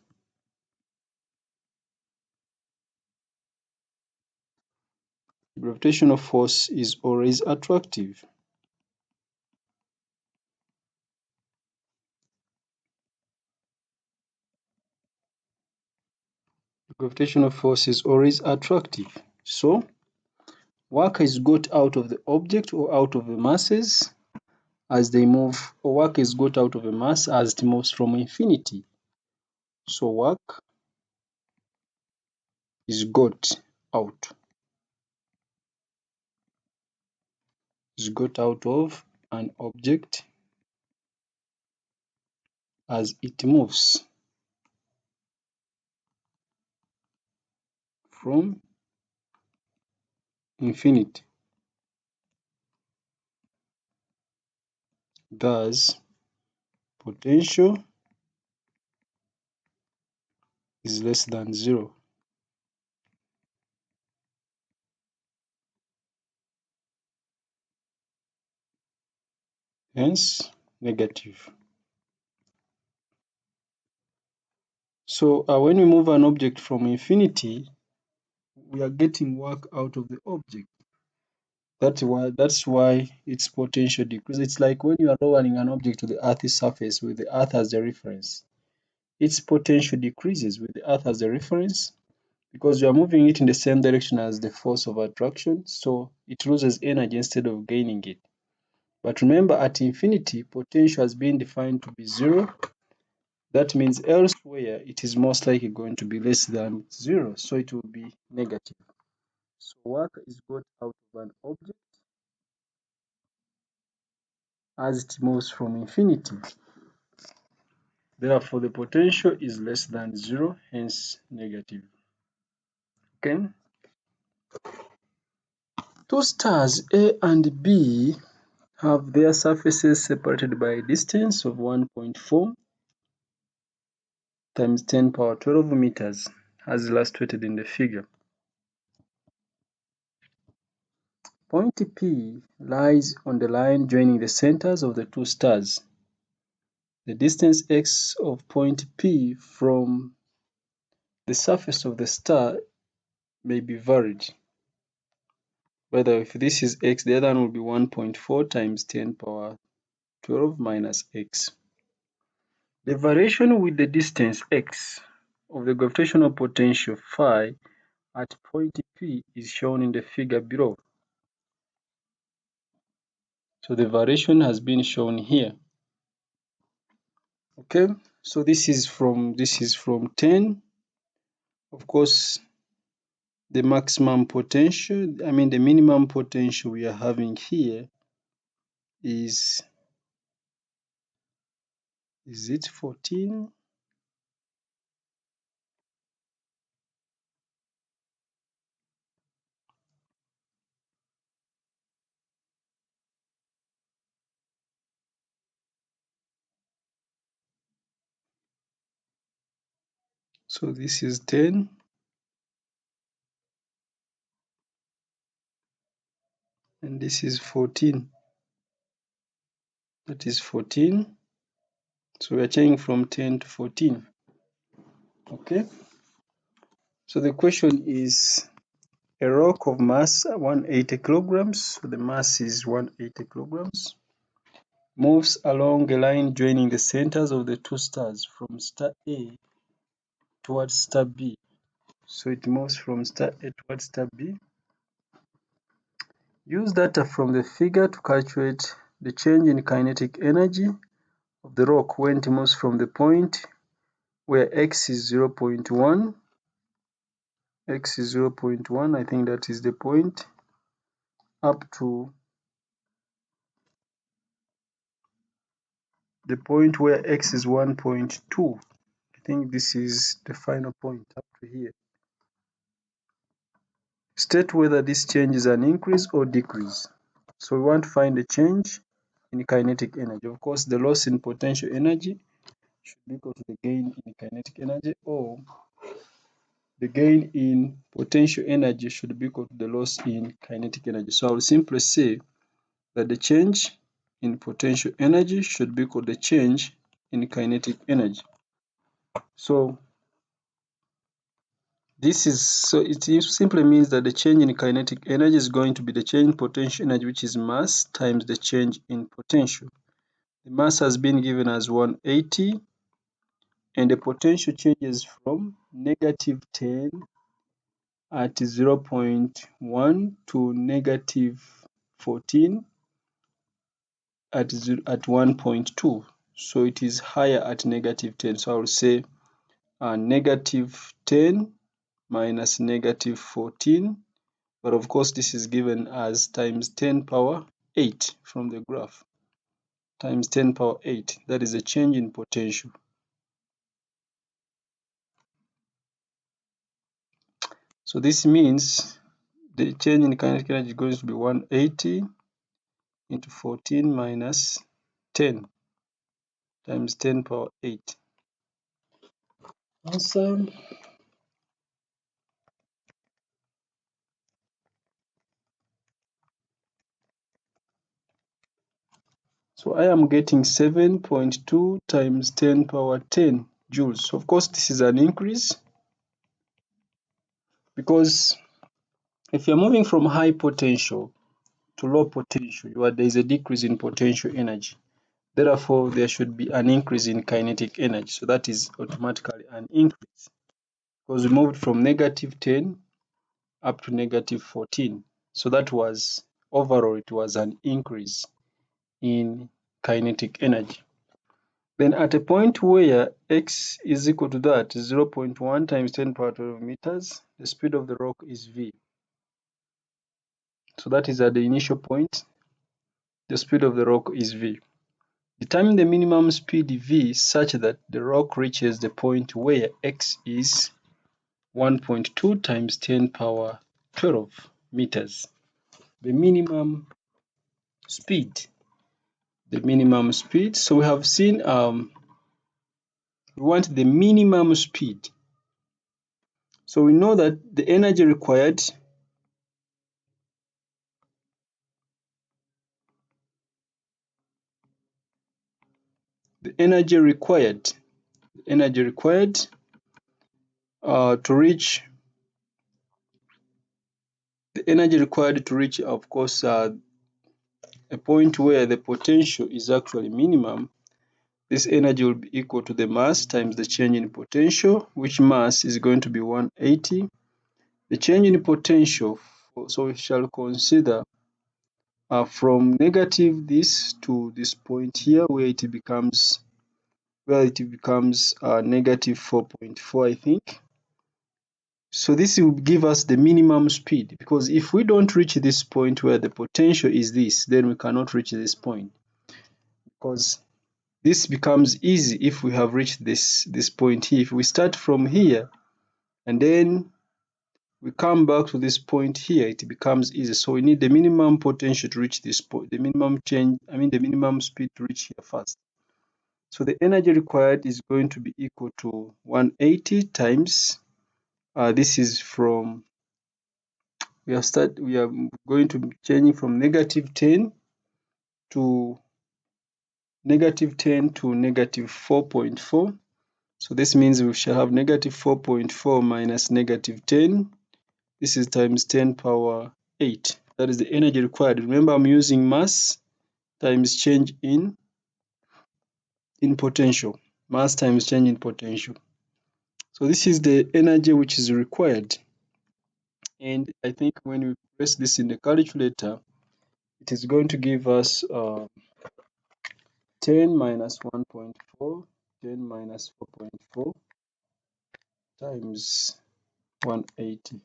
Speaker 1: is always attractive. Gravitational force is always attractive. So work is got out of the object or out of the masses as they move, or work is got out of a mass as it moves from infinity. So work is got out. is got out of an object as it moves from infinity. Thus, potential is less than zero. Hence, negative. So when we move an object from infinity, we are getting work out of the object. That's why its potential decreases. It's like when you are lowering an object to the Earth's surface with the Earth as the reference. Its potential decreases with the Earth as the reference because you are moving it in the same direction as the force of attraction, so it loses energy instead of gaining it. But remember, at infinity, potential has been defined to be zero. That means elsewhere it is most likely going to be less than zero, so it will be negative. So work is got out of an object as it moves from infinity. Therefore, the potential is less than zero, hence negative. Okay. Two stars A and B have their surfaces separated by a distance of 1.4 times 10 power 12 meters, as illustrated in the figure. Point P lies on the line joining the centers of the two stars. The distance x of point P from the surface of the star may be varied. Whether if this is x, the other one will be 1.4 times 10 power 12 minus x. The variation with the distance x of the gravitational potential phi at point P is shown in the figure below. So the variation has been shown here. Okay, so this is from 10. Of course, the maximum potential, the minimum potential we are having here is it 14? So this is 10. And this is 14. That is 14. So we are changing from 10 to 14. Okay. So the question is a rock of mass 180 kilograms. So the mass is 180 kilograms. Moves along a line joining the centers of the two stars from star A towards star B. So it moves from star A towards star B. Use data from the figure to calculate the change in kinetic energy of the rock when it moves from the point where x is 0.1. X is 0.1, I think that is the point, up to the point where x is 1.2. I think this is the final point up to here. State whether this change is an increase or decrease. So we want to find the change in kinetic energy. Of course, the loss in potential energy should be equal to the gain in kinetic energy, or the gain in potential energy should be equal to the loss in kinetic energy. So I will simply say that the change in potential energy should be equal to the change in kinetic energy. So it simply means that the change in kinetic energy is going to be the change in potential energy, which is mass, times the change in potential. The mass has been given as 180, and the potential changes from negative 10 at 0.1 to negative 14 at 1.2. So it is higher at negative 10. So I will say negative 10 minus negative 14. But of course, this is given as times 10 power 8 from the graph times 10 power 8. That is a change in potential. So this means the change in kinetic energy is going to be 180 into 14 minus 10 times 10 power 8. Answer. So I am getting 7.2 times 10 power 10 joules. So of course, this is an increase because if you're moving from high potential to low potential, there is a decrease in potential energy. Therefore, there should be an increase in kinetic energy. So that is automatically an increase because we moved from negative 10 up to negative 14. So that was overall, it was an increase in kinetic energy. Then at a point where x is equal to that, 0.1 times 10 power 12 meters, the speed of the rock is v. So that is at the initial point, the speed of the rock is v. Determine the minimum speed v such that the rock reaches the point where x is 1.2 times 10 power 12 meters. The minimum speed. So we have seen we want the minimum speed. So we know that the energy required to reach of course a point where the potential is actually minimum. This energy will be equal to the mass times the change in potential, which mass is going to be 180. The change in potential, so we shall consider from negative this to this point here where it becomes negative 4.4, I think. So this will give us the minimum speed, because if we don't reach this point where the potential is this, then we cannot reach this point, because this becomes easy if we have reached this point here. If we start from here and then we come back to this point here, it becomes easy. So we need the minimum potential to reach this point, the minimum speed to reach here first. So the energy required is going to be equal to 180 times, this is from, we are going to be changing from negative 10 to negative 4.4. So this means we shall have negative 4.4 minus negative 10. This is times 10 power 8. That is the energy required. Remember, I'm using mass times change in potential. Mass times change in potential. So this is the energy which is required. And I think when we press this in the calculator, it is going to give us 10 minus 1.4, 10 minus 4.4 times 180.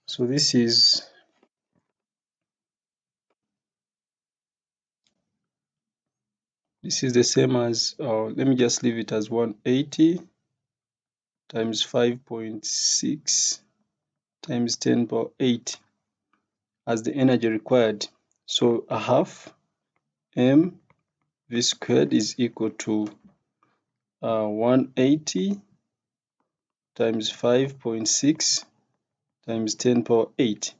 Speaker 1: So this is the same as, let me just leave it as 180 times 5.6 times 10 power 8 as the energy required. So a half m v squared is equal to 180 times 5.6 times 10 power 8.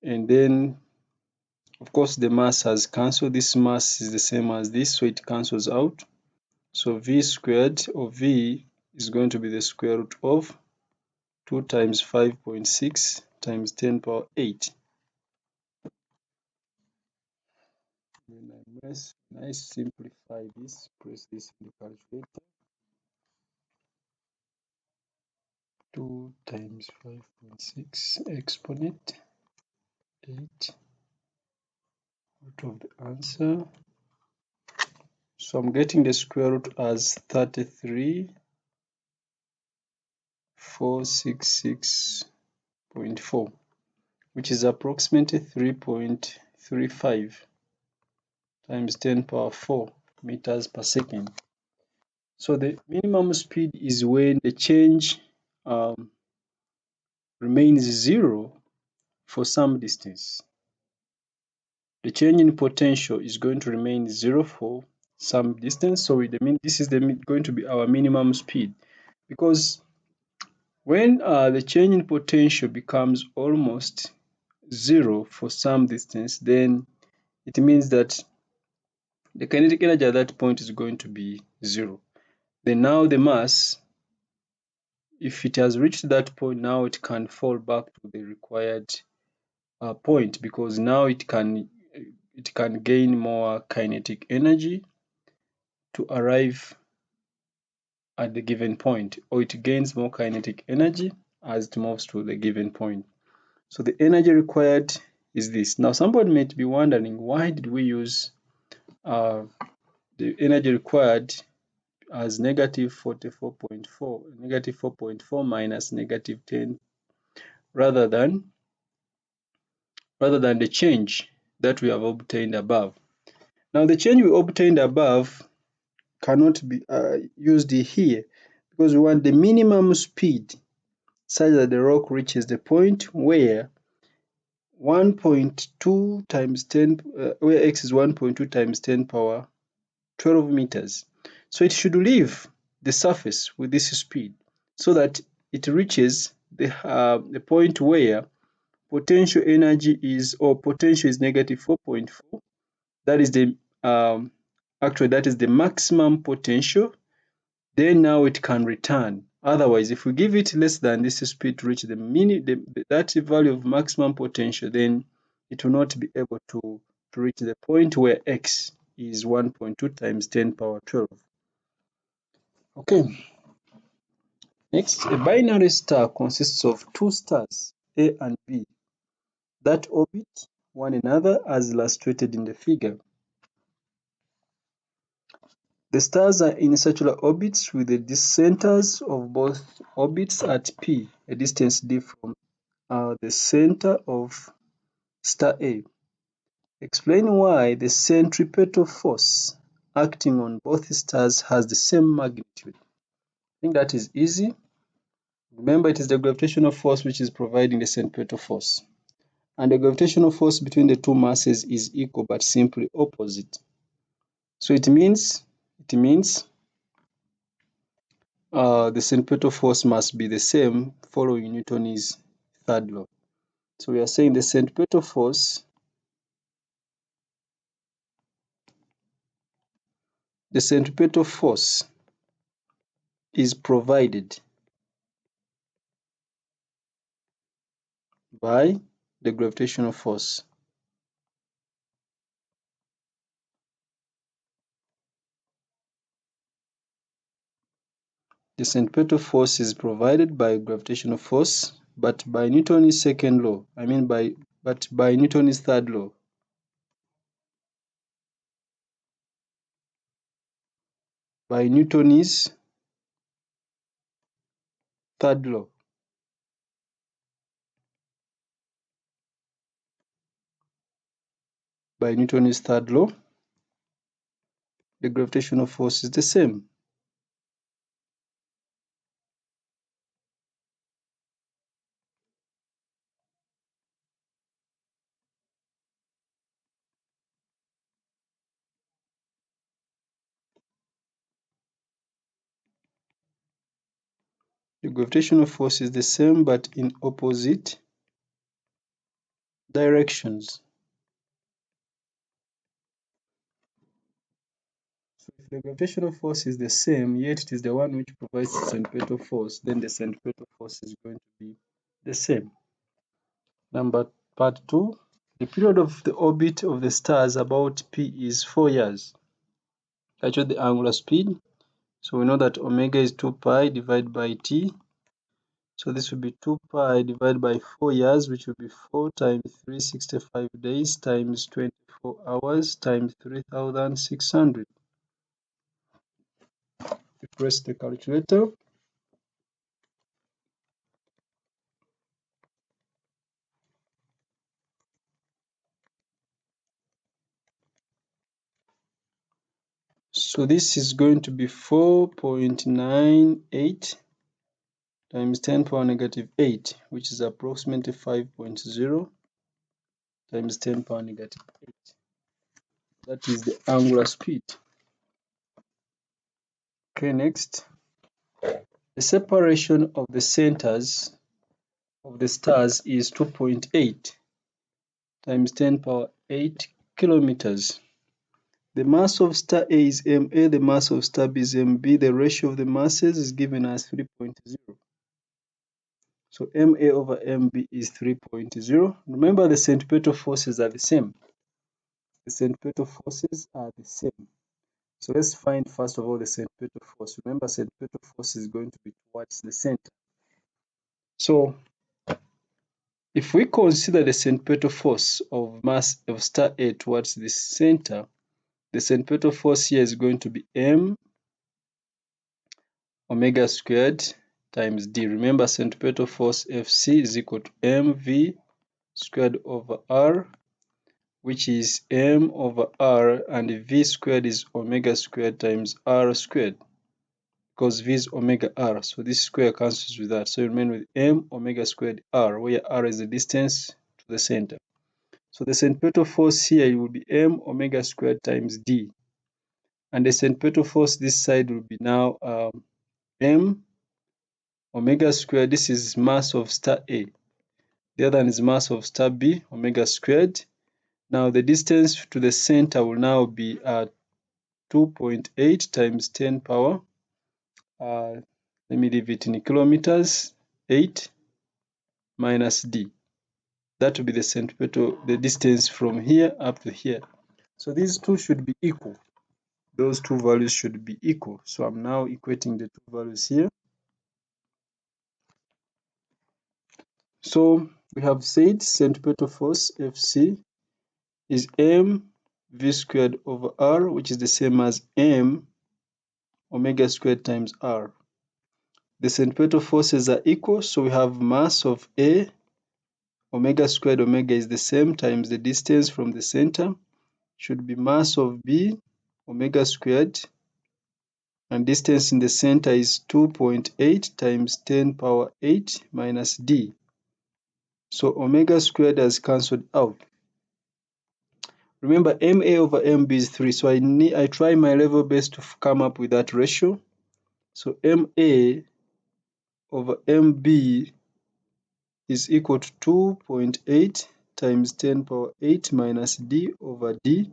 Speaker 1: And then, of course, the mass has cancelled. This mass is the same as this, so it cancels out. So v squared, or v, is going to be the square root of 2 times 5.6 times 10 power 8. When I simplify this, press this in the calculator. 2 times 5.6 exponent 8, root of the answer. So I'm getting the square root as 33,466.4, which is approximately 3.35 times 10 power 4 meters per second. So the minimum speed is when the change remains zero for some distance. The change in potential is going to remain zero for some distance. So this is going to be our minimum speed, because when the change in potential becomes almost zero for some distance, then it means that the kinetic energy at that point is going to be zero. Then now the mass, if it has reached that point, now it can fall back to the required point, because now it can gain more kinetic energy to arrive at the given point, or it gains more kinetic energy as it moves to the given point. So the energy required is this. Now somebody might be wondering, why did we use the energy required as negative 44.4, negative 4.4 minus negative 10, rather than the change that we have obtained above. Now the change we obtained above cannot be used here, because we want the minimum speed such that the rock reaches the point where 1.2 times 10, where x is 1.2 times 10 power 12 meters. So it should leave the surface with this speed so that it reaches the point where potential energy is, or potential is negative 4.4. That is the actually that is the maximum potential. Then now it can return. Otherwise, if we give it less than this speed to reach that value of maximum potential, then it will not be able to reach the point where x is 1.2 times 10 power 12. Okay. Next, a binary star consists of two stars, A and B, that orbit one another as illustrated in the figure. The stars are in circular orbits with the centers of both orbits at P, a distance d from the center of star A. Explain why the centripetal force acting on both stars has the same magnitude. I think that is easy. Remember, it is the gravitational force which is providing the centripetal force. And the gravitational force between the two masses is equal but simply opposite. So it means the centripetal force must be the same following Newton's third law. So we are saying the centripetal force is provided by the gravitational force. The centripetal force is provided by gravitational force, but by Newton's second law, by Newton's third law. By Newton's third law. By Newton's third law, the gravitational force is the same. The gravitational force is the same but in opposite directions. So if the gravitational force is the same, yet it is the one which provides the centripetal force, then the centripetal force is going to be the same. Part 2. The period of the orbit of the stars about P is 4 years. Calculate the angular speed. So we know that omega is 2 pi divided by t. So this will be 2 pi divided by 4 years, which will be 4 times 365 days times 24 hours times 3,600. You press the calculator. So this is going to be 4.98 times 10 power negative 8, which is approximately 5.0 times 10 power negative 8. That is the angular speed. Okay, next. The separation of the centers of the stars is 2.8 times 10 power 8 kilometers. The mass of star A is ma, the mass of star B is mb. The ratio of the masses is given as 3.0. So ma over mb is 3.0. Remember, the centripetal forces are the same. The centripetal forces are the same. So let's find first of all the centripetal force. Remember, centripetal force is going to be towards the center. So if we consider the centripetal force of mass of star A towards the center, the centripetal force here is going to be m omega squared times d. Remember, centripetal force Fc is equal to mv squared over r, which is m over r, and v squared is omega squared times r squared, because v is omega r. So this square cancels with that. So you remain with m omega squared r, where r is the distance to the center. So the centripetal force here will be m omega squared times d. And the centripetal force this side will be now m omega squared. This is mass of star A. The other one is mass of star B, omega squared. Now the distance to the center will now be 2.8 times 10 power. Let me leave it in kilometers. 8 minus d. That will be the centripetal, the distance from here up to here. So these two should be equal. Those two values should be equal. So I'm now equating the two values here. So we have said centripetal force Fc is m v squared over r, which is the same as m omega squared times r. The centripetal forces are equal, so we have mass of A, omega squared, omega is the same, times the distance from the center, should be mass of B, omega squared, and distance in the center is 2.8 times 10 power 8 minus d. So omega squared has cancelled out. Remember, ma over mb is 3, so I try my level best to come up with that ratio. So ma over mb is equal to 2.8 times 10 power 8 minus d over d.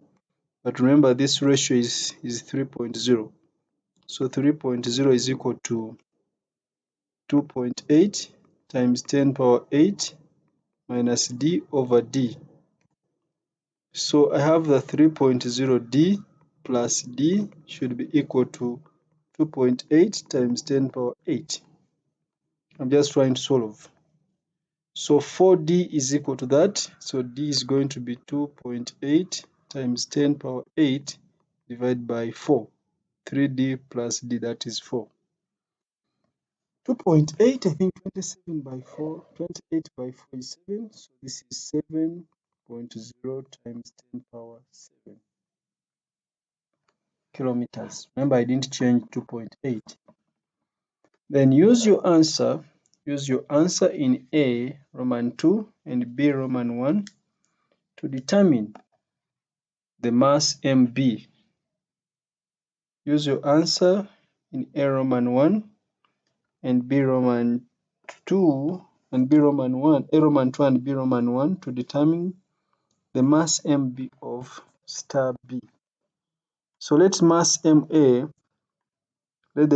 Speaker 1: But remember, this ratio is 3.0. So 3.0 is equal to 2.8 times 10 power 8 minus d over d. So I have the 3.0d plus d should be equal to 2.8 times 10 power 8. I'm just trying to solve. So 4d is equal to that. So d is going to be 2.8 times 10 power 8 divided by 4. 3d plus d, that is 4. 2.8, I think 27 by 4, 28 by 4 is 7. So this is 7.0 times 10 power 7 kilometers. Remember, I didn't change 2.8. Then use your answer in A Roman 2 and B Roman 1 to determine the mass mb. Use your answer in A Roman 1 and B Roman 2 and B Roman 1, A Roman 2 and B Roman 1 to determine the mass mb of star B. So let the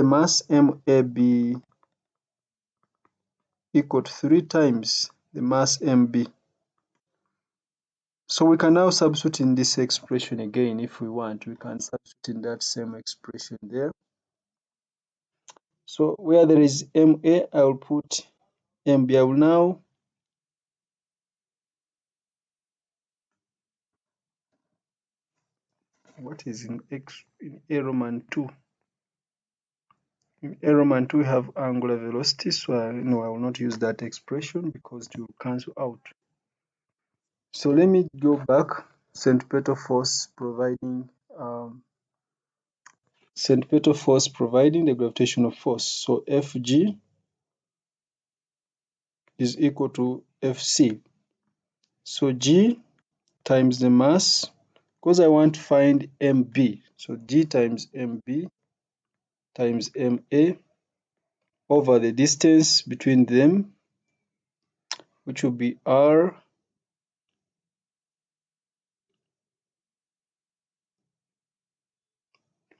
Speaker 1: mass ma be equal to 3 times the mass mb. So we can now substitute in this expression again if we want. We can substitute in that same expression there. So where there is ma, I will put mb. I will now what is in A Roman 2? In element 2 we have angular velocity, so I will not use that expression because it will cancel out. So let me go back. Centripetal force providing the gravitational force. So Fg is equal to Fc. So G times the mass, because I want to find mb, so G times mb times ma over the distance between them, which will be r.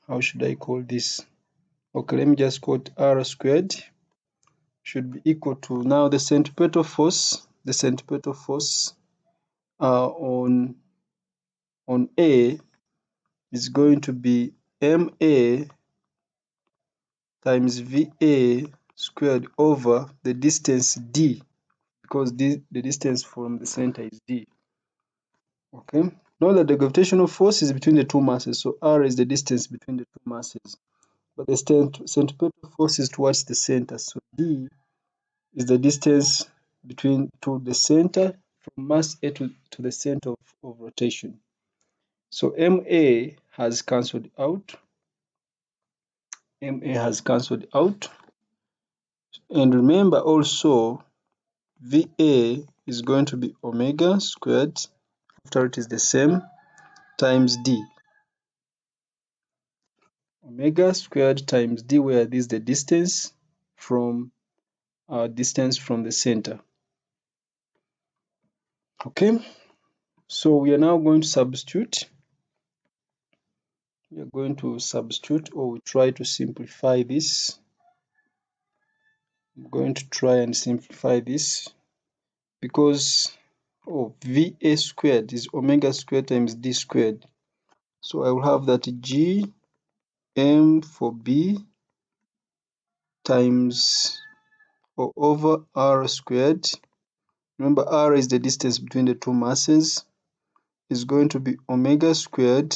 Speaker 1: How should I call this? Okay, let me just call it r squared. Should be equal to, now the centripetal force on A is going to be ma times va squared over the distance d, because the distance from the center is d. Okay, know that the gravitational force is between the two masses, so r is the distance between the two masses, but the centripetal force is towards the center, so d is the distance between to the center, from mass A to the center of rotation. So ma has cancelled out, and remember also va is going to be omega squared, after it is the same, times d. Omega squared times d, where this is the distance from the center. Okay, so we are now going to substitute. Or we try to simplify this. I'm going to try and simplify this, because va squared is omega squared times d squared. So I will have that g m for b times or over r squared. Remember, r is the distance between the two masses, is going to be omega squared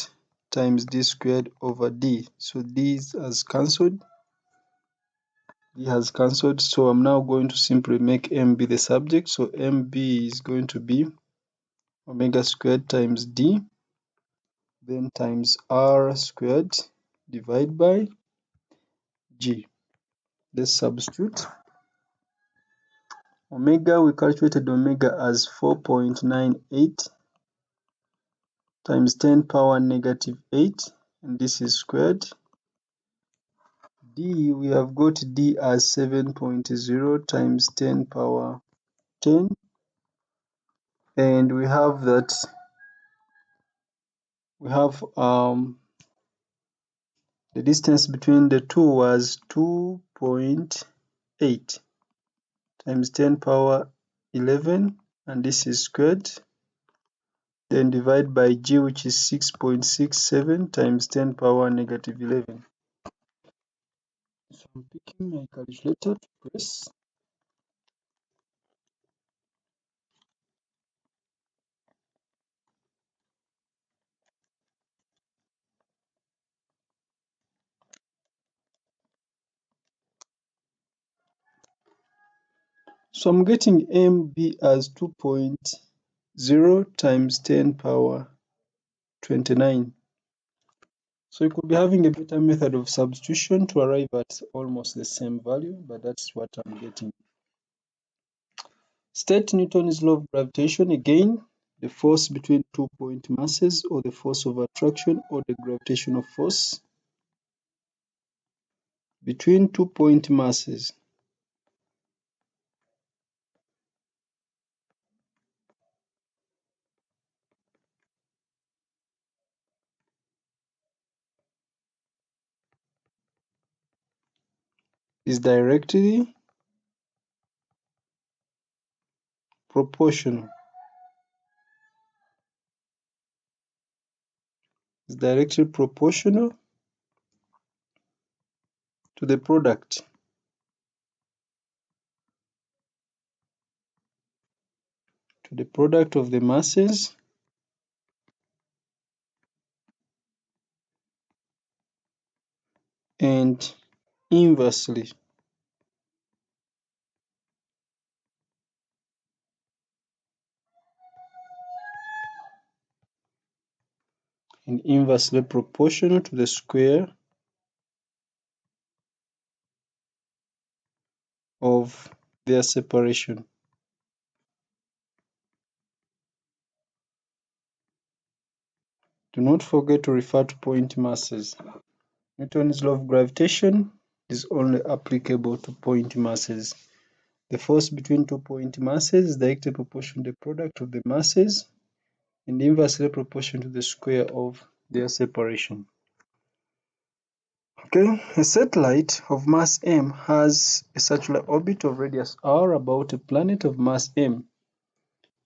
Speaker 1: times d squared over d. So d has cancelled. So I'm now going to simply make mb the subject. So mb is going to be omega squared times d, then times r squared divided by g. Let's substitute. Omega, we calculated omega as 4.98 times 10 power negative 8, and this is squared. D, we have got D as 7.0 times 10 power 10, and we have the distance between the two was 2.8 times 10 power 11, and this is squared. Then divide by G, which is 6.67 times 10 power negative 11. So I'm picking my calculator to press. So I'm getting MB as 2.0 times 10 power 29. So you could be having a better method of substitution to arrive at almost the same value, but that's what I'm getting. State Newton's law of gravitation. Again, the force between 2-point masses, or the force of attraction, or the gravitational force between 2-point masses is directly proportional. To the product of the masses and inversely. And inversely proportional to the square of their separation. Do not forget to refer to point masses. Newton's law of gravitation is only applicable to point masses. The force between 2 point masses is directly proportional to the product of the masses and inversely proportional to the square of their separation. Okay, a satellite of mass m has a circular orbit of radius r about a planet of mass m.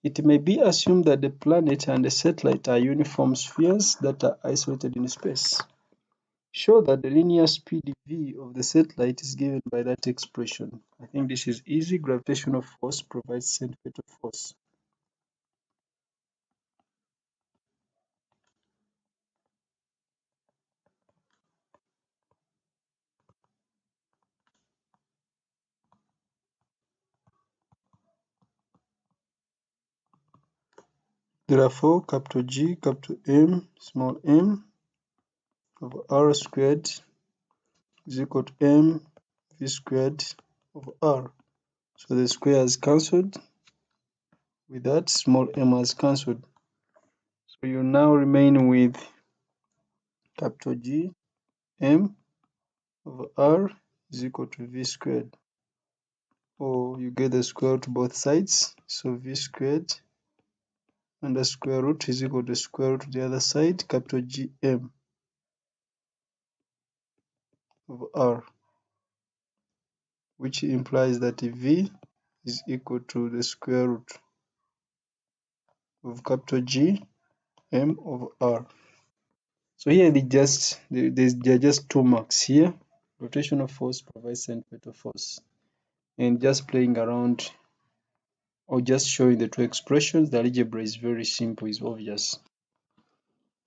Speaker 1: It may be assumed that the planet and the satellite are uniform spheres that are isolated in space. Show that the linear speed v of the satellite is given by that expression. I think this is easy. Gravitational force provides centripetal force. Therefore, capital G, capital M, small m over r squared is equal to m v squared over r. So the square is cancelled. With that, small m has cancelled. So you now remain with capital G m over r is equal to v squared. Or you get the square root both sides. So v squared under square root is equal to square root of the other side, capital G m over r, which implies that v is equal to the square root of capital G m over r. So here there are just two marks here. Rotational force provides centripetal force. And just playing around or just showing the two expressions, the algebra is very simple, it's obvious.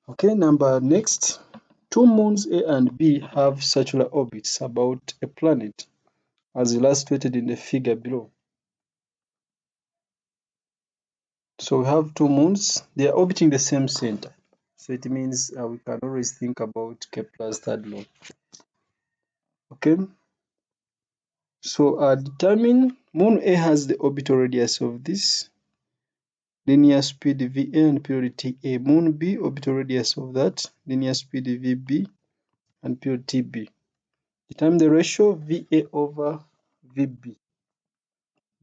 Speaker 1: Okay, next. Two moons A and B have circular orbits about a planet, as illustrated in the figure below. So we have two moons, they are orbiting the same center. So it means we can always think about Kepler's third law. Okay, so determine moon A has the orbital radius of this, linear speed VA and period TA. Moon B, orbital radius of that, linear speed VB and period TB. Determine the ratio VA over VB.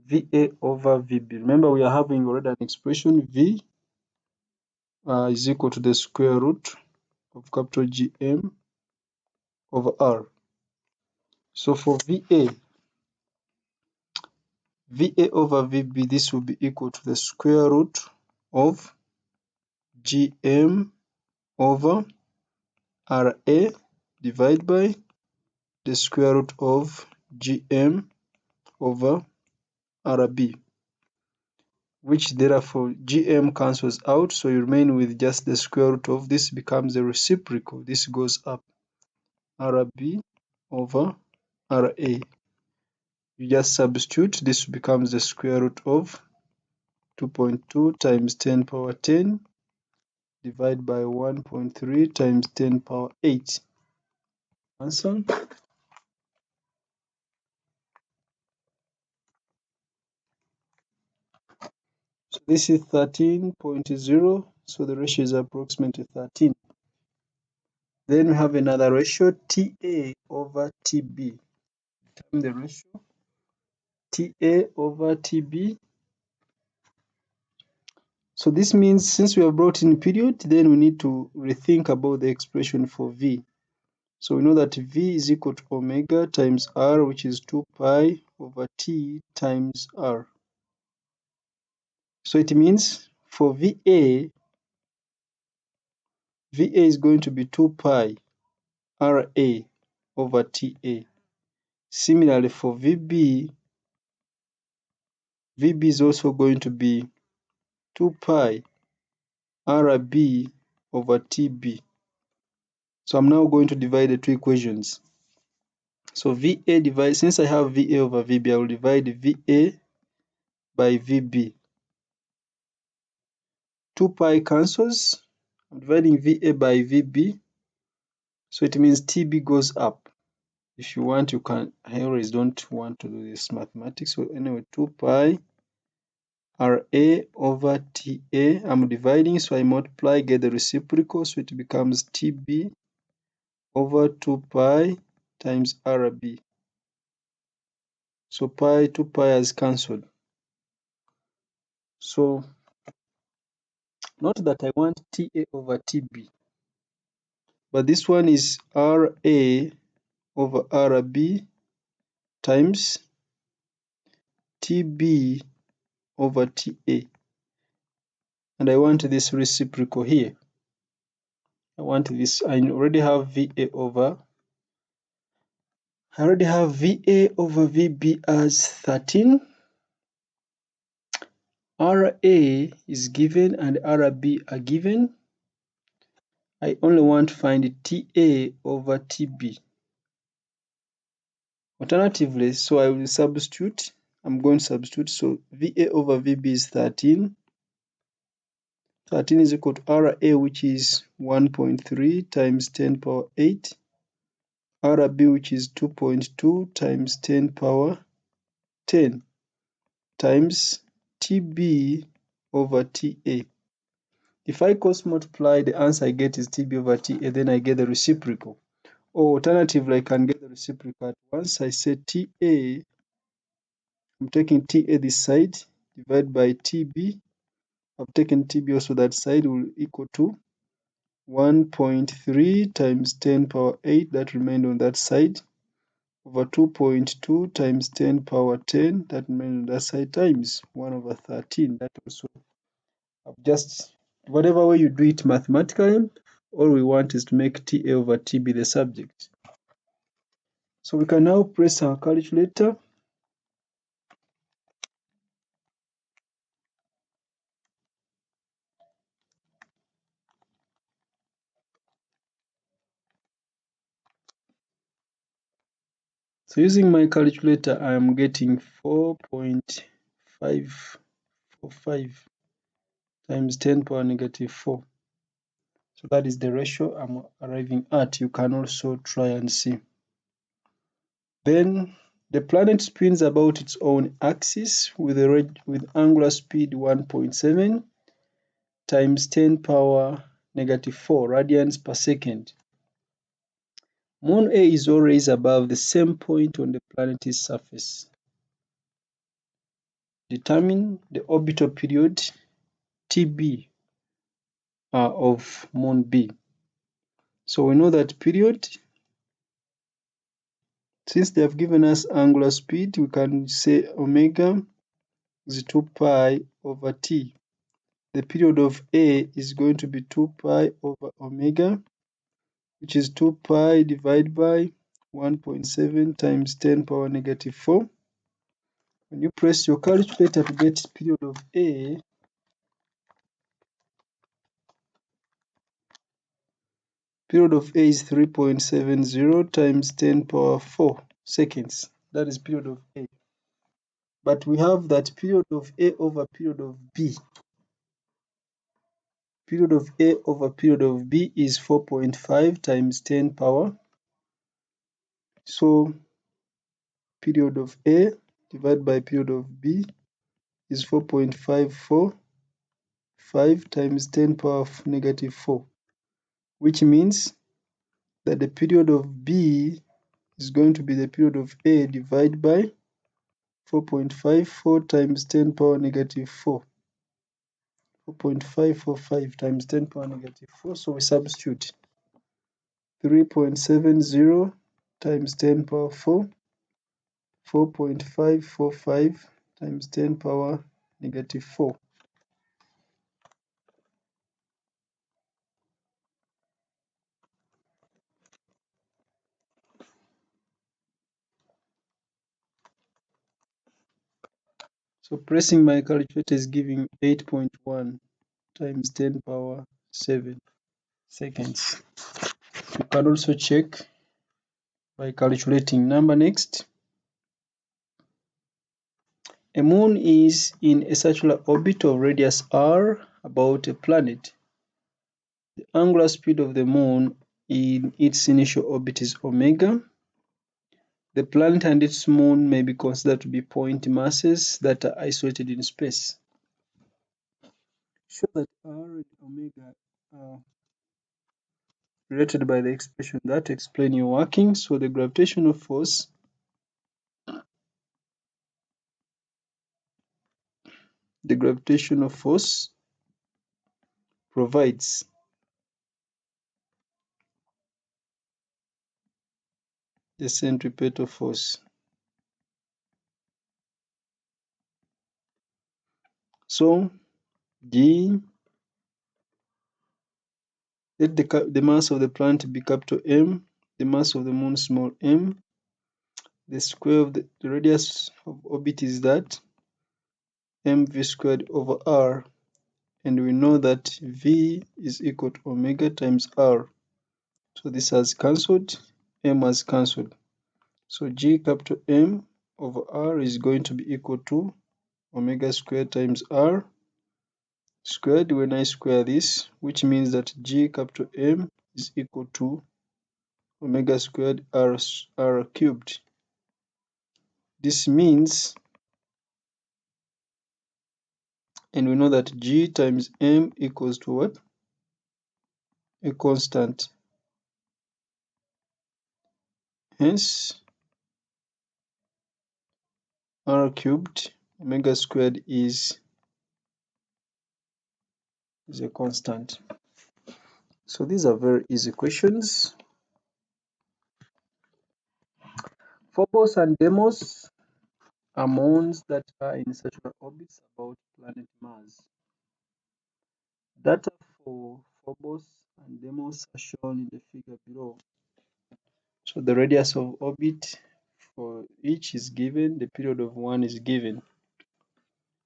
Speaker 1: VA over VB. Remember, we are having already an expression V is equal to the square root of capital GM over R. So for VA over VB, this will be equal to the square root of GM over RA divided by the square root of GM over RB, which therefore GM cancels out, so you remain with just the square root of this becomes a reciprocal. This goes up, RB over RA. You just substitute, this becomes the square root of 2.2 times 10 power 10 divided by 1.3 times 10 power 8. Answer. So this is 13.0, so the ratio is approximately 13. Then we have another ratio, TA over TB. Determine the ratio, TA over TB. So this means since we have brought in period, then we need to rethink about the expression for V. So we know that V is equal to omega times R, which is 2 pi over T times R. So it means for VA is going to be 2 pi RA over TA. Similarly for VB is also going to be 2 pi RB over TB. So I'm now going to divide the two equations. So VA divide, since I have VA over VB, I will divide VA by VB. 2 pi cancels. I'm dividing VA by VB. So it means TB goes up. If you want, you can. I always don't want to do this mathematics. So anyway, 2 pi RA over TA. I'm dividing, so I multiply, get the reciprocal. So it becomes TB over 2 pi times RB. So 2 pi has cancelled. So note that I want TA over TB. But this one is RA over RB times TB over TA. And I want this reciprocal here. I want this. I already have VA over VB as 13. RA is given and RB are given. I only want to find TA over TB. Alternatively, so I will substitute. I'm going to substitute. So VA over VB is 13. 13 is equal to RA, which is 1.3 times 10 power 8. RB, which is 2.2 times 10 power 10 times TB over TA. If I cross multiply, the answer I get is TB over TA, then I get the reciprocal. Or alternatively, I can get the reciprocal at once. I say TA, I'm taking TA this side, divide by TB. I've taken TB also that side, will equal to 1.3 times 10 power 8, that remained on that side, over 2.2 times 10 power 10, that remained on that side, times 1 over 13. That also, just whatever way you do it mathematically, all we want is to make TA over TB the subject. So we can now press our calculator. So using my calculator, I am getting 4.545 times 10 power negative 4. So that is the ratio I'm arriving at. You can also try and see. Then the planet spins about its own axis with angular speed 1.7 times 10 power negative 4 radians per second. Moon A is always above the same point on the planet's surface. Determine the orbital period TB of Moon B. So we know that period, since they have given us angular speed, we can say omega is 2 pi over t. The period of A is going to be 2 pi over omega, which is 2 pi divided by 1.7 times 10 power negative 4. When you press your calculator to get period of A, period of A is 3.70 times 10 power 4 seconds. That is period of A. But we have that period of A over period of B. Period of A over period of B is 4.5 times 10 power. So period of A divided by period of B is 4.545 times 10 power of negative 4, which means that the period of B is going to be the period of A divided by 4.54 times 10 power negative 4. 4.545 times 10 power negative 4. So we substitute 3.70 times 10 power 4, 4.545 times 10 power negative 4. So pressing my calculator is giving 8.1 times 10 power 7 seconds. You can also check by calculating number next. A moon is in a circular orbit of radius r about a planet. The angular speed of the moon in its initial orbit is omega. The planet and its moon may be considered to be point masses that are isolated in space. Show that r and omega are related by the expression that explain your working. So the gravitational force provides the centripetal force. So G, let the mass of the planet be capital M, the mass of the moon small m. The square of the radius of orbit is that mv squared over r, and we know that v is equal to omega times r. So this has cancelled, m has cancelled. So G capital M over R is going to be equal to omega squared times R squared when I square this, which means that G capital M is equal to omega squared R cubed. This means, and we know that G times M equals to what? A constant. Hence, R cubed omega squared is a constant. So these are very easy questions. Phobos and Deimos are moons that are in circular orbits about planet Mars. Data for Phobos and Deimos are shown in the figure below. So the radius of orbit for each is given, the period of one is given.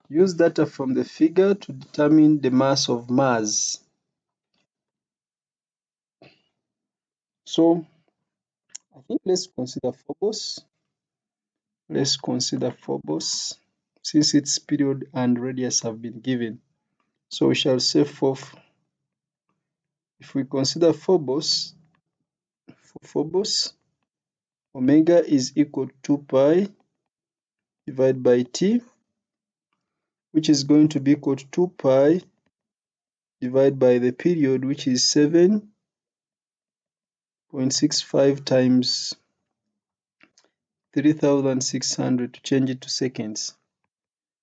Speaker 1: Use data from the figure to determine the mass of Mars. So I think let's consider Phobos. Since its period and radius have been given. So we shall say if we consider Phobos, for Phobos, omega is equal to 2 pi divided by t, which is going to be equal to 2 pi divided by the period, which is 7.65 times 3600 to change it to seconds.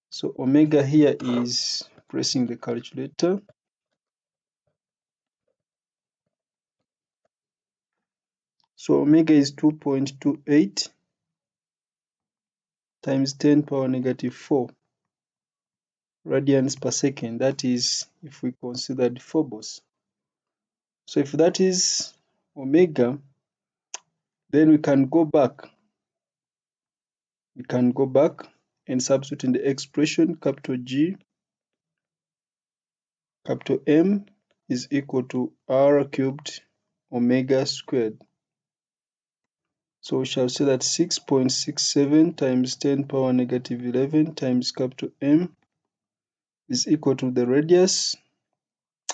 Speaker 1: So omega here is pressing the calculator. So omega is 2.28 times 10 power negative 4 radians per second. That is if we considered Phobos. So if that is omega, then we can go back. And substitute in the expression capital G, capital M is equal to R cubed omega squared. So we shall say that 6.67 times 10 power negative 11 times capital M is equal to the radius,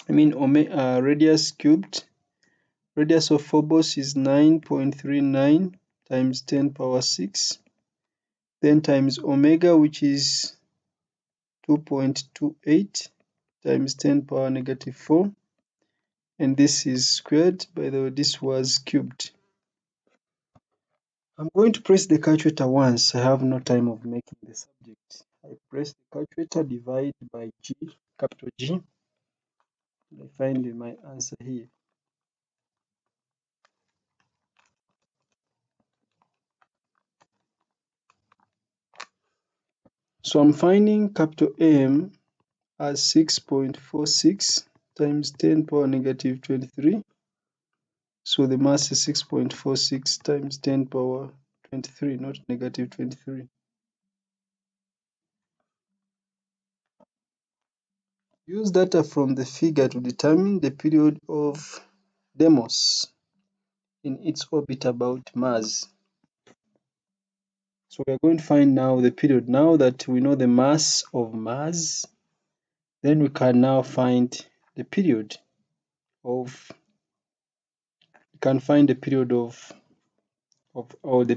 Speaker 1: radius cubed. Radius of Phobos is 9.39 times 10 power 6, then times omega, which is 2.28 times 10 power negative 4, and this is squared. By the way, this was cubed. I'm going to press the calculator once. I have no time of making the subject. I press the calculator, divide by G, capital G, and I find my answer here. So I'm finding capital M as 6.46 times 10 power negative 23. So the mass is 6.46 times 10 power 23, not negative 23. Use data from the figure to determine the period of Deimos. in its orbit about Mars. So we are going to find now the period. Now that we know the mass of Mars, then we can now find the period of the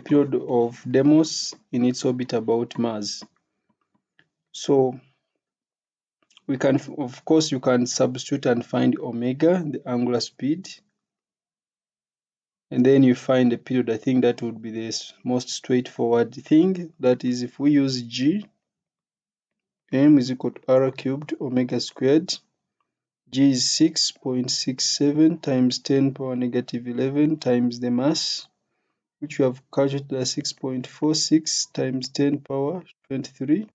Speaker 1: period of Deimos in its orbit about Mars. So we can, of course, you can substitute and find omega, the angular speed, and then you find the period. I think that would be the most straightforward thing. That is, if we use G, m is equal to r cubed omega squared. G is 6.67 times 10 power negative 11 times the mass, which we have calculated as 6.46 times 10 power 23.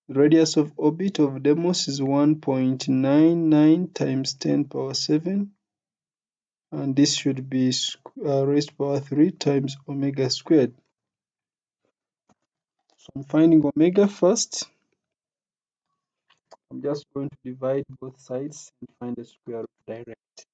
Speaker 1: The radius of orbit of Deimos is 1.99 times 10 power 7, and this should be raised to power 3 times omega squared. So I'm finding omega first. I'm just going to divide both sides and find the square root direct.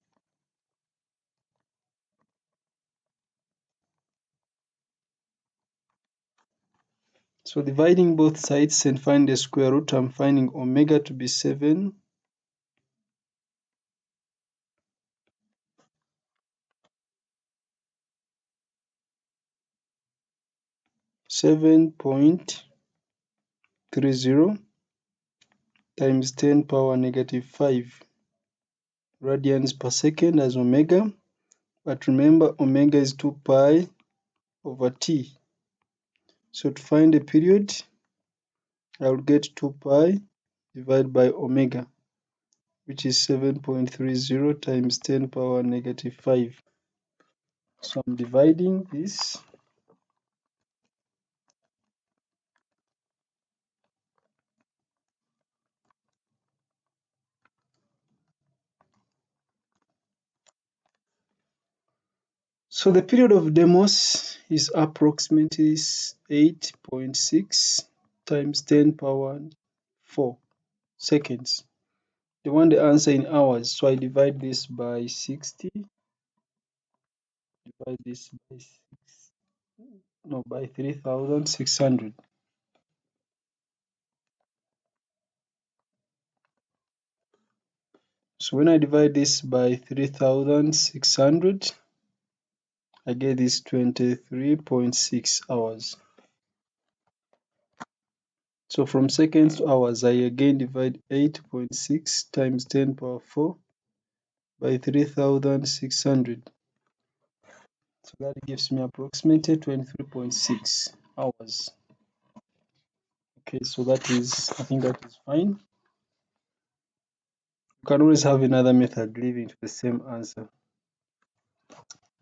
Speaker 1: So dividing both sides and find the square root, I'm finding omega to be 7.30 times 10 power negative 5 radians per second as omega. But remember, omega is 2 pi over t. So to find the period, I will get 2 pi divided by omega, which is 7.30 times 10 power negative 5. So I'm dividing this. So the period of Deimos is approximately 8.6 times 10 power 4 seconds. They want the answer in hours, so I divide this by 60, divide this by by 3,600. So when I divide this by 3,600, I get this 23.6 hours. So from seconds to hours, I again divide 8.6 times 10 power 4 by 3,600. So that gives me approximately 23.6 hours. Okay, so I think that is fine. You can always have another method leading to the same answer.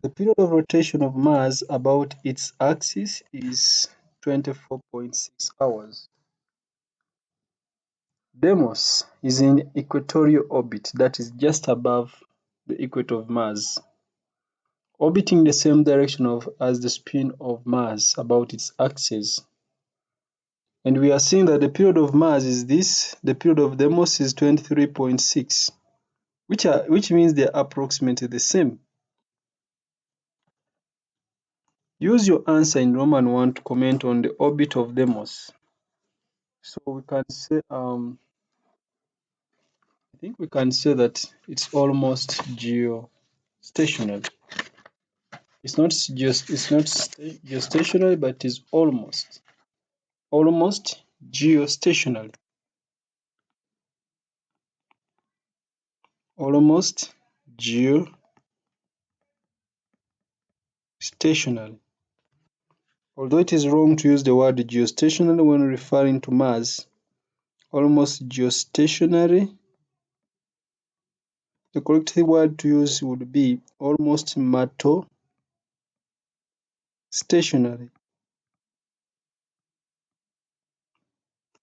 Speaker 1: The period of rotation of Mars about its axis is 24.6 hours. Deimos is in equatorial orbit, that is just above the equator of Mars, orbiting the same direction as the spin of Mars about its axis. And we are seeing that the period of Mars is this, the period of Deimos is 23.6, which means they are approximately the same. Use your answer in Roman 1 to comment on the orbit of Deimos. So we can say, I think we can say that it's almost geostationary. It's not geostationary, but it's almost geostationary. Almost geostationary. Although it is wrong to use the word geostationary when referring to Mars, almost geostationary, the correct word to use would be almost mattostationary.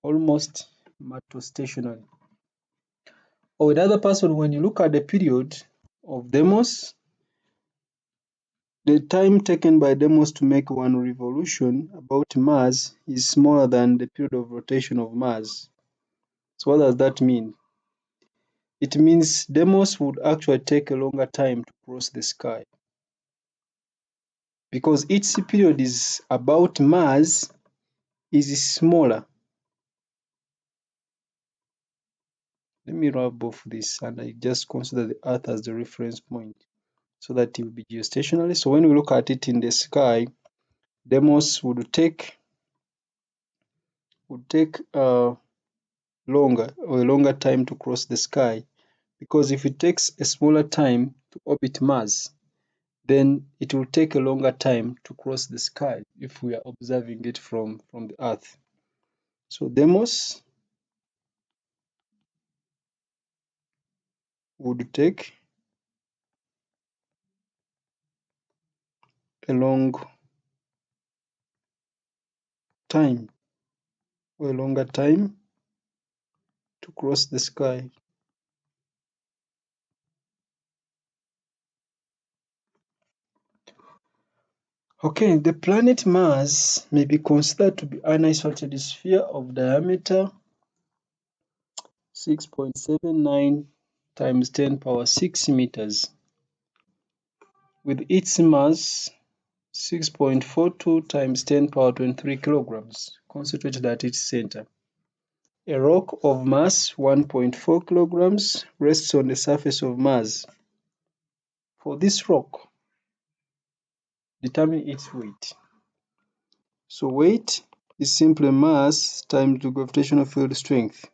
Speaker 1: Almost mattostationary. Or with other person, when you look at the period of Deimos, the time taken by Deimos to make one revolution about Mars is smaller than the period of rotation of Mars. So what does that mean? It means Deimos would actually take a longer time to cross the sky. because its period is about mass is smaller. Let me rub off this and I just consider the Earth as the reference point so that it will be geostationary. So when we look at it in the sky, Deimos would take a longer time to cross the sky, because if it takes a smaller time to orbit Mars, then it will take a longer time to cross the sky if we are observing it from the Earth. So Deimos would take a long time or a longer time to cross the sky. Okay, the planet Mars may be considered to be an isolated sphere of diameter 6.79 times 10 power 6 meters, with its mass 6.42 times 10 power 23 kilograms concentrated at its center. A rock of mass 1.4 kilograms rests on the surface of Mars. For this rock, determine its weight. So weight is simply mass times the gravitational field strength,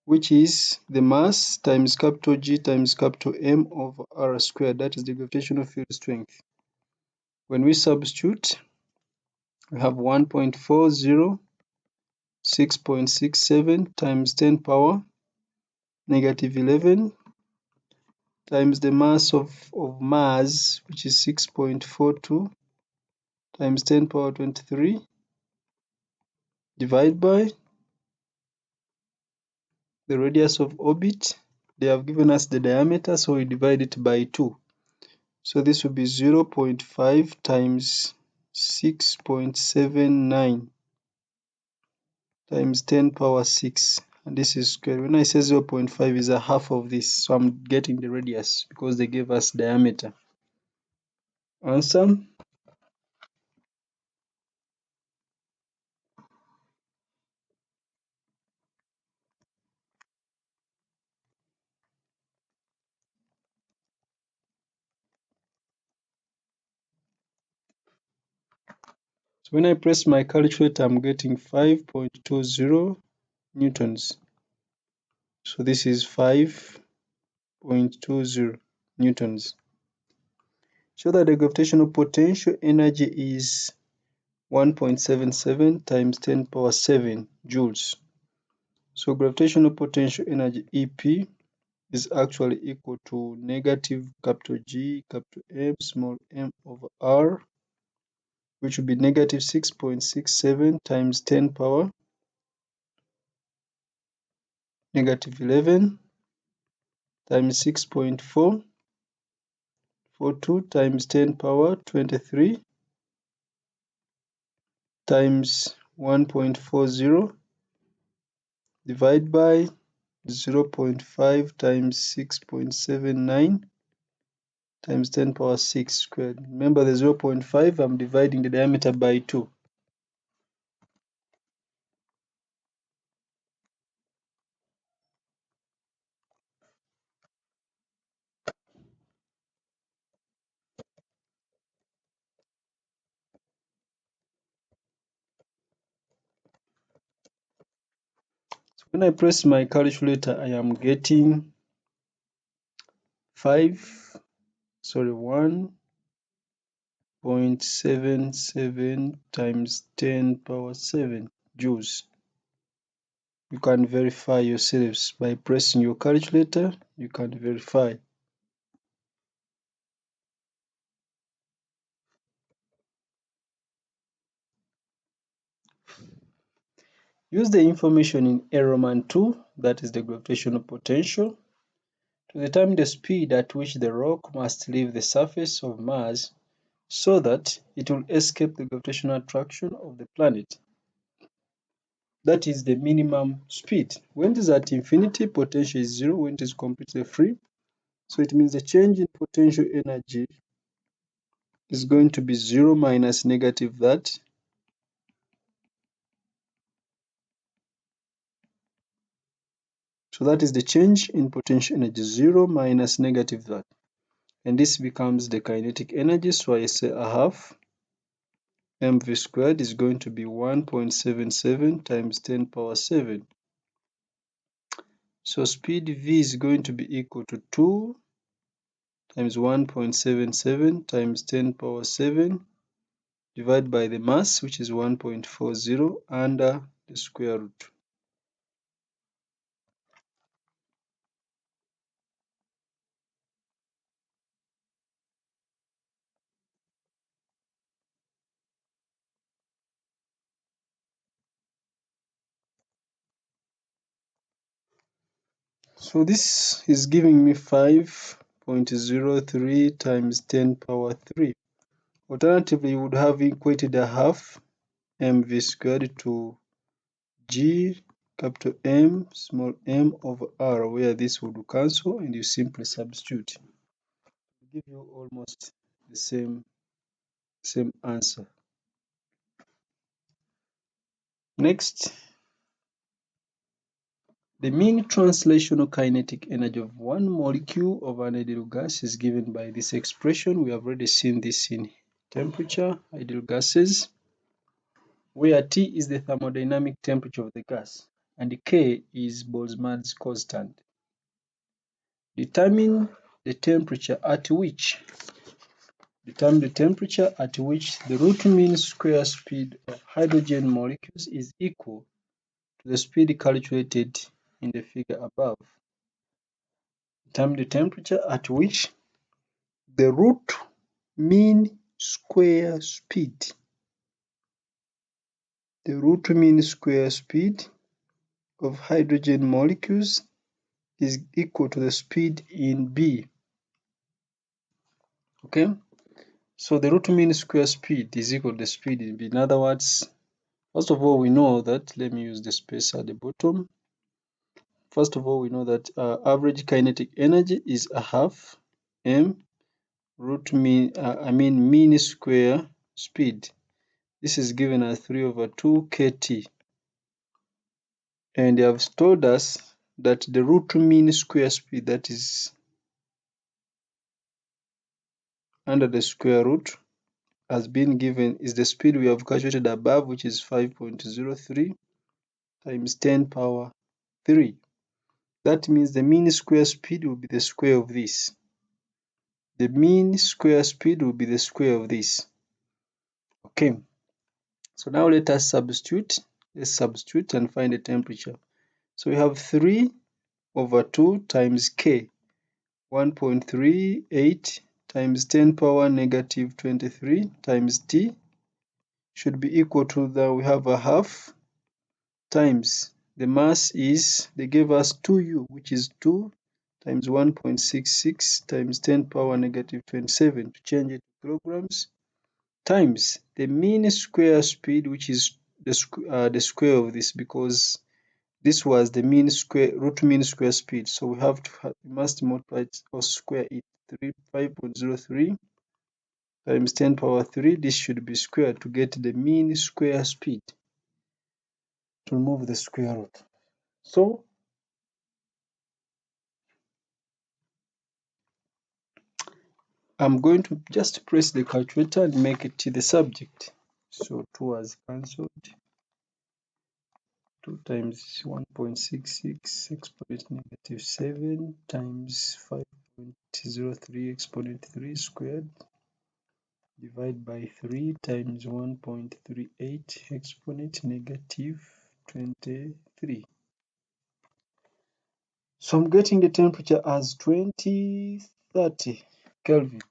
Speaker 1: which is the mass times capital G times capital M over R squared. That is the gravitational field strength. When we substitute, we have 1.40, 6.67 times 10 power negative 11 times the mass of Mars, which is 6.42 times 10 power 23, divided by the radius of orbit. They have given us the diameter, so we divide it by 2. So this will be 0.5 times 6.79 times 10 power 6. And this is squared. When I say 0.5 is a half of this, so I'm getting the radius because they gave us diameter. Answer. So when I press my calculator, I'm getting 5.20 newtons. So this is 5.20 newtons. Show that the gravitational potential energy is 1.77 times 10 power 7 joules. So gravitational potential energy EP is actually equal to negative capital G capital M small m over R, which will be negative 6.67 times 10 power negative 11 times 6.442 times 10 power 23 times 1.40 divided by 0.5 times 6.79 times 10 power 6 squared. Remember the 0.5, I'm dividing the diameter by 2. So when I press my calculator, I am getting 1.77 times 10 power 7 joules. You can verify yourselves by pressing your calculator. You can verify. Use the information in Errorman 2, that is the gravitational potential, to determine the speed at which the rock must leave the surface of Mars so that it will escape the gravitational attraction of the planet. That is the minimum speed. When it is at infinity, potential is 0. When it is completely free, so it means the change in potential energy is going to be 0 minus negative that. So that is the change in potential energy, 0 minus negative that. And this becomes the kinetic energy. So I say a half mv squared is going to be 1.77 times 10 power 7. So speed v is going to be equal to 2 times 1.77 times 10 power 7 divided by the mass, which is 1.40 under the square root. So this is giving me 5.03 times 10 power 3. Alternatively, you would have equated a half mv squared to g capital M small m over r, where this would cancel and you simply substitute. It will give you almost the same answer. Next, the mean translational kinetic energy of one molecule of an ideal gas is given by this expression. We have already seen this in temperature, ideal gases, where T is the thermodynamic temperature of the gas and K is Boltzmann's constant. Determine the temperature at which the root mean square speed of hydrogen molecules is equal to the speed calculated in the figure above. Determine the temperature at which the root mean square speed of hydrogen molecules is equal to the speed in B. Okay, so the root mean square speed is equal to the speed in B. In other words, first of all, we know that, let me use the space at the bottom. First of all, we know that average kinetic energy is a half m mean square speed. This is given as 3 over 2 kt. And they have told us that the root mean square speed, that is under the square root, has been given is the speed we have calculated above, which is 5.03 times 10 power 3. That means the mean square speed will be the square of this. The mean square speed will be the square of this. Okay, so now let us substitute. Let's substitute and find the temperature. So we have 3 over 2 times K, 1.38 times 10 power negative 23 times T should be equal to we have a half times the mass is, they gave us 2U, which is 2 times 1.66 times 10 power negative 27 to change it to kilograms, times the mean square speed, which is the square of this, because this was the root mean square speed. So we must multiply it or square it. 5.03 times 10 power 3. This should be squared to get the mean square speed, to remove the square root. So I'm going to just press the calculator and make it to the subject. So 2 was cancelled. 2 times 1.66 exponent negative 7 times 5.03 exponent 3 squared divide by 3 times 1.38 exponent negative 23. So I'm getting the temperature as 2030 Kelvin.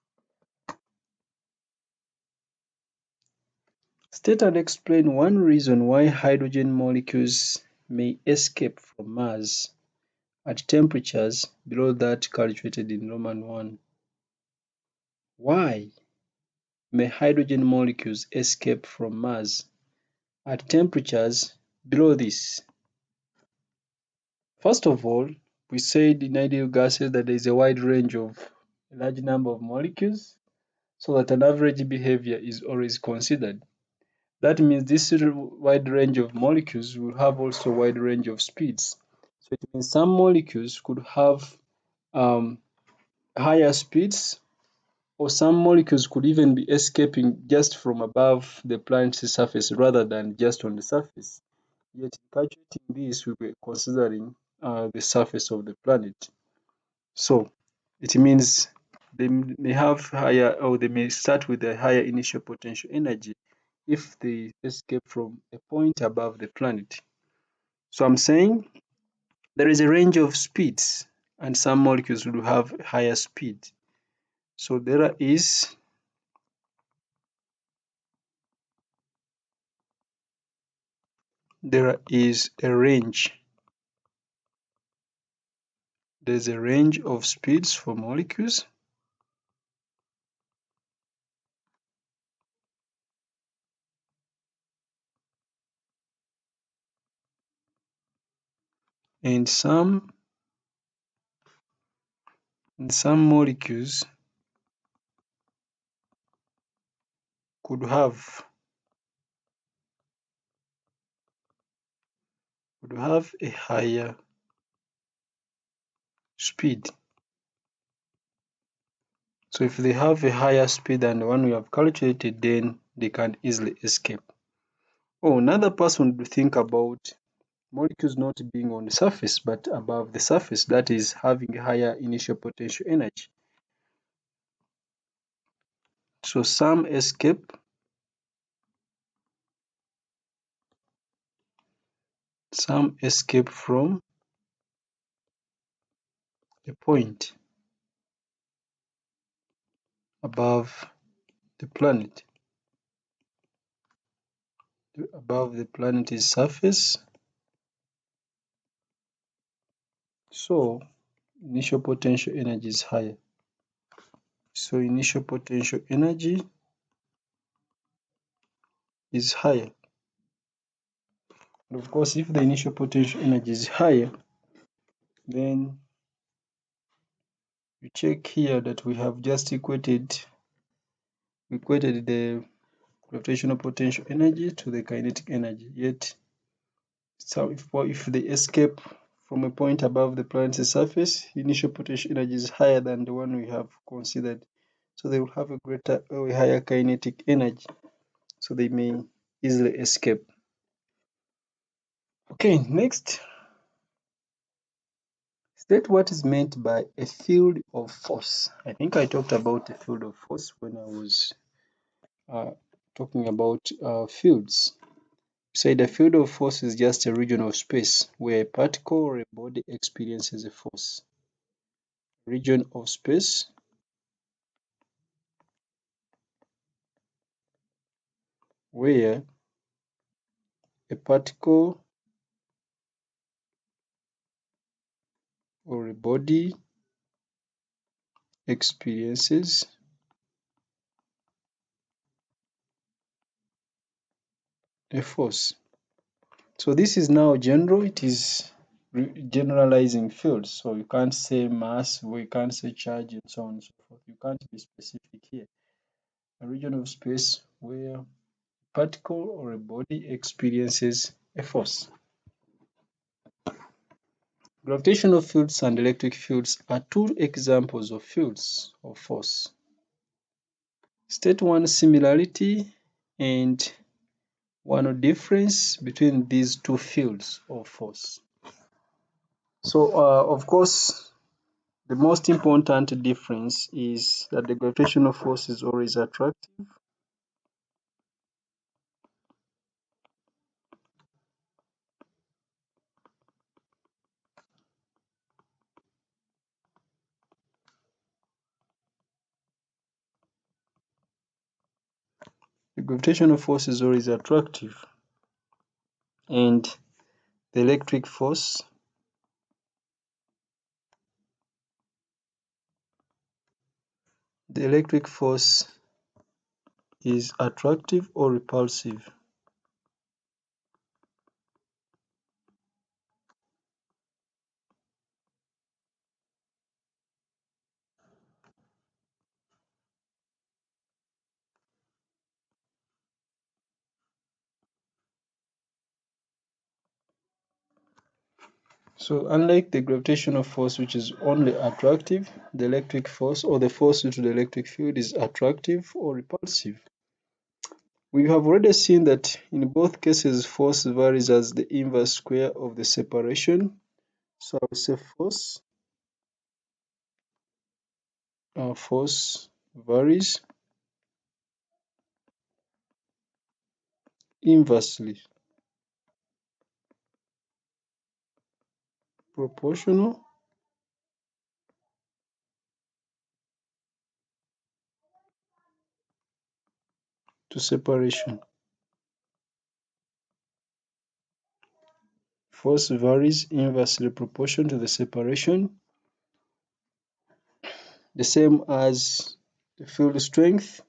Speaker 1: State and explain one reason why hydrogen molecules may escape from Mars at temperatures below that calculated in Roman 1. Why may hydrogen molecules escape from Mars at temperatures below this? First of all, we said in ideal gases that there is a wide range of a large number of molecules. so that an average behavior is always considered. That means this wide range of molecules will have also wide range of speeds. So it means some molecules could have um, higher speeds, or some molecules could even be escaping just from above the planet's surface rather than just on the surface. Yet in calculating this, we were considering the surface of the planet. So it means they may have higher, or they may start with a higher initial potential energy if they escape from a point above the planet. So I'm saying there is a range of speeds, and some molecules will have higher speed. So there is a range. There's a range of speeds for molecules, and some molecules could have a higher speed. So if they have a higher speed than the one we have calculated, then they can easily escape. Oh, another person would think about molecules not being on the surface but above the surface, that is having a higher initial potential energy. So some escape from a point above the planet. Above the planet's surface. So initial potential energy is higher. So initial potential energy is higher. And of course, if the initial potential energy is higher, then you check here that we have just equated the gravitational potential energy to the kinetic energy. Yet, so if they escape from a point above the planet's surface, initial potential energy is higher than the one we have considered. So they will have a greater or a higher kinetic energy. So they may easily escape. Okay, next, state what is meant by a field of force. I think I talked about a field of force when I was uh, talking about fields. Said a field of force is just a region of space where a particle or a body experiences a force. Region of space where a particle or a body experiences a force. So this is now general, it is generalizing fields. So you can't say mass, we can't say charge, and so on and so forth. You can't be specific here. A region of space where a particle or a body experiences a force. Gravitational fields and electric fields are two examples of fields of force. State one similarity and one difference between these two fields of force. So, of course, the most important difference is that the gravitational force is always attractive. The gravitational force is always attractive, and the electric force the electric force is attractive or repulsive. So unlike the gravitational force, which is only attractive, the electric force or the force due to the electric field is attractive or repulsive. We have already seen that in both cases force varies as the inverse square of the separation. So I will say force varies inversely proportional to separation. Force varies inversely proportional to the separation, the same as the field strength.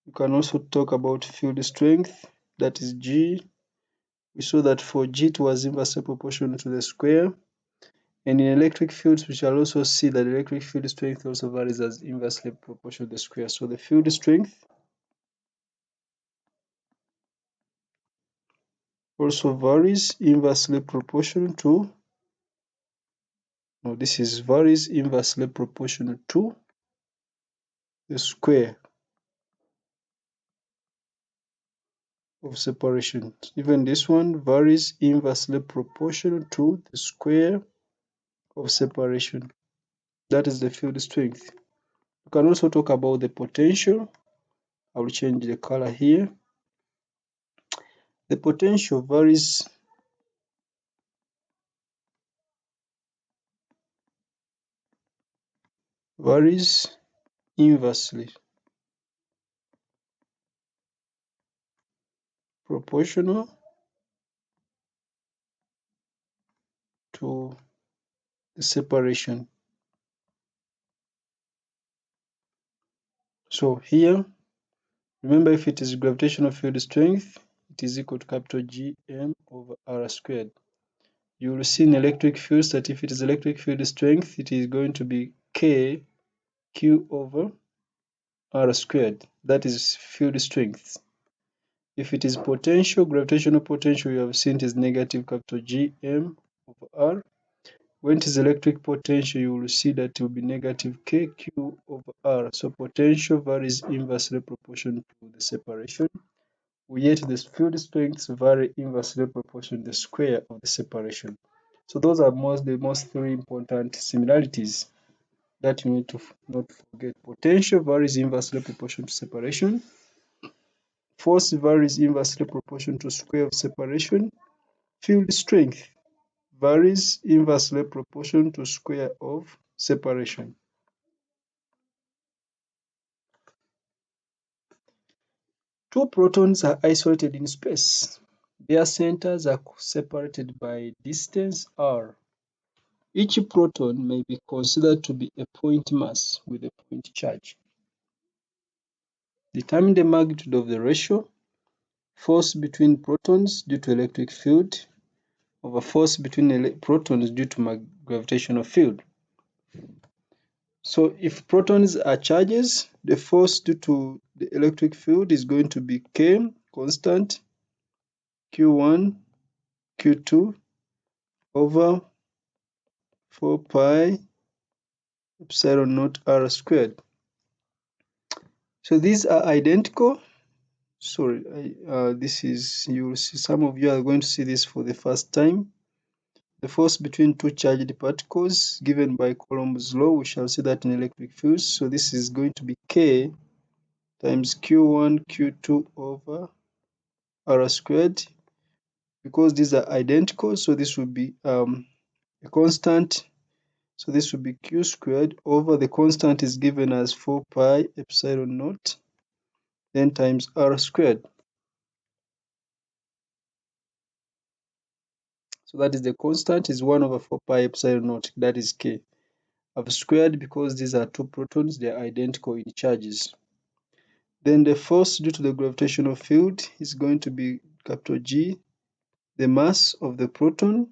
Speaker 1: You can also talk about field strength, that is G. We saw that for G it was inversely proportional to the square. And in electric fields, we shall also see that electric field strength also varies as inversely proportional to the square. So the field strength also varies inversely proportional to, no, this is varies inversely proportional to the square of separation. Even this one varies inversely proportional to the square of separation. That is the field strength. You can also talk about the potential. I will change the color here. The potential varies inversely proportional to the separation. So here, remember, if it is gravitational field strength, it is equal to capital G M over R squared. You will see in electric fields that if it is electric field strength, it is going to be K Q over R squared. That is field strength. If it is potential, gravitational potential, you have seen it is negative capital G M over R. When it is electric potential, you will see that it will be negative kq over r. So potential varies inversely proportional to the separation, yet the field strengths vary inversely proportional to the square of the separation. So those are the most three important similarities that you need to not forget. Potential varies inversely proportional to separation. Force varies inversely proportional to square of separation. Field strength varies inversely proportional to square of separation. Two protons are isolated in space. Their centers are separated by distance r. Each proton may be considered to be a point mass with a point charge. Determine the magnitude of the ratio force between protons due to electric field over force between protons due to gravitational field. So if protons are charges, the force due to the electric field is going to be K constant Q1, Q2 over 4 pi epsilon naught r squared. So these are identical. Sorry, this is, you will see, some of you are going to see this for the first time. The force between two charged particles given by Coulomb's law, we shall see that in electric fields. So this is going to be K times Q1, Q2 over r squared. Because these are identical, so this will be a constant. So this will be Q squared over the constant is given as 4 pi epsilon naught, then times r squared. So that is the constant is 1 over 4 pi epsilon naught, that is K. I've squared because these are two protons, they are identical in charges. Then the force due to the gravitational field is going to be capital G, the mass of the proton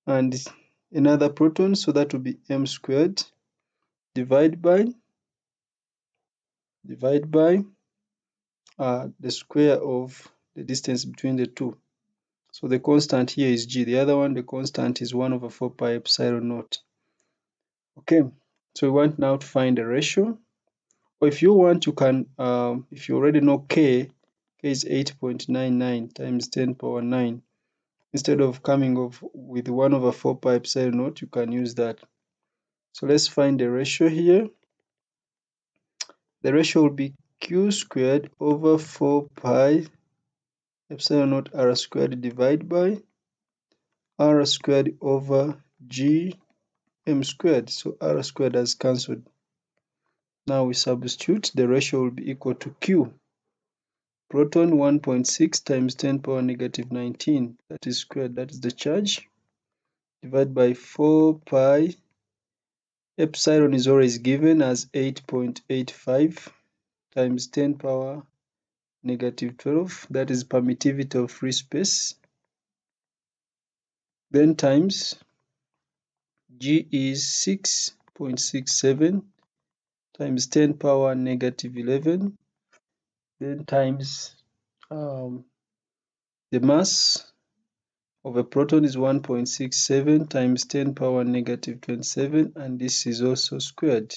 Speaker 1: and another proton, so that will be m squared divided by the square of the distance between the two. So the constant here is G. The other one, the constant is 1 over 4 pi epsilon naught. Okay, so we want now to find the ratio. Or if you want, you can, if you already know K is 8.99 times 10 power 9. Instead of coming off with 1 over 4 pi epsilon naught, you can use that. So let's find the ratio here. The ratio will be Q squared over 4 pi epsilon naught R squared divided by R squared over G M squared. So R squared has cancelled. Now we substitute, the ratio will be equal to Q. Proton 1.6 times 10 power negative 19, that is squared, that is the charge, divided by 4 pi. Epsilon is always given as 8.85 times 10 power negative 12, that is permittivity of free space. Then times G is 6.67 times 10 power negative 11. Then times the mass of a proton is 1.67 times 10 power negative 27, and this is also squared.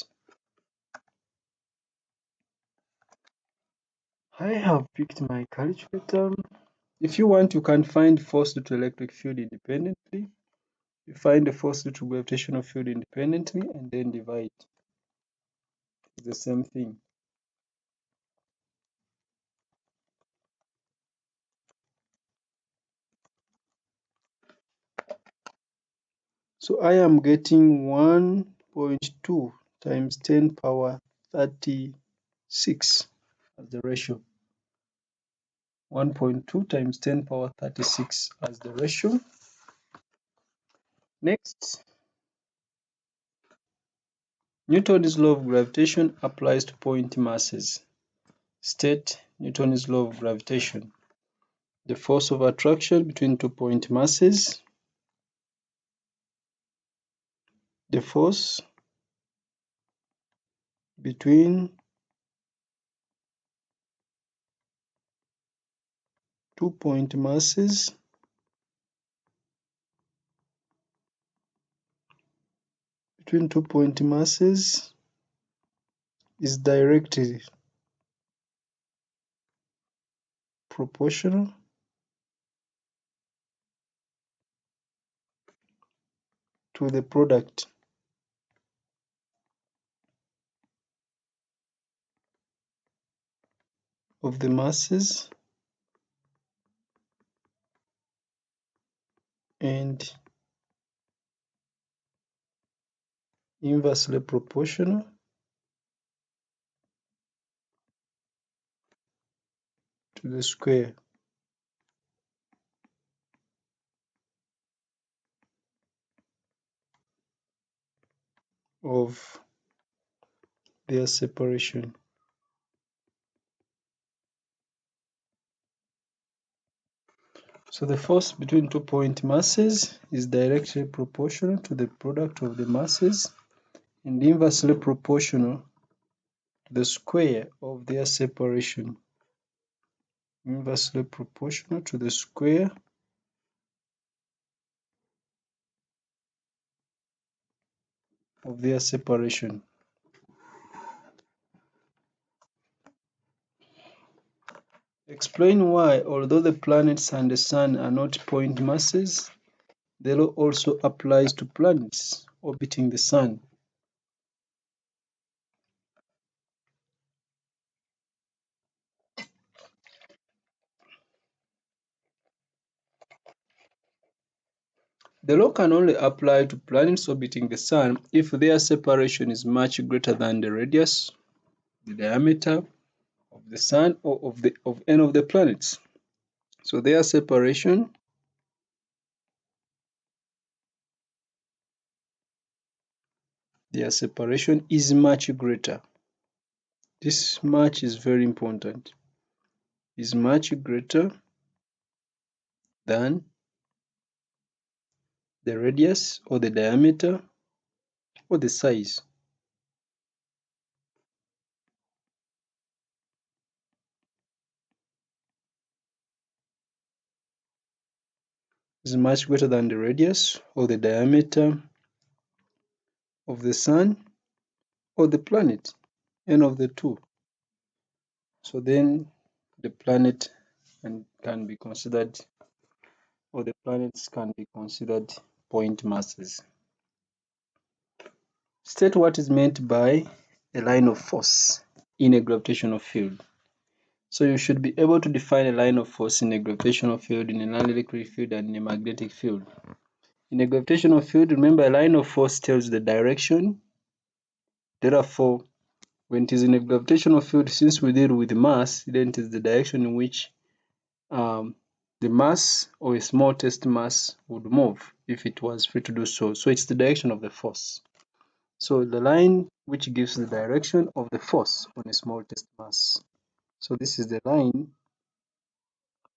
Speaker 1: I have picked my calculator. If you want, you can find force due to electric field independently. You find the force due to gravitational field independently and then divide. It's the same thing. So I am getting 1.2 times 10 power 36 as the ratio. 1.2 times 10 power 36 as the ratio. Next, Newton's law of gravitation applies to point masses. State Newton's law of gravitation. The force of attraction between 2 point masses. The force between 2 point masses is directly proportional to the product of the masses and inversely proportional to the square of their separation. So the force between 2 point masses is directly proportional to the product of the masses and inversely proportional to the square of their separation. Inversely proportional to the square of their separation. Explain why, although the planets and the sun are not point masses, the law also applies to planets orbiting the sun. The law can only apply to planets orbiting the sun if their separation is much greater than the radius, the diameter of the sun, or of any of the planets. So their separation is much greater. This much is very important. Is much greater than the radius or the diameter or the size. is much greater than the radius or the diameter of the sun or the planet, any of the two. So then the planet can be considered, or the planets can be considered point masses. State what is meant by a line of force in a gravitational field. So you should be able to define a line of force in a gravitational field, in an electric field, and in a magnetic field. In a gravitational field, remember, a line of force tells the direction. Therefore, when it is in a gravitational field, since we deal with mass, then it is the direction in which um, the mass or a small test mass would move if it was free to do so. So it's the direction of the force. So the line which gives the direction of the force on a small test mass. So this is the line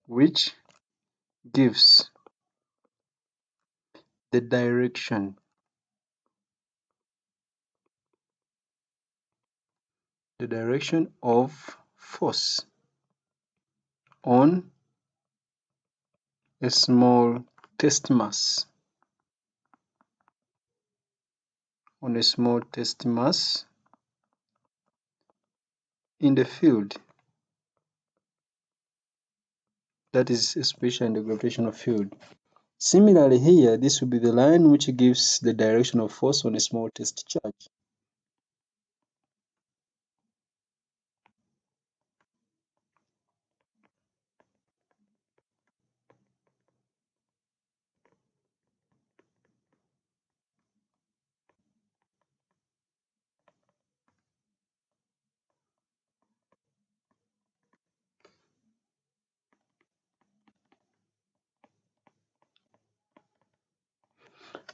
Speaker 1: which gives the direction of force on a small test mass. On a small test mass in the field, that is especially in the gravitational field. Similarly here, this will be the line which gives the direction of force on a small test charge.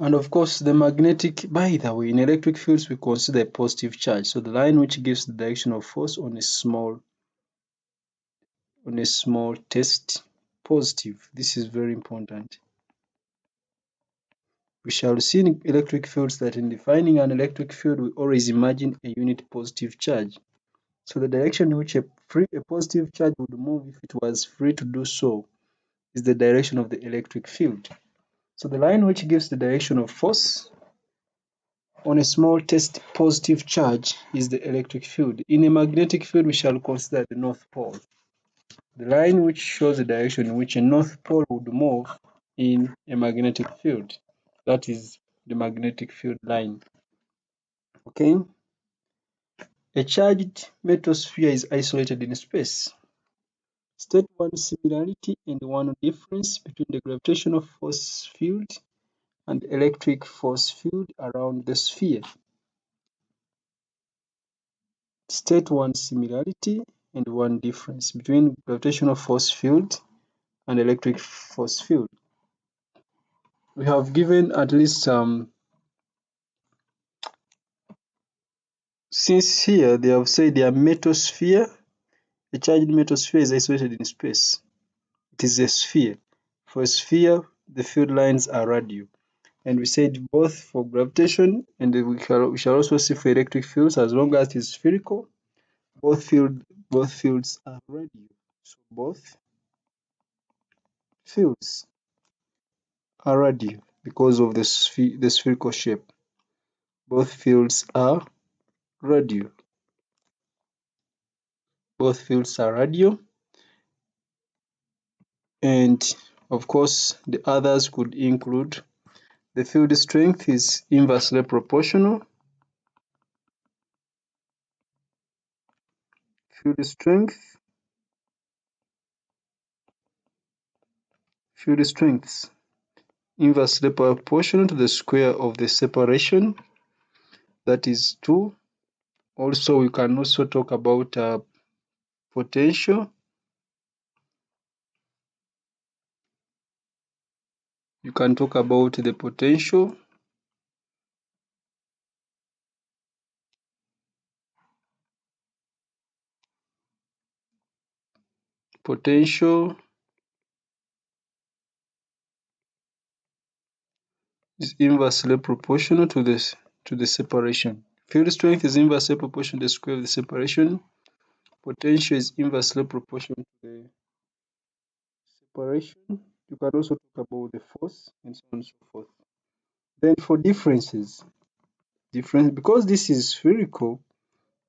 Speaker 1: And of course, the magnetic, by the way, in electric fields, we consider a positive charge. So the line which gives the direction of force on a small test positive. This is very important. We shall see in electric fields that in defining an electric field, we always imagine a unit positive charge. So the direction in which a positive charge would move if it was free to do so is the direction of the electric field. So the line which gives the direction of force on a small test positive charge is the electric field. In a magnetic field, we shall consider the north pole. The line which shows the direction in which a north pole would move in a magnetic field. That is the magnetic field line. Okay? A charged metal sphere is isolated in space. State one similarity and one difference between the gravitational force field and electric force field around the sphere. State one similarity and one difference between gravitational force field and electric force field. We have given at least since here they have said their metal sphere, a charged metal sphere is isolated in space. It is a sphere. For a sphere, the field lines are radial. And we said both for gravitation and we shall also see for electric fields, as long as it is spherical, both fields are radial. So both fields are radial because of the spherical shape. Both fields are radial. Both fields are radial. And of course, the others could include the field strength is inversely proportional. Field strengths inversely proportional to the square of the separation, that is 2. Also, we can also talk about potential. You can talk about the potential. Potential is inversely proportional to the separation. Field strength is inversely proportional to the square of the separation. Potential is inversely proportional to the separation. You can also talk about the force and so on and so forth. Then for differences, because this is spherical,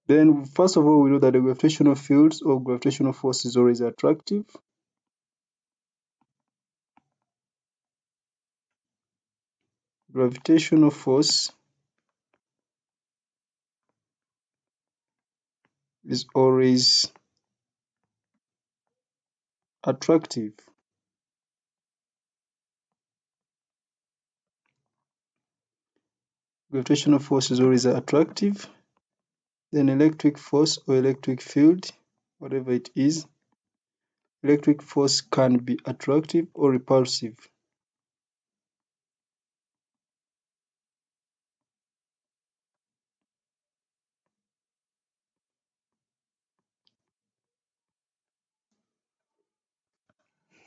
Speaker 1: then first of all we know that the gravitational fields or gravitational force is always attractive. Gravitational force is always attractive. Gravitational force is always attractive. Then electric force or electric field, whatever it is, electric force can be attractive or repulsive.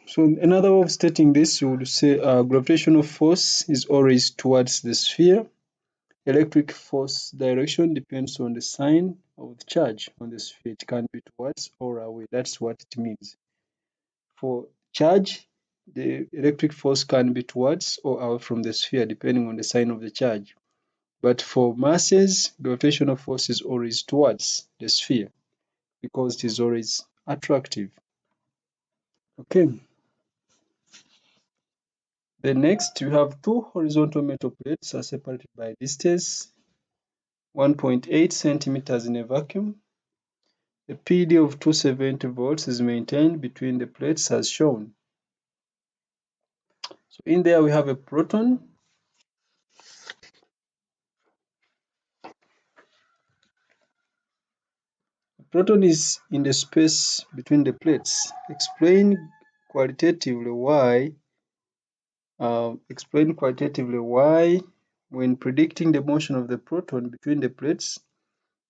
Speaker 1: So another way of stating this, you would say gravitational force is always towards the sphere. Electric force direction depends on the sign of the charge on the sphere. It can be towards or away. That's what it means. For charge, the electric force can be towards or away from the sphere depending on the sign of the charge. But for masses, gravitational force is always towards the sphere because it is always attractive. Okay. Then next, you have two horizontal metal plates are separated by distance 1.8 centimeters in a vacuum. A PD of 270 volts is maintained between the plates as shown. So in there we have a proton. The proton is in the space between the plates. Explain qualitatively why when predicting the motion of the proton between the plates,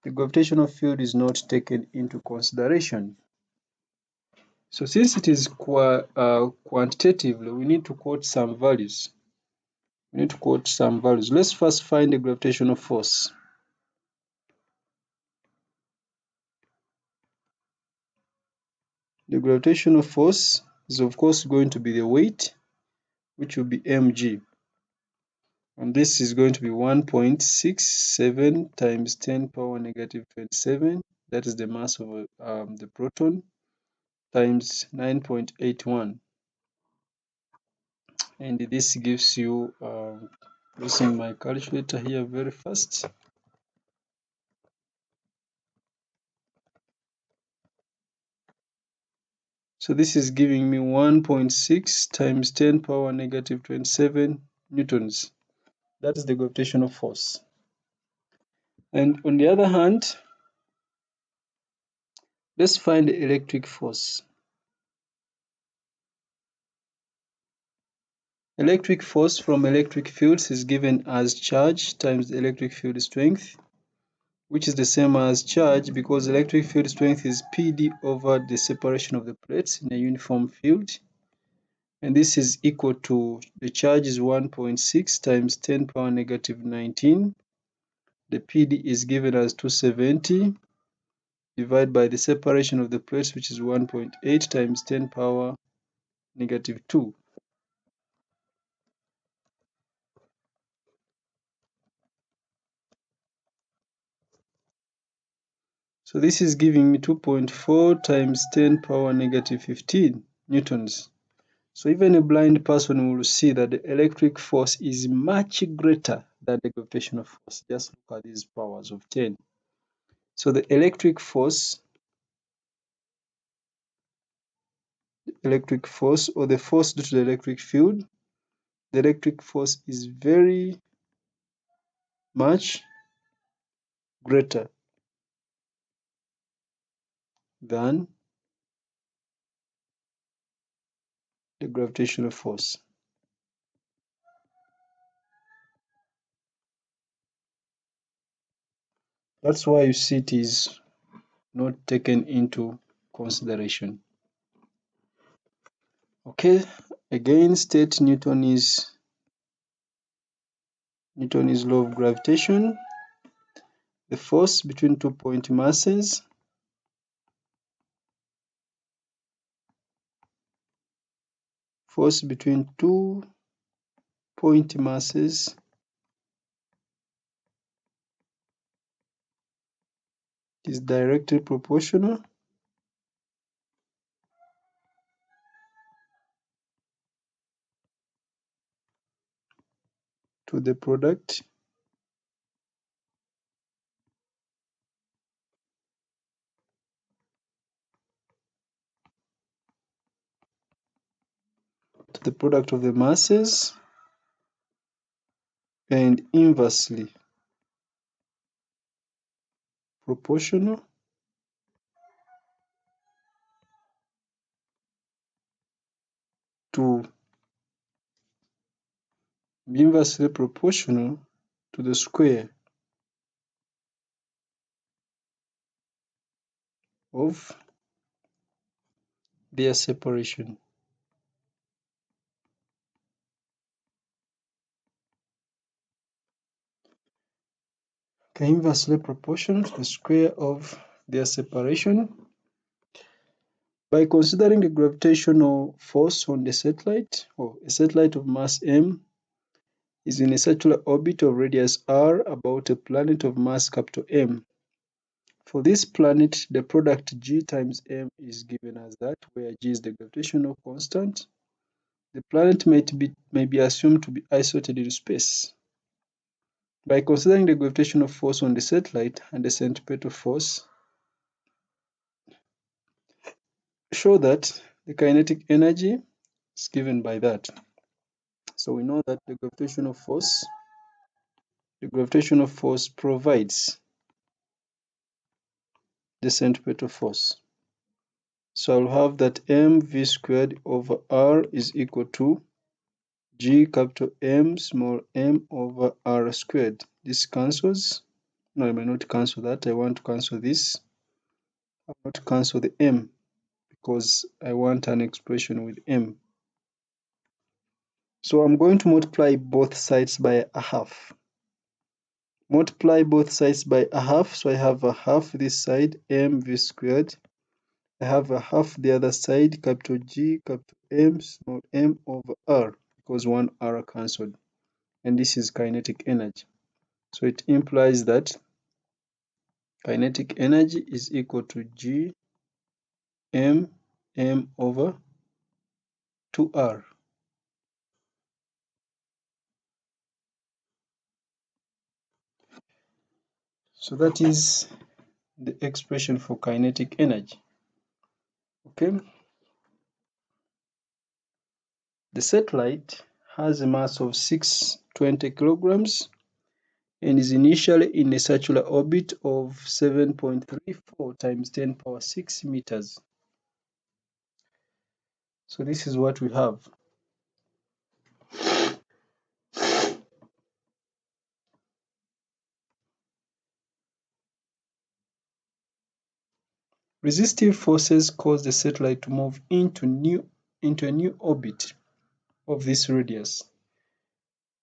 Speaker 1: the gravitational field is not taken into consideration. So since it is quantitatively, we need to quote some values. Let's first find the gravitational force. The gravitational force is of course going to be the weight, which will be mg. And this is going to be 1.67 times 10 power negative 27. That is the mass of the proton times 9.81. And this gives you, using my calculator here very fast. So this is giving me 1.6 times 10 power negative 27 newtons. That is the gravitational force. And on the other hand, let's find the electric force. Electric force from electric fields is given as charge times the electric field strength, which is the same as charge because electric field strength is PD over the separation of the plates in a uniform field. And this is equal to, the charge is 1.6 times 10 power negative 19. The PD is given as 270 divided by the separation of the plates, which is 1.8 times 10 power negative 2. So this is giving me 2.4 times 10 power negative 15 newtons. So even a blind person will see that the electric force is much greater than the gravitational force. Just look at these powers of 10. So the electric force or the force due to the electric field, the electric force is very much greater than the gravitational force. That's why you see it is not taken into consideration. Okay, again state Newton's law of gravitation. The force between 2-point masses force between 2 point masses is directly proportional to the product of the masses, and inversely proportional to the square of their separation. Okay, inversely proportional to the square of their separation. By considering the gravitational force on the satellite, or a satellite of mass m is in a circular orbit of radius r about a planet of mass M. For this planet, the product g times m is given as that, where g is the gravitational constant. The planet may be assumed to be isolated in space. By considering the gravitational force on the satellite and the centripetal force, show that the kinetic energy is given by that. So we know that the gravitational force provides the centripetal force. So I'll have that mv squared over r is equal to g capital M small m over r squared. This cancels. No, I may not cancel that. I want to cancel this. I want to cancel the m because I want an expression with m. So I'm going to multiply both sides by a half. Multiply both sides by a half, so I have a half this side, mv squared. I have a half the other side, capital G, capital M, small m over r, because one r cancelled. And this is kinetic energy. So it implies that kinetic energy is equal to G m over 2r. So that is the expression for kinetic energy. Okay. The satellite has a mass of 620 kilograms and is initially in a circular orbit of 7.34 times 10 power 6 meters. So this is what we have. Resistive forces cause the satellite to move into a new orbit of this radius.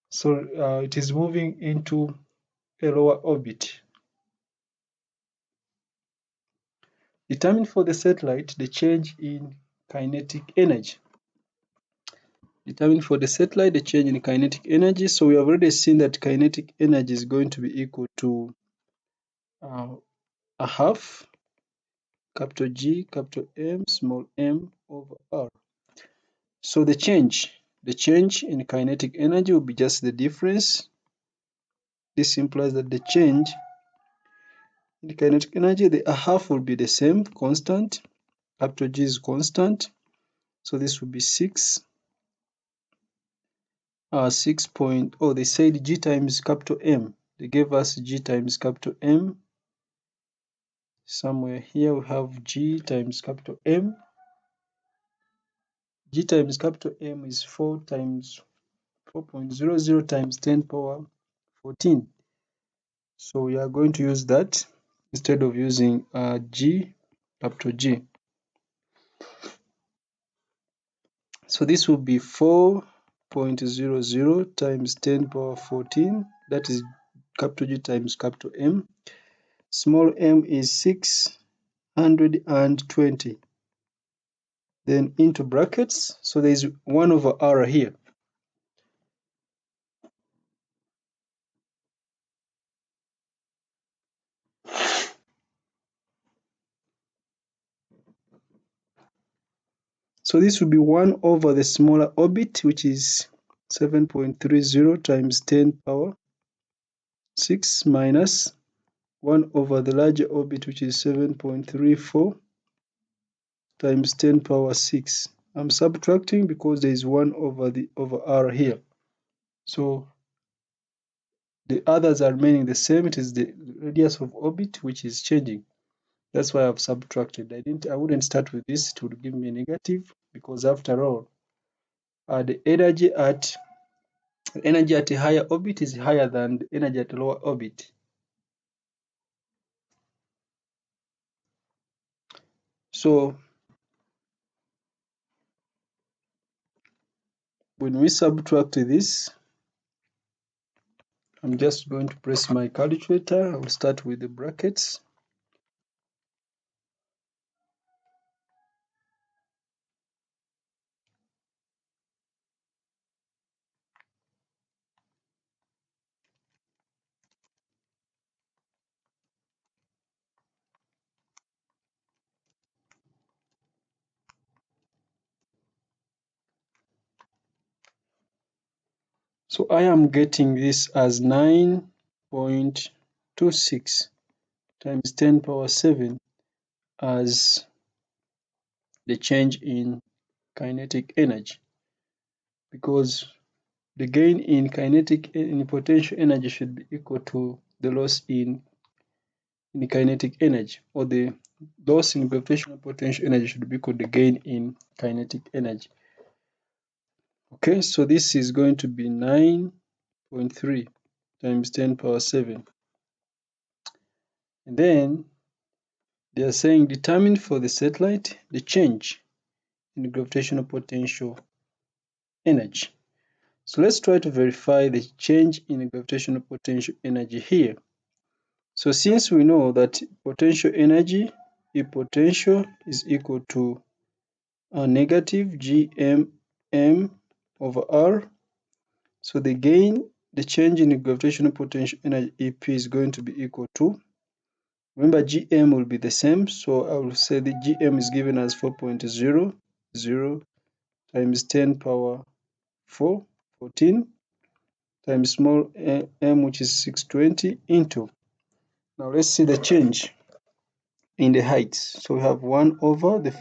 Speaker 1: So it is moving into a lower orbit. Determine for the satellite the change in kinetic energy. Determine for the satellite the change in kinetic energy. So we have already seen that kinetic energy is going to be equal to a half capital G capital M small m over r. So the change in kinetic energy will be just the difference. This implies that the change in kinetic energy, the a half will be the same, constant. Capital G is constant. So this will be 6. 6 point, oh, they said G times capital M. They gave us G times capital M. Somewhere here we have G times capital M. G times capital M is 4.00 times 10 power 14. So we are going to use that instead of using G, capital G. So this will be 4.00 times 10 power 14. That is capital G times capital M. Small m is 620. then into brackets. So there is 1 over r here. So this will be 1 over the smaller orbit, which is 7.30 times 10 power 6 minus 1 over the larger orbit, which is 7.34 times 10 power 6. I'm subtracting because there is 1 over r here. So the others are remaining the same. It is the radius of orbit which is changing. That's why I've subtracted. I wouldn't start with this. It would give me a negative, because after all, the energy at a higher orbit is higher than the energy at a lower orbit. So when we subtract this, I'm just going to press my calculator. I will start with the brackets. So I am getting this as 9.26 times 10 power 7 as the change in kinetic energy, because the gain in potential energy should be equal to the loss in kinetic energy, or the loss in gravitational potential energy should be equal to the gain in kinetic energy. Okay, so this is going to be 9.3 times 10 power 7. And then they are saying determine for the satellite the change in the gravitational potential energy. So let's try to verify the change in the gravitational potential energy here. So since we know that potential energy, E potential, is equal to a negative Gm over R, so the change in the gravitational potential energy EP is going to be equal to, remember Gm will be the same, so I will say the Gm is given as 4.00 times 10 power 4, 14, times small m, which is 620, into, now let's see the change in the height. So we have 1 over the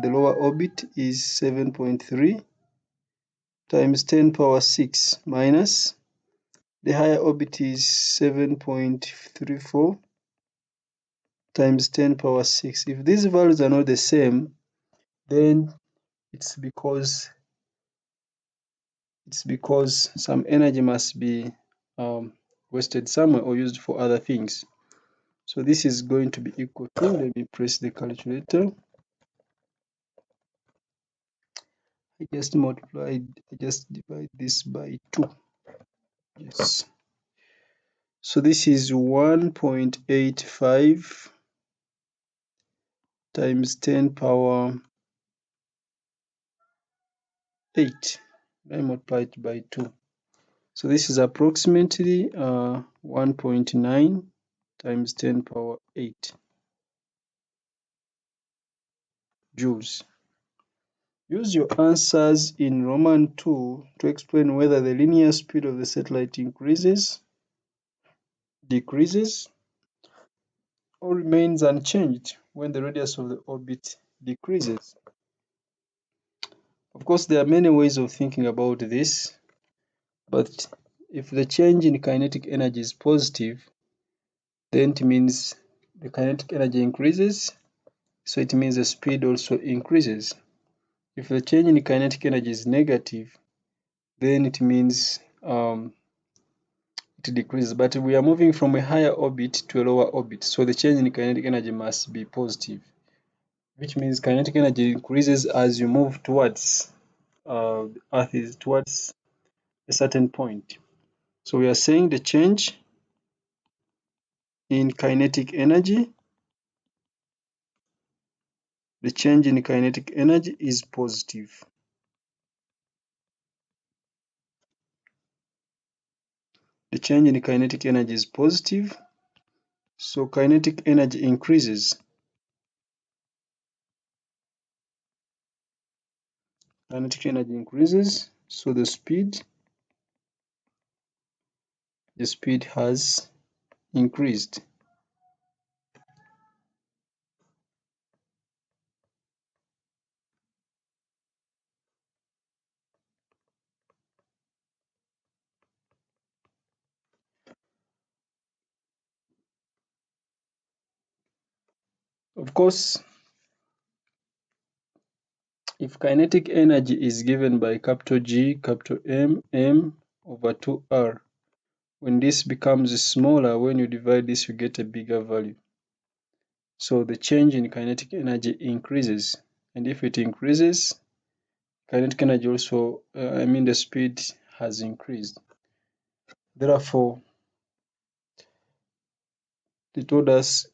Speaker 1: lower orbit is 7.3 times 10 power 6 minus the higher orbit is 7.34 times 10 power 6. If these values are not the same, then it's because some energy must be wasted somewhere or used for other things. So this is going to be equal to, let me press the calculator. I just divide this by 2. Yes. So this is 1.85 times 10 power 8. I multiply it by 2. So this is approximately 1.9 times 10 power 8 joules. Use your answers in Roman 2 to explain whether the linear speed of the satellite increases, decreases, or remains unchanged when the radius of the orbit decreases. Of course, there are many ways of thinking about this, but if the change in kinetic energy is positive, then it means the kinetic energy increases, so it means the speed also increases. If the change in kinetic energy is negative, then it means it decreases. But we are moving from a higher orbit to a lower orbit, so the change in kinetic energy must be positive, which means kinetic energy increases as you move towards the Earth is towards a certain point. So we are saying the change in kinetic energy, the change in kinetic energy is positive. The change in kinetic energy is positive, so kinetic energy increases. Kinetic energy increases, so the speed has increased. Of course, if kinetic energy is given by capital G, capital M over 2R, when this becomes smaller, when you divide this, you get a bigger value. So the change in kinetic energy increases. And if it increases, kinetic energy also, the speed has increased. Therefore, they told us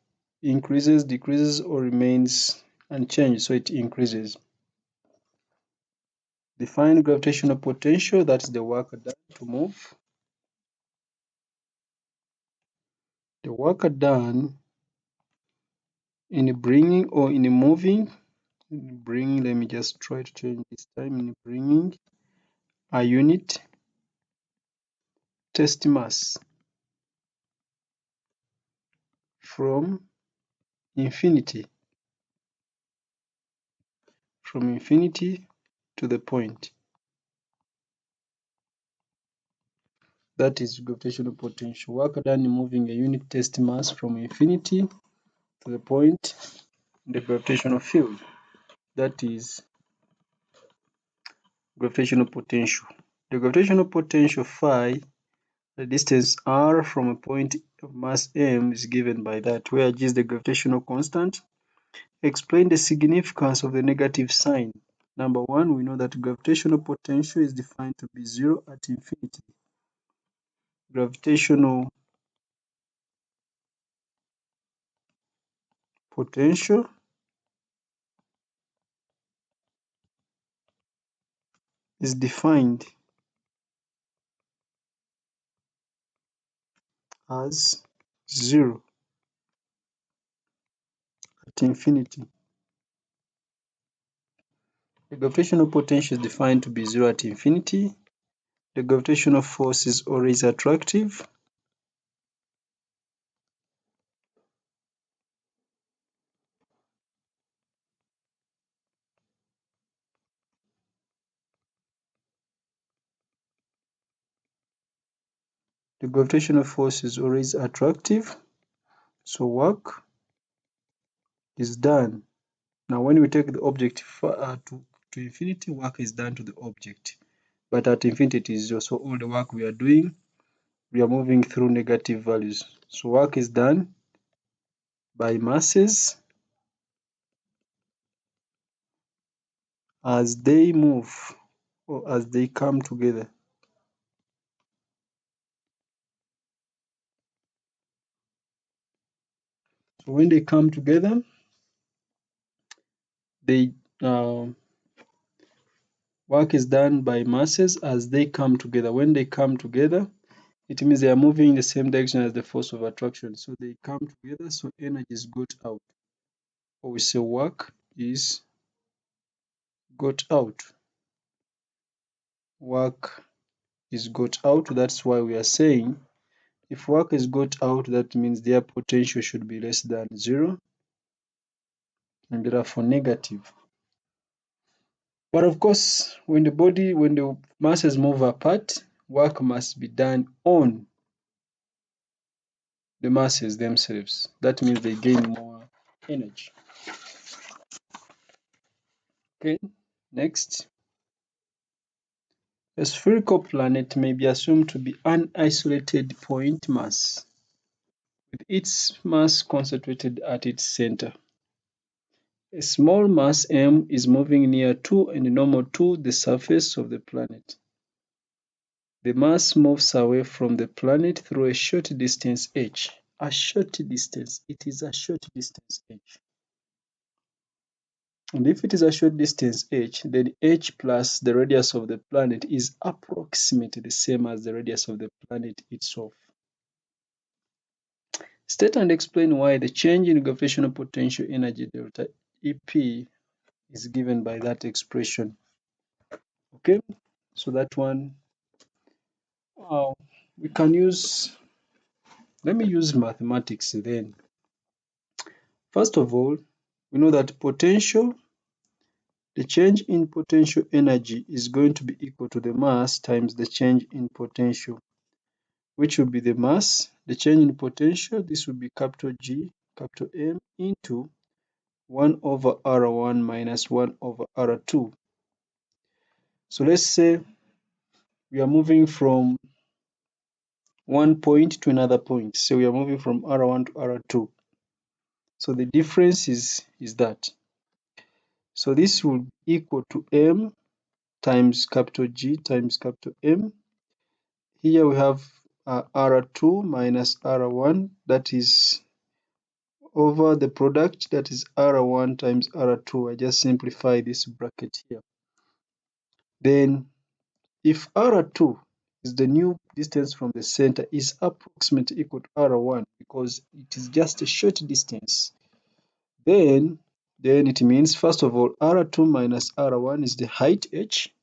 Speaker 1: increases, decreases, or remains unchanged, so it increases. Define gravitational potential, that's the work done to move. The work done in bringing or in moving, let me just try to change this time, in bringing a unit test mass from infinity to the point. That is gravitational potential. Work done in moving a unit test mass from infinity to the point in the gravitational field. That is gravitational potential. The gravitational potential phi, the distance r from a point of mass m, is given by that, where g is the gravitational constant. Explain the significance of the negative sign. Number one, we know that gravitational potential is defined to be 0 at infinity. Gravitational potential is defined as 0 at infinity. The gravitational potential is defined to be 0 at infinity. The gravitational force is always attractive. The gravitational force is always attractive, so work is done. Now, when we take the object to infinity, work is done to the object. But at infinity, it is 0. So all the work we are doing, we are moving through negative values. So work is done by masses as they move or as they come together. So when they come together, work is done by masses as they come together. When they come together, it means they are moving in the same direction as the force of attraction. So they come together, so energy is got out. Or we say work is got out. Work is got out. That's why we are saying if work is got out, that means their potential should be less than 0 and therefore negative. But of course, when the masses move apart, work must be done on the masses themselves. That means they gain more energy. Okay, next. A spherical planet may be assumed to be an isolated point mass, with its mass concentrated at its center. A small mass m is moving near to and normal to the surface of the planet. The mass moves away from the planet through a short distance h. A short distance. It is a short distance h. And if it is a short distance h, then h plus the radius of the planet is approximately the same as the radius of the planet itself. State and explain why the change in gravitational potential energy delta EP is given by that expression. Okay, so that one we can use, let me use mathematics then. First of all, we know that potential, the change in potential energy is going to be equal to the mass times the change in potential, which will be the mass, the change in potential, this will be capital G, capital M into 1 over R1 minus 1 over R2. So let's say we are moving from one point to another point. So we are moving from R1 to R2. So the difference is that. So this will equal to M times capital G times capital M. Here we have R2 minus R1, that is over the product, that is R1 times R2. I just simplify this bracket here. Then if R2 is the new distance from the center is approximately equal to R1 because it is just a short distance, then it means first of all R2 minus R1 is the height h,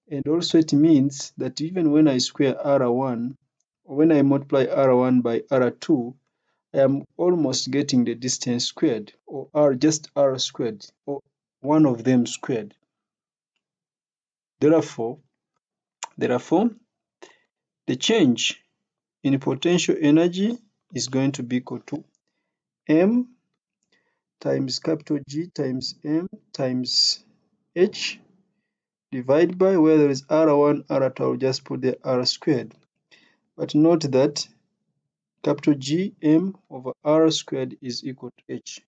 Speaker 1: and also it means that even when I square R1, or when I multiply R1 by R2, I am almost getting the distance squared, or just R squared, or one of them squared. Therefore, the change in potential energy is going to be equal to M times capital G times M times H divided by, where there is R1, R2, I'll just put the R squared. But note that capital G M over R squared is equal to H.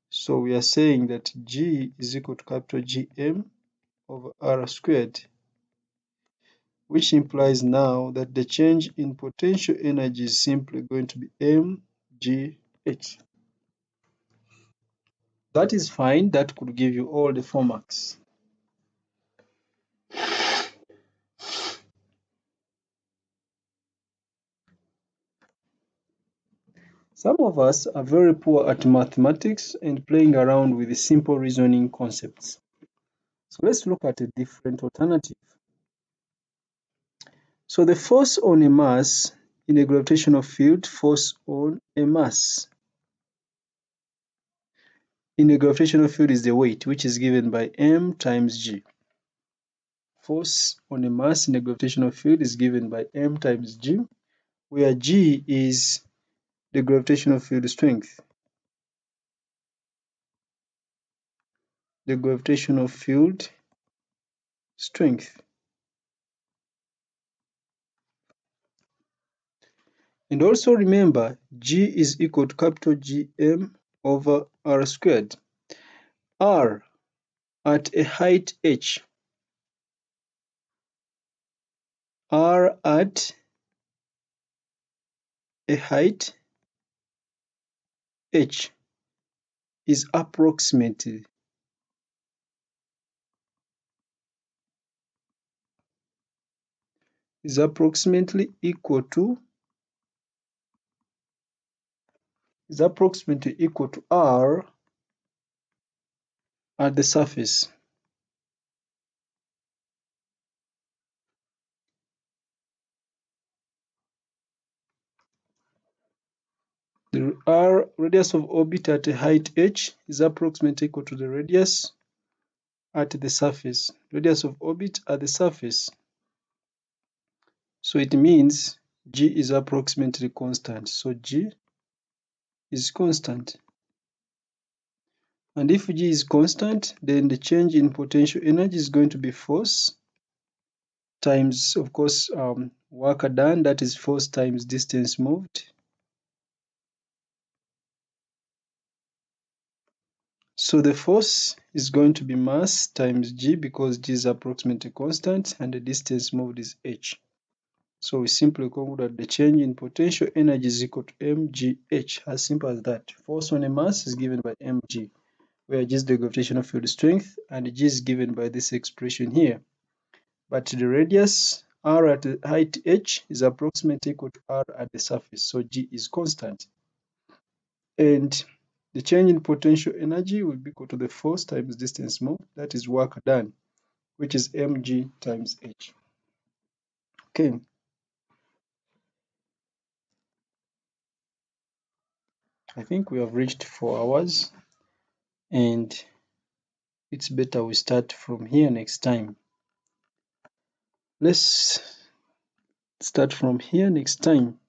Speaker 1: So we are saying that G is equal to capital G M over R squared, which implies now that the change in potential energy is simply going to be mgh. That is fine. That could give you all the 4 marks. Some of us are very poor at mathematics and playing around with the simple reasoning concepts. So let's look at a different alternative. So the force on a mass in a gravitational field, force on a mass in a gravitational field is the weight, which is given by m times g. Force on a mass in a gravitational field is given by m times g, where g is the gravitational field strength. The gravitational field strength. And also remember, g is equal to capital Gm over r squared. R at a height h. R at a height h is approximately equal to r at the surface. The r radius of orbit at a height h is approximately equal to the radius at the surface. Radius of orbit at the surface. So it means g is approximately constant. So g is constant. And if g is constant, then the change in potential energy is going to be force times, of course, work done, that is force times distance moved. So the force is going to be mass times g, because g is approximately constant and the distance moved is h. So we simply conclude that the change in potential energy is equal to mgh, as simple as that. Force on a mass is given by mg, where G is the gravitational field strength and G is given by this expression here. But the radius r at the height h is approximately equal to r at the surface, so G is constant. And the change in potential energy will be equal to the force times distance moved, that is work done, which is mg times h. Okay. I think we have reached 4 hours, and it's better we start from here next time. Let's start from here next time.